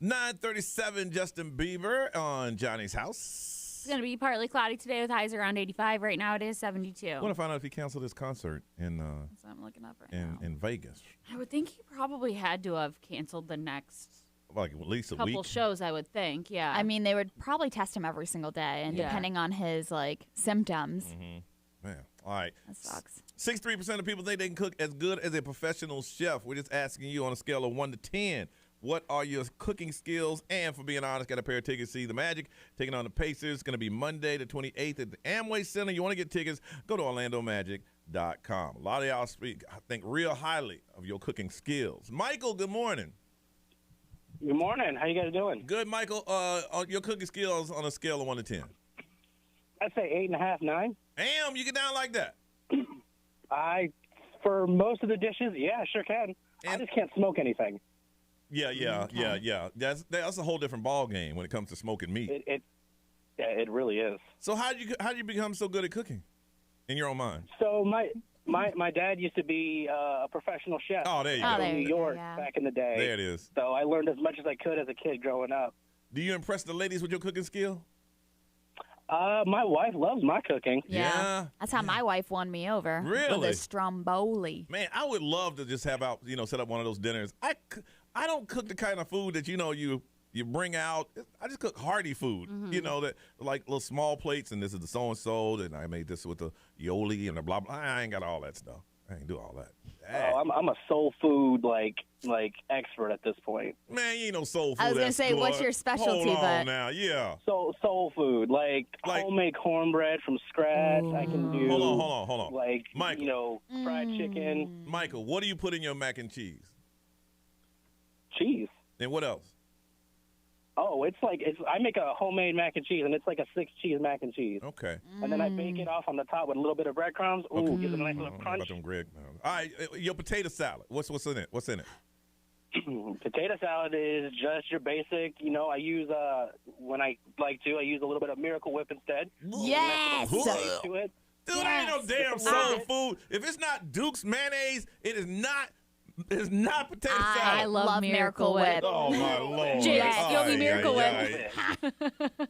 9:37, Justin Bieber on Johnny's house. It's going to be partly cloudy today with highs around 85. Right now it is 72. I want to find out if he canceled his concert in That's what I'm looking up right now. in Vegas. I would think he probably had to have canceled the next Like at least a couple week. shows, I would think. Yeah. I mean, they would probably test him every single day, and depending on his like symptoms. Man, all right. That sucks. 63% of people think they can cook as good as a professional chef. We're just asking you on a scale of 1 to 10. What are your cooking skills? And for being honest, got a pair of tickets to see the Magic taking on the Pacers. It's going to be Monday the 28th at the Amway Center. You want to get tickets, go to OrlandoMagic.com. A lot of y'all speak, I think, real highly of your cooking skills. Michael, good morning. Good morning. How you guys doing? Good, Michael. Your cooking skills on a scale of 1 to 10. I'd say 8.5, 9. Damn, you get down like that? For most of the dishes, yeah, I sure can. I just can't smoke anything. Yeah. That's a whole different ball game when it comes to smoking meat. It really is. So how did you become so good at cooking, in your own mind? So my dad used to be a professional chef. Oh, there you go. In New York back in the day. There it is. So I learned as much as I could as a kid growing up. Do you impress the ladies with your cooking skill? My wife loves my cooking. Yeah. That's how my wife won me over. Really? With a stromboli. Man, I would love to just have set up one of those dinners. I don't cook the kind of food that you bring out. I just cook hearty food. That like little small plates, and this is the so and so, and I made this with the yoli and the blah blah. I ain't got all that stuff. I ain't do all that. Oh, I'm a soul food like expert at this point. Man, you ain't no soul food. I was gonna say, what's your specialty? Hold on now, yeah. Soul food, like homemade cornbread from scratch. I can do. Hold on. Like Michael, fried chicken. Michael, what do you put in your mac and cheese? Cheese. And what else? Oh, I make a homemade mac and cheese, and it's like a 6-cheese mac and cheese. Okay. And then I bake it off on the top with a little bit of breadcrumbs. Ooh, gives it a nice little crunch. All right, your potato salad. What's in it? What's in it? Potato salad is just your basic. I use when I like to, I use a little bit of Miracle Whip instead. Yes. To it. Dude, ain't no damn soul food. If it's not Duke's mayonnaise, it is not. It's not potato salad. I love Miracle Whip. Oh, my Lord. Yes, you'll be Miracle Whip.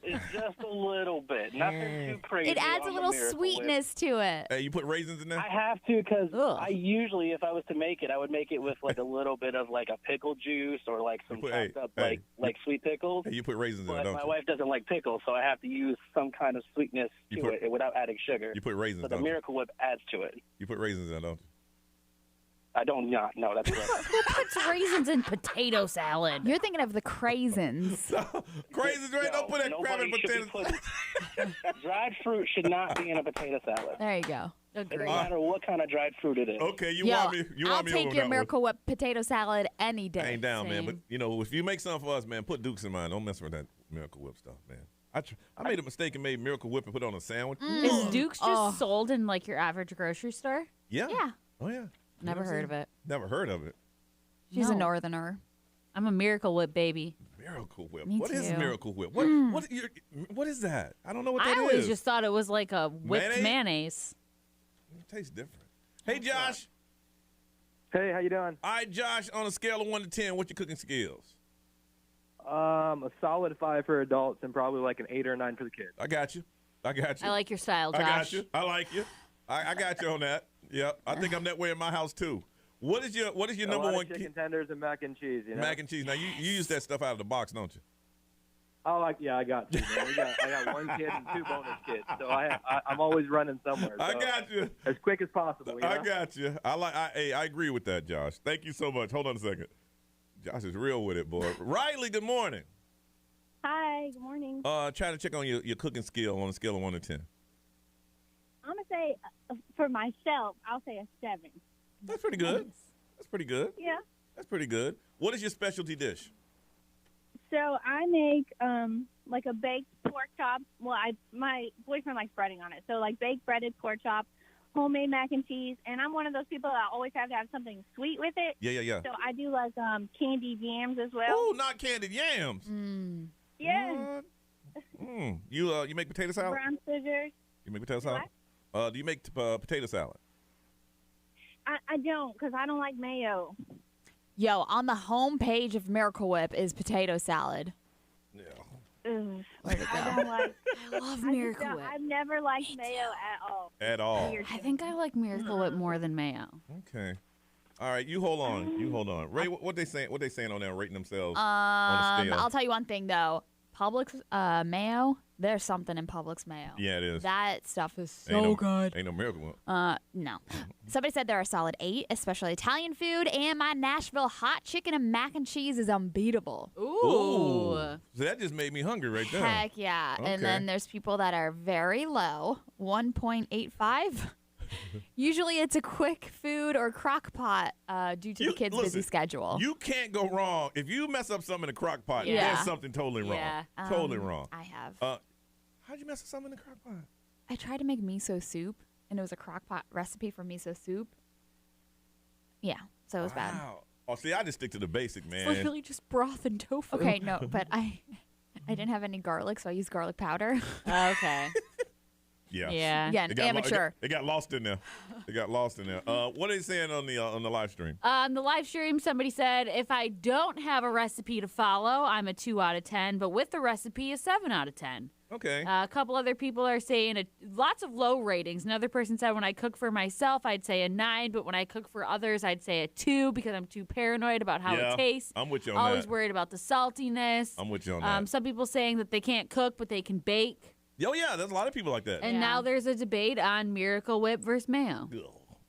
It's just a little bit. Nothing too crazy. It adds a little sweetness to it. Hey, you put raisins in there? I have to because I usually, if I was to make it, I would make it with like a little bit of like a pickle juice or like some chopped up like sweet pickles. Hey, you put raisins in but there, don't my you? wife doesn't like pickles, so I have to use some kind of sweetness to it without adding sugar. You put raisins, so the don't you? Miracle Whip adds to it. You put raisins in there, don't you? I don't not. No, that's correct. Who puts raisins in potato salad? You're thinking of the craisins. Craisins, right? Don't put that crap in potatoes. Dried fruit should not be in a potato salad. There you go. It doesn't matter what kind of dried fruit it is. Okay, you want me I'll over take your that Miracle Whip potato salad any day. I ain't down, man. But, if you make something for us, man, put Dukes in mind. Don't mess with that Miracle Whip stuff, man. I made a mistake and made Miracle Whip and put it on a sandwich. Is Duke's just sold in like your average grocery store? Yeah. Yeah. Oh, yeah. Never heard of it. Never heard of it. She's a northerner. I'm a Miracle Whip baby. Miracle Whip. Me What is too. Miracle Whip? What is that? I don't know what that is. I always just thought it was like a whipped mayonnaise. It tastes different. Hey, Josh. Hey, how you doing? All right, Josh, on a scale of 1 to 10, what's your cooking skills? A solid 5 for adults and probably like an 8 or a 9 for the kids. I got you. I like your style, Josh. I got you. I like you. I got you on that. Yep. I think I'm that way in my house too. What is your number one chicken tenders and mac and cheese? Mac and cheese. Now you use that stuff out of the box, don't you? Oh, I got to. Man. I got 1 kid and 2 bonus kids, so I'm always running somewhere. So I got you. As quick as possible. I got you. I agree with that, Josh. Thank you so much. Hold on a second. Josh is real with it, boy. Riley, good morning. Hi, good morning. Trying to check on your cooking skill on a scale of 1 to 10. I'm going to say, for myself, I'll say a 7. That's pretty good. That's pretty good. Yeah. That's pretty good. What is your specialty dish? So I make like a baked pork chop. Well, my boyfriend likes breading on it. So like baked breaded pork chop, homemade mac and cheese. And I'm one of those people that always have to have something sweet with it. Yeah. So I do like candied yams as well. Oh, not candied yams. Yeah. You make potato salad? Brown scissors. You make potato salad? Do you make potato salad? I don't, because I don't like mayo. Yo, on the home page of Miracle Whip is potato salad. Ugh. Where'd it I go? don't like. I love I Miracle just Whip. I've never liked mayo at all. At all. I think I like Miracle Whip more than mayo. Okay. All right, you hold on. You hold on. Ray, what they saying? What they saying on there? Rating themselves on a scale. I'll tell you one thing though. Publix mayo. There's something in Publix mayo. Yeah, it is. That stuff is so Ain't no, good. Ain't no Miracle Whip. No. Somebody said they're a solid 8, especially Italian food, and my Nashville hot chicken and mac and cheese is unbeatable. Ooh. So that just made me hungry right there. Heck yeah. Okay. And then there's people that are very low, 1.85. Usually it's a quick food or crock pot due to the kids' busy schedule. You can't go wrong. If you mess up something in a crock pot, Yeah. there's something totally wrong. Yeah. Totally wrong. I have. How'd you mess up something in a crock pot? I tried to make miso soup, and it was a crock pot recipe for miso soup. Yeah, so it was bad. Oh, see, I just stick to the basic, man. It's literally just broth and tofu. Okay, no, but I didn't have any garlic, so I used garlic powder. Okay. Yeah. Yeah. Yeah, It got amateur. It got lost in there. It got lost in there. What are they saying on the live stream? On the live stream, somebody said, if I don't have a recipe to follow, I'm a 2 out of 10, but with the recipe, a 7 out of 10. Okay. A couple other people are saying lots of low ratings. Another person said, when I cook for myself, I'd say a 9, but when I cook for others, I'd say a 2 because I'm too paranoid about how Yeah, it tastes. I'm with you on Always that. worried about the saltiness. I'm with you on that. Some people saying that they can't cook, but they can bake. Oh, yeah, there's a lot of people like that. And now there's a debate on Miracle Whip versus mayo.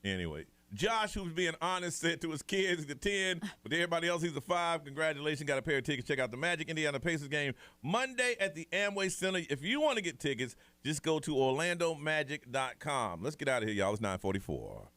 Anyway, Josh, who's being honest, said to his kids he's a 10, but to everybody else he's a 5. Congratulations, got a pair of tickets. Check out the Magic Indiana Pacers game Monday at the Amway Center. If you want to get tickets, just go to orlandomagic.com. Let's get out of here, y'all. It's 9:44.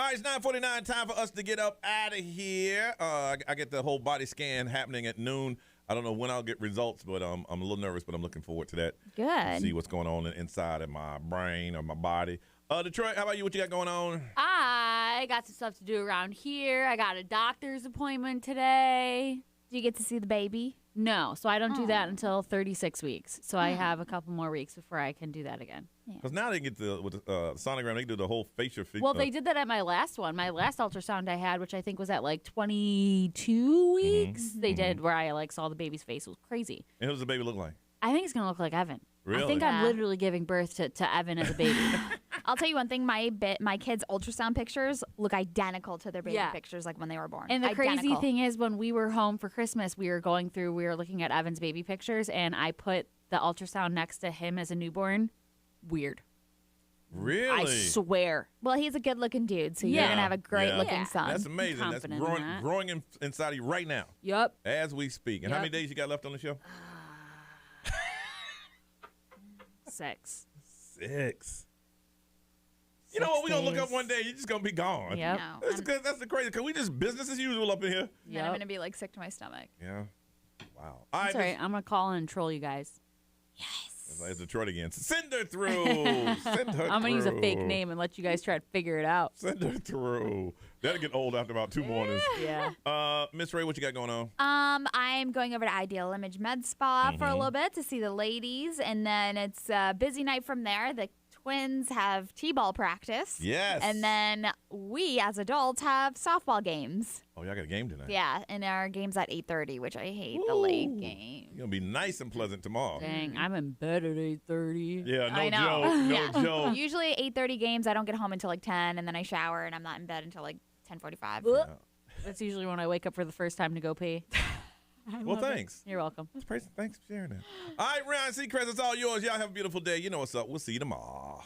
All right, it's 9:49. Time for us to get up out of here. I get the whole body scan happening at noon. I don't know when I'll get results, but I'm a little nervous, but I'm looking forward to that. Good. See what's going on inside of my brain or my body. Detroit, how about you? What you got going on? I got some stuff to do around here. I got a doctor's appointment today. Do you get to see the baby? No, so I don't do that until 36 weeks. So I have a couple more weeks before I can do that again. Because now they get with the sonogram, they can do the whole facial feature. Well, they did that at my last one. My last ultrasound I had, which I think was at like 22 weeks, they did where I like saw the baby's face. It was crazy. And what does the baby look like? I think it's going to look like Evan. Really? I think I'm literally giving birth to Evan as a baby. I'll tell you one thing. My kids' ultrasound pictures look identical to their baby pictures, like when they were born. And the identical. crazy thing is, when we were home for Christmas, we were looking at Evan's baby pictures, and I put the ultrasound next to him as a newborn. Weird. Really? I swear. Well, he's a good-looking dude, so you're gonna have a great-looking son. That's amazing. That's growing inside of you right now. Yep. As we speak. And how many days you got left on the show? 6. 6. You know what? We're going to look up one day. You're just going to be gone. Yep. That's the crazy. Because we just business as usual up in here. Yeah, I'm going to be like sick to my stomach. Yeah. Wow. That's all right. I'm going to call and troll you guys. It's Detroit again. Send her through. I'm going to use a fake name and let you guys try to figure it out. Send her through. That'll get old after about 2 mornings. Yeah. Miss Ray, what you got going on? I'm going over to Ideal Image Med Spa for a little bit to see the ladies, and then it's a busy night from there. The twins have t-ball practice. Yes. And then we, as adults, have softball games. Oh, y'all got a game tonight. Yeah, and our game's at 8:30, which I hate the late game. You're going to be nice and pleasant tomorrow. Dang, I'm in bed at 8:30. Yeah, I know. joke. No joke. Usually 8:30 games, I don't get home until like 10, and then I shower, and I'm not in bed until like 10:45. Yeah. That's usually when I wake up for the first time to go pee. Well, thanks. You're welcome. Thanks for sharing that. All right, Ryan Seacrest, it's all yours. Y'all have a beautiful day. You know what's up. We'll see you tomorrow.